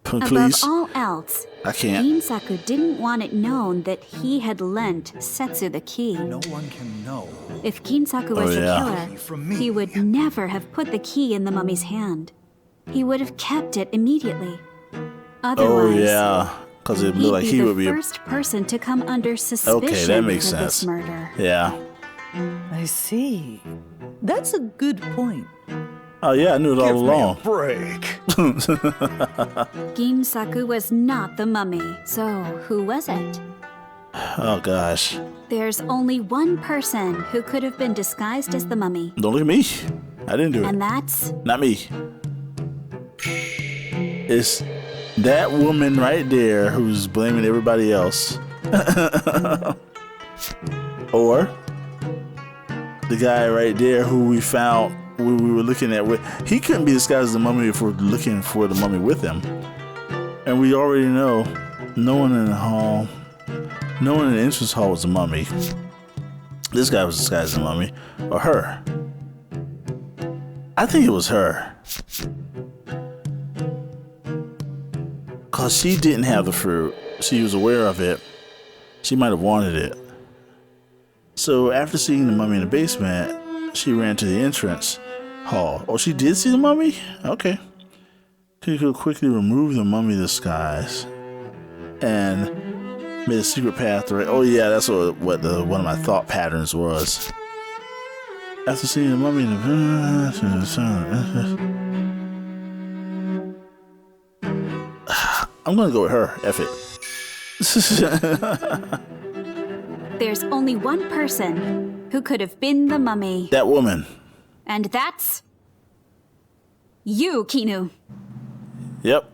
Please. Above all else, I can't. Ginsaku didn't want it known that he had lent Setsu the key. No one can know. If Ginsaku was the killer, he would never have put the key in the mummy's hand. He would have kept it immediately. Otherwise, because it looked like he would be the first person to come under suspicion okay, that makes for sense. this murder. Yeah. I see. That's a good point. Oh yeah, I knew it all along. Break. Ginsaku was not the mummy, so who was it? Oh gosh. There's only one person who could have been disguised as the mummy. Don't look at me. I didn't do it. And that's... Not me. It's that woman right there who's blaming everybody else. Or the guy right there who we found we were looking at with. He couldn't be disguised as the mummy if we're looking for the mummy with him. And we already know no one in the hall, no one in the entrance hall was the mummy. This guy was disguised as the mummy. Or her. I think it was her. Because she didn't have the fruit. She was aware of it. She might have wanted it. So after seeing the mummy in the basement, she ran to the entrance hall. Oh, she did see the mummy? Okay. She could quickly remove the mummy disguise and made a secret path right. Oh yeah, that's what one of my thought patterns was. After seeing the mummy in the... I'm gonna go with her. F it. There's only one person who could have been the mummy. That woman. And that's... you, Kinu. Yep.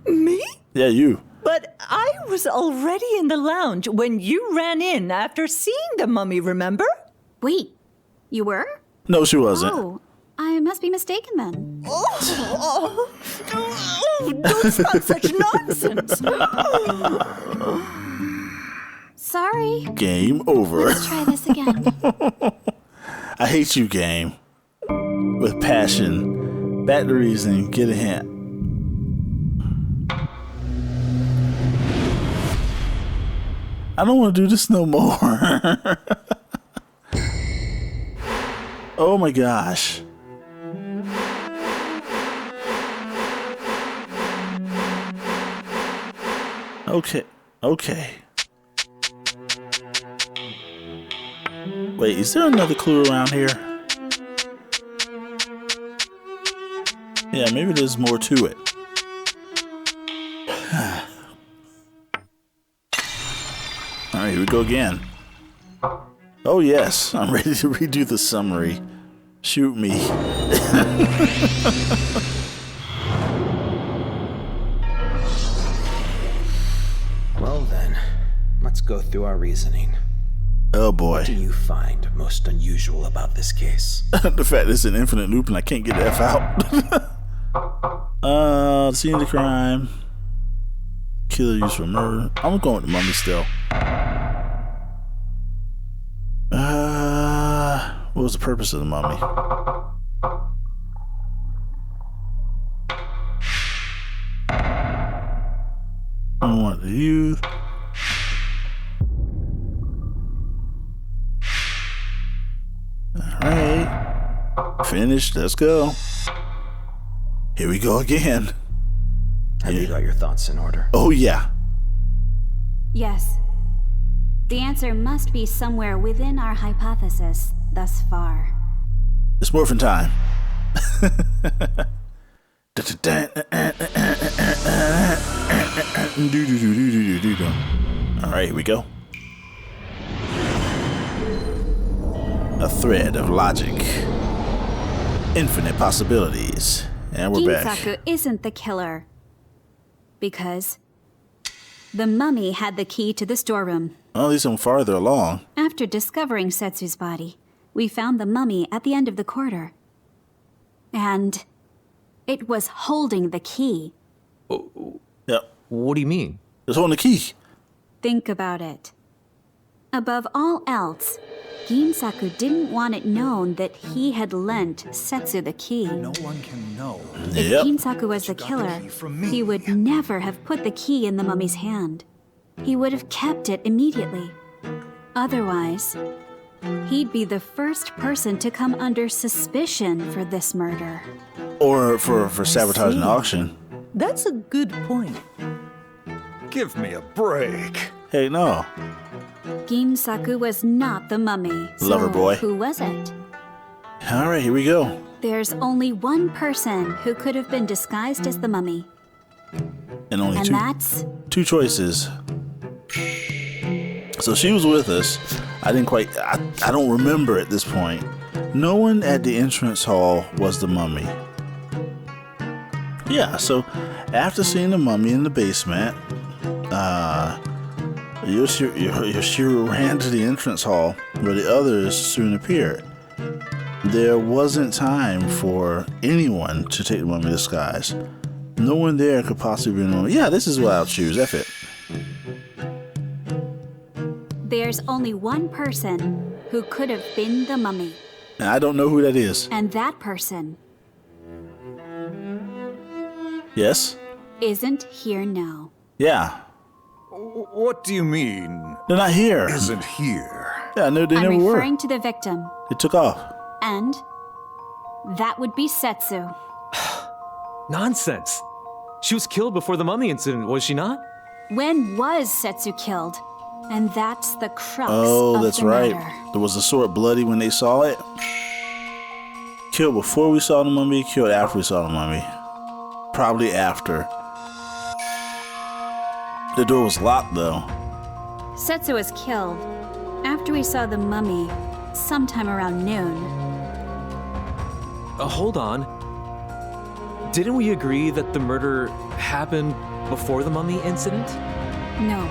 Me? Yeah, you. But I was already in the lounge when you ran in after seeing the mummy, remember? Wait, you were? No, she wasn't. Oh, I must be mistaken then. Don't spout such nonsense. Sorry. Game over. Let's try this again. I hate you, game. With passion. Back to reasoning. Get a hint. I don't want to do this no more. Oh my gosh. Okay. Wait, is there another clue around here? Yeah, maybe there's more to it. Alright, here we go again. Oh yes, I'm ready to redo the summary. Shoot me. Well then, let's go through our reasoning. Oh boy. What do you find most unusual about this case? The fact it's an infinite loop and I can't get the F out. Scene of the crime. Killer used for murder. I'm going with the mummy still. What was the purpose of the mummy? I want you. Alright. Finished. Let's go. Here we go again. Have you got your thoughts in order? Oh, yeah. Yes. The answer must be somewhere within our hypothesis thus far. It's morphin' time. Alright, here we go. A thread of logic. Infinite possibilities. And we're back. Ginsaku isn't the killer. Because the mummy had the key to the storeroom. Well, at least I'm farther along. After discovering Setsu's body, we found the mummy at the end of the corridor. And it was holding the key. Yep. What do you mean? It's holding the key. Think about it. Above all else, Ginsaku didn't want it known that he had lent Setsu the key. No one can know. If Ginsaku was the killer, he would never have put the key in the mummy's hand. He would have kept it immediately. Otherwise, he'd be the first person to come under suspicion for this murder. Or for sabotaging the auction. That's a good point. Give me a break. Hey, no. Ginsaku was not the mummy. So Lover boy. Who was it? Alright, here we go. There's only one person who could have been disguised as the mummy. And only And that's two choices. So she was with us. I don't remember at this point. No one at the entrance hall was the mummy. Yeah, so after seeing the mummy in the basement, Yoshiro ran to the entrance hall where the others soon appeared. There wasn't time for anyone to take the mummy disguise. No one there could possibly be the mummy. Yeah, this is what I'll choose. F it. there's only one person who could have been the mummy. And I don't know who that is. And that person Yes? isn't here now. Yeah. What do you mean? They're not here. Isn't here? Yeah, no, they I'm never were. referring to the victim. They took off. And that would be Setsu. Nonsense. She was killed before the mummy incident, was she not? When was Setsu killed? And that's the crux Oh, of that's the right. murder. There was the sword bloody when they saw it. Killed before we saw the mummy, killed after we saw the mummy. Probably after. The door was locked though. Setsu was killed after we saw the mummy sometime around noon. Hold on. Didn't we agree that the murder happened before the mummy incident? No.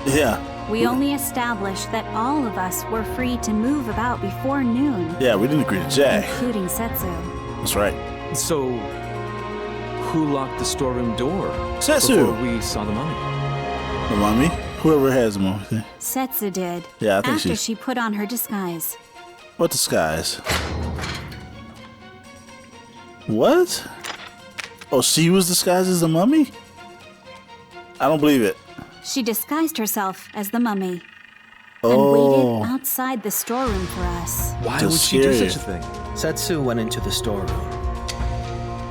Yeah. We only established that all of us were free to move about before noon. Yeah, we didn't agree to jack. Including Setsu. That's right. So, who locked the storeroom door Setsu. before we saw the mummy? The mummy? Whoever has the mummy. Setsu did. Yeah, I think after she's... she put on her disguise. What disguise? What? Oh, she was disguised as the mummy? I don't believe it. She disguised herself as the mummy. Oh. And waited outside the storeroom for us. Why To would she do scare such a you. thing? Setsu went into the storeroom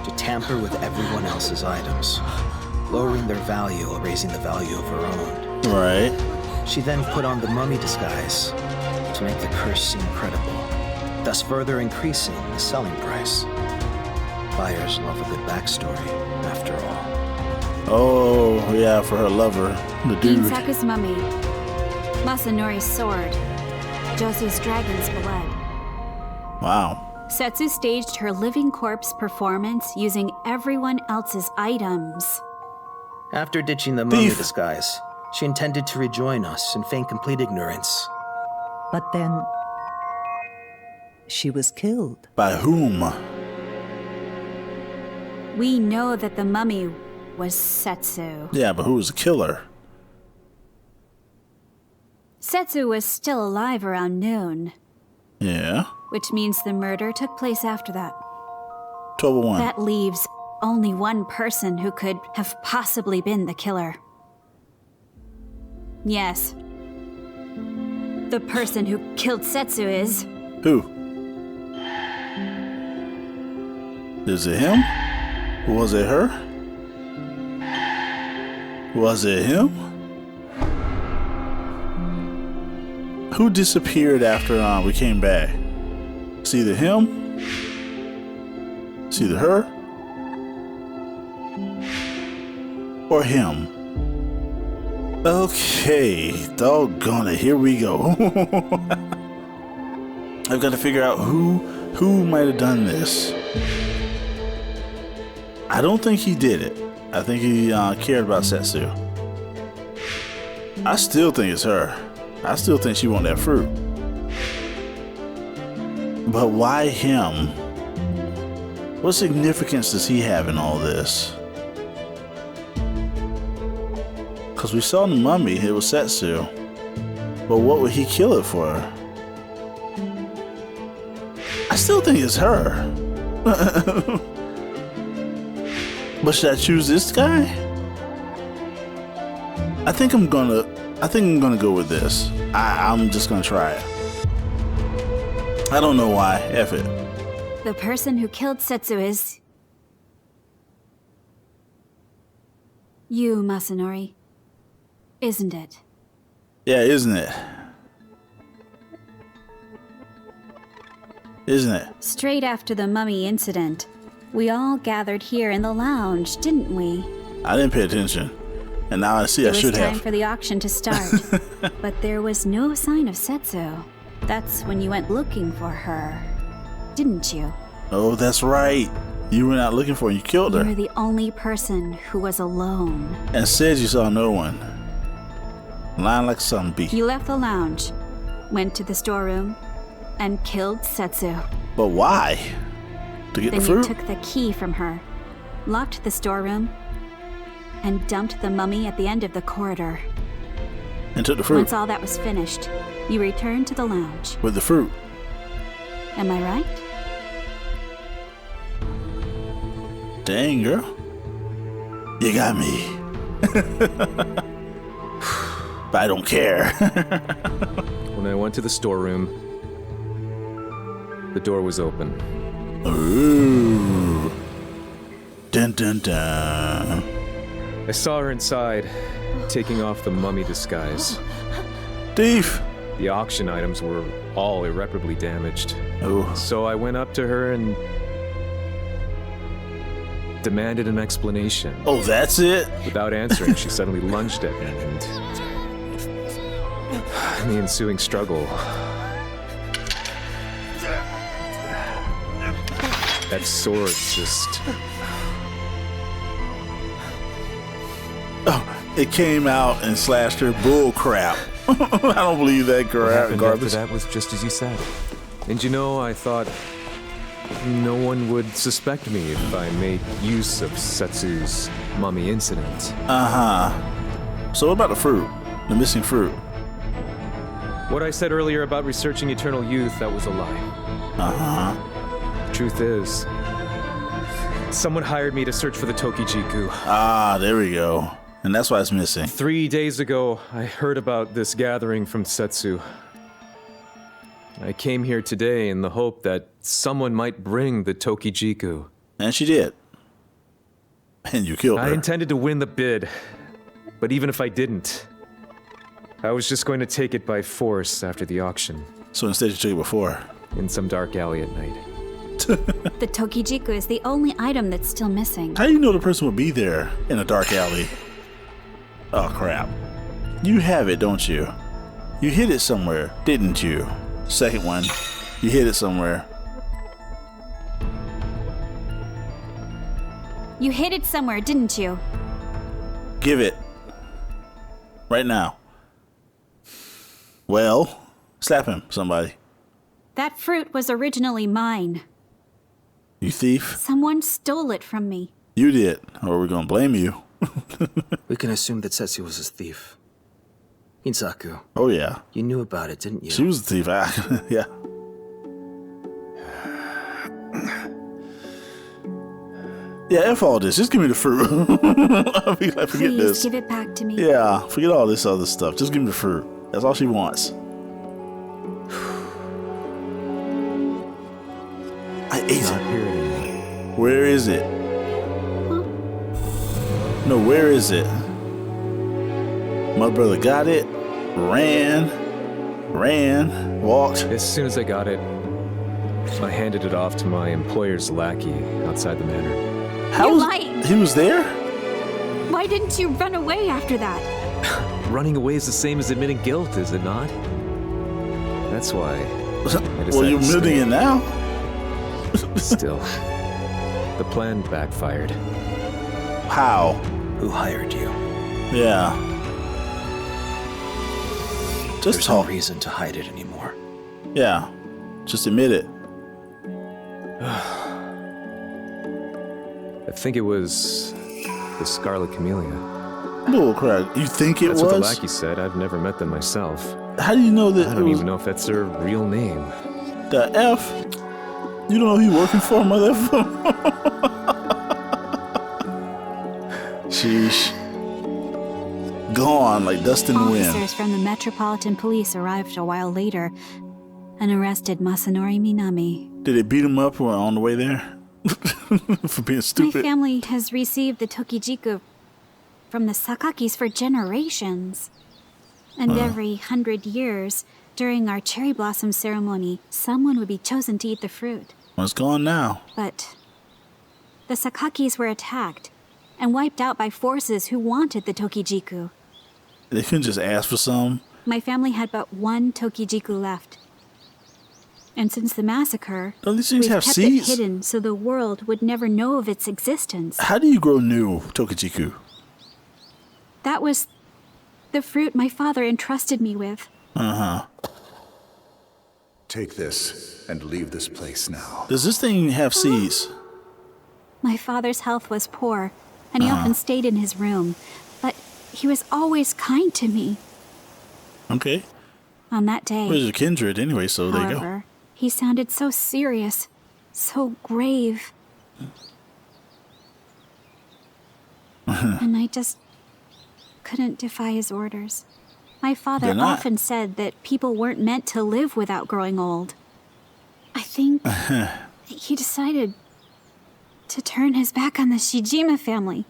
to tamper with everyone else's items, lowering their value or raising the value of her own. Right. She then put on the mummy disguise to make the curse seem credible, thus further increasing the selling price. Buyers love a good backstory, after all. Oh, yeah, for her lover, the dude. Ginsaku's mummy. Masanori's sword. Josui's dragon's blood. Wow. Setsu staged her living corpse performance using everyone else's items. After ditching the mummy Thief. disguise, she intended to rejoin us and feign complete ignorance. But then she was killed. By whom? We know that the mummy was Setsu. Yeah, but who was the killer? Setsu was still alive around noon, Yeah. which means the murder took place after that. 1201. That leaves only one person who could have possibly been the killer. Yes. The person who killed Setsu is... Who? Is it him? Was it her? Was it him? Who disappeared after we came back? It's either him, it's either her, or him. Okay, doggone it, here we go. I've got to figure out who might have done this. I don't think he did it. I think he cared about Setsu. I still think it's her. I still think she wanted that fruit. But why him? What significance does he have in all this? Because we saw the mummy, it was Setsu. But what would he kill it for? I still think it's her. But should I choose this guy? I think I'm gonna go with this. I'm just gonna try it. I don't know why. F it. The person who killed Setsu is... you, Masanori. Isn't it? Yeah, isn't it? Isn't it? Straight after the mummy incident, we all gathered here in the lounge, didn't we? I didn't pay attention. And now I see I should have. It was time for the auction to start. But there was no sign of Setsu. That's when you went looking for her, didn't you? Oh, that's right. You went out looking for her and you killed her. You were the only person who was alone. And said you saw no one. Lying like some bee. You left the lounge, went to the storeroom, and killed Setsu. But why? To get the fruit? Then you took the key from her, locked the storeroom, and dumped the mummy at the end of the corridor. And took the fruit. Once all that was finished, you returned to the lounge. With the fruit. Am I right? Dang, girl. You got me. But I don't care. When I went to the storeroom, the door was open. Ooh. Dun dun dun. I saw her inside, taking off the mummy disguise. Thief! The auction items were all irreparably damaged. Oh. So I went up to her and demanded an explanation. Oh, that's it? Without answering, she suddenly lunged at me, and in the ensuing struggle, that sword just... Oh, it came out and slashed her. Bull crap. I don't believe that crap. Garbage. That was just as you said. And you know, I thought no one would suspect me if I made use of Setsu's mummy incident. Uh-huh. So what about the fruit? The missing fruit? What I said earlier about researching eternal youth, that was a lie. Uh-huh. The truth is, someone hired me to search for the Tokijiku. Ah, there we go. And that's why it's missing. 3 days ago, I heard about this gathering from Setsu. I came here today in the hope that someone might bring the Tokijiku. And she did. And you killed her. I intended to win the bid, but even if I didn't, I was just going to take it by force after the auction. So instead you took it before? In some dark alley at night. The Tokijiku is the only item that's still missing. How do you know the person would be there in a dark alley? Oh, crap. You have it, don't you? You hid it somewhere, didn't you? Second one. You hid it somewhere. You hid it somewhere, didn't you? Give it. Right now. Well, slap him, somebody. That fruit was originally mine. You thief. Someone stole it from me. You did, or we're gonna blame you. We can assume that Setsu was a thief. Ginsaku. Oh, yeah. You knew about it, didn't you? She was a thief. Yeah. Yeah, F all this. Just give me the fruit. Forget Please this. give it back to me. Yeah, forget all this other stuff. Just give me the fruit. That's all she wants. I ate it. Where is it? No, where is it? My brother got it, ran, walked. As soon as I got it, I handed it off to my employer's lackey outside the manor. You're lying. He was there? Why didn't you run away after that? Running away is the same as admitting guilt, is it not? That's why. Well, you're admitting it now? Still, the plan backfired. How? Who hired you? Yeah. Just There's talk. no reason to hide it anymore. Yeah. Just admit it. I think it was the Scarlet Camellia. Bull crap. You think it That's was? what the lackey said. I've never met them myself. How do you know that I it don't was even know if that's their real name. the F? You don't know who you working for, motherfucker? Sheesh. Gone like dust in the wind. Officers from the Metropolitan Police arrived a while later and arrested Masanori Minami. Did they beat him up on the way there? For being My stupid? family has received the Tokijiku from the Sakakis for generations. And every 100 years, during our cherry blossom ceremony, someone would be chosen to eat the fruit. Well, it's gone now. But the Sakakis were attacked and wiped out by forces who wanted the Tokijiku. They couldn't just ask for some. My family had but one Tokijiku left. And since the massacre, Don't these things we've have kept seeds? it hidden so the world would never know of its existence. How do you grow new Tokijiku? That was the fruit my father entrusted me with. Uh-huh. Take this and leave this place now. Does this thing have seeds? My father's health was poor, and he often stayed in his room. But he was always kind to me. Okay. On that day, Well, there's a kindred anyway, so there you go. however, he sounded so serious, so grave. And I just couldn't defy his orders. My father They're not. often said that people weren't meant to live without growing old. I think he decided to turn his back on the Shijima family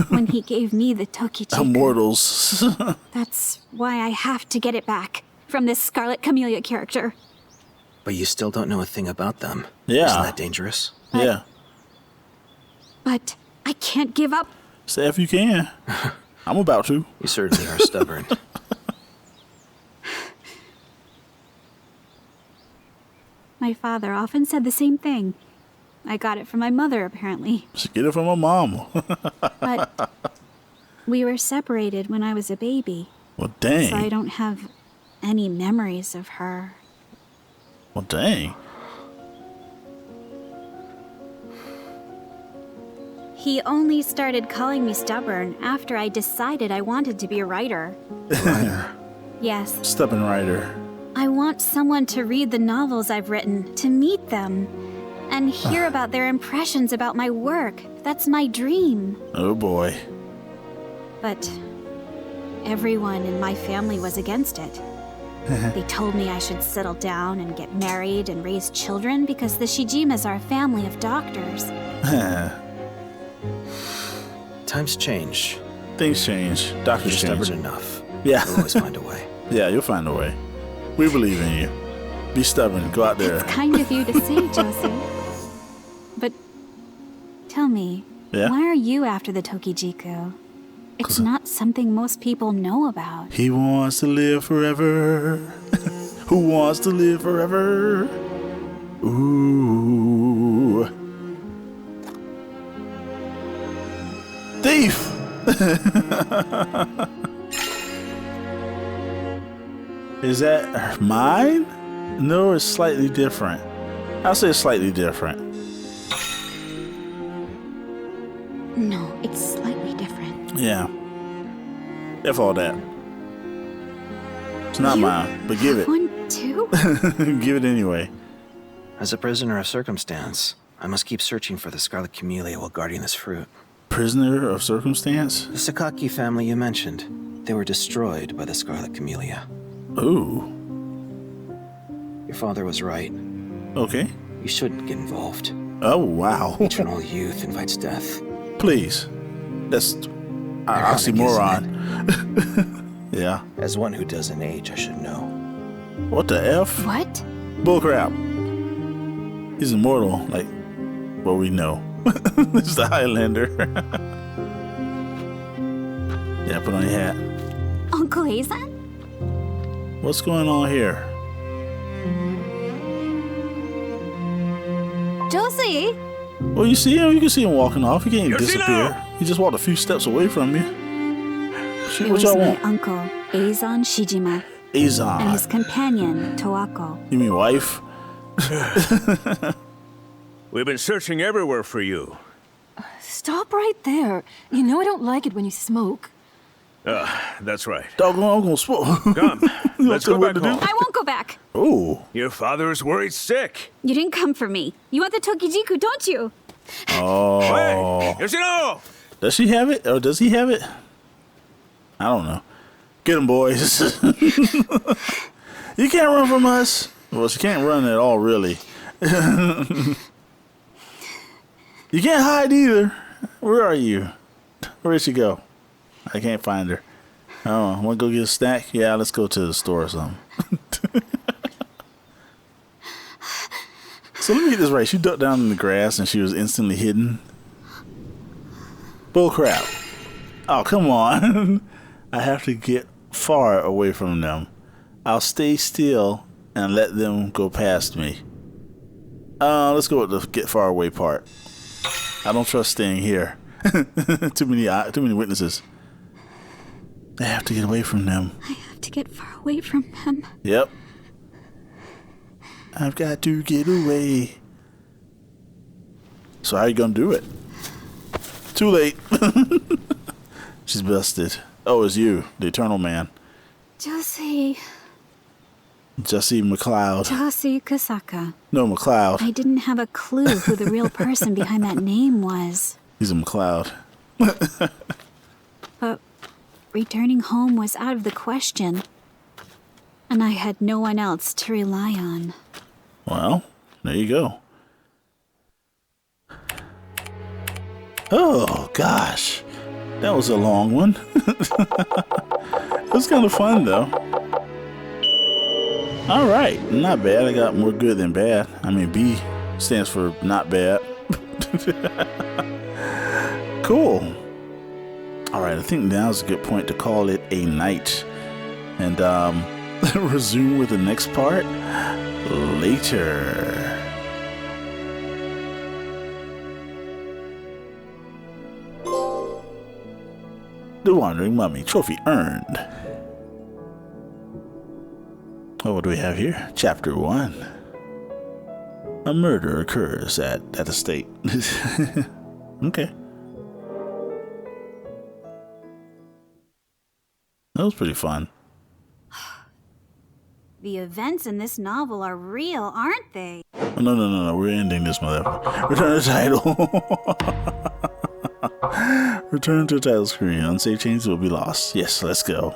when he gave me the Tokijiku. Immortals. That's why I have to get it back from this Scarlet Camellia character. But you still don't know a thing about them. Yeah. Isn't that dangerous? Yeah. But I can't give up. Say if you can. I'm about to. You certainly are stubborn. My father often said the same thing. I got it from my mother, apparently. Just get it from my mom. But we were separated when I was a baby. Well, dang. So I don't have any memories of her. Well, dang. He only started calling me stubborn after I decided I wanted to be a writer. Writer. Yes, Stubborn writer. I want someone to read the novels I've written, to meet them, and hear about their impressions about my work. That's my dream. Oh boy. But everyone in my family was against it. They told me I should settle down and get married and raise children because the Shijimas are a family of doctors. Times change. Things change. You're Doctors change. stubborn enough. Yeah. You'll always find a way. Yeah, you'll find a way. We believe in you. Be stubborn. Go out there. It's kind of you to say, Josui. But tell me, Yeah? why are you after the Tokijiku? It's not something most people know about. He wants to live forever. Who wants to live forever? Ooh. Thief! Is that mine? No, it's slightly different. I'll say it's slightly different. No, it's slightly different. Yeah. F all that. It's not You mine, but give it. One, too? Give it anyway. As a prisoner of circumstance, I must keep searching for the Scarlet Camellia while guarding this fruit. Prisoner of circumstance? The Sakaki family you mentioned, they were destroyed by the Scarlet Camellia. Ooh. Your father was right. Okay. You shouldn't get involved. Oh, wow. Eternal youth invites death. Please. That's oxymoron. Yeah. As one who doesn't age, I should know. What the F? What? Bullcrap. He's immortal, like, well, we know. It's the Highlander. Yeah, put on your hat. Uncle Azan? What's going on here? Josui? Well, you see him? You can see him walking off. He can't Yoshino! disappear. He just walked a few steps away from you. Shoot, It what was y'all my want? uncle, Azan Shijima, and Azan. his companion, Toako. You mean wife? We've been searching everywhere for you. Stop right there. You know I don't like it when you smoke. That's right. Doggone, I'm gonna smoke. Come, let's go back home. I won't go back. Oh. Your father is worried sick. You didn't come for me. You want the Tokijiku, don't you? Oh. Hey, Yoshino! Does she have it? Or does he have it? I don't know. Get him, boys. You can't run from us. Well, she can't run at all, really. You can't hide either. Where are you? Where did she go? I can't find her. Oh, want to go get a snack? Yeah, let's go to the store or something. So let me get this right. She ducked down in the grass and she was instantly hidden. Bull crap. Oh, come on. I have to get far away from them. I'll stay still and let them go past me. Let's go with the get far away part. I don't trust staying here. Too many witnesses. I have to get away from them. I have to get far away from him. Yep. I've got to get away. So how are you gonna do it? Too late. She's busted. Oh, it's you, the Eternal Man. Josui. Jesse McLeod. Josui Kusaka. No, McLeod. I didn't have a clue who the real person behind that name was. He's a McLeod. But returning home was out of the question. And I had no one else to rely on. Well, there you go. Oh, gosh. That was a long one. It was kind of fun, though. All right. Not bad. I got more good than bad. I mean, B stands for not bad. Cool. All right. I think now's a good point to call it a night. And resume with the next part later. The Wandering Mummy trophy earned. Oh, what do we have here? Chapter 1. A murder occurs at a state. Okay. That was pretty fun. The events in this novel are real, aren't they? Oh, no. We're ending this motherfucker. Return to title. Return to the title screen. Unsaved changes will be lost. Yes, let's go.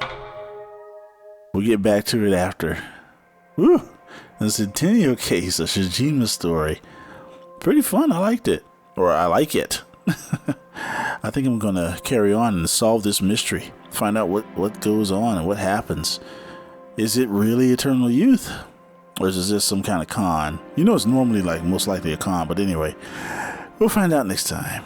We'll get back to it after. Woo! The Centennial Case, a Shijima Story. Pretty fun. I liked it. Or I like it. I think I'm going to carry on and solve this mystery. Find out what goes on and what happens. Is it really eternal youth? Or is this some kind of con? You know it's normally like most likely a con, but anyway. We'll find out next time.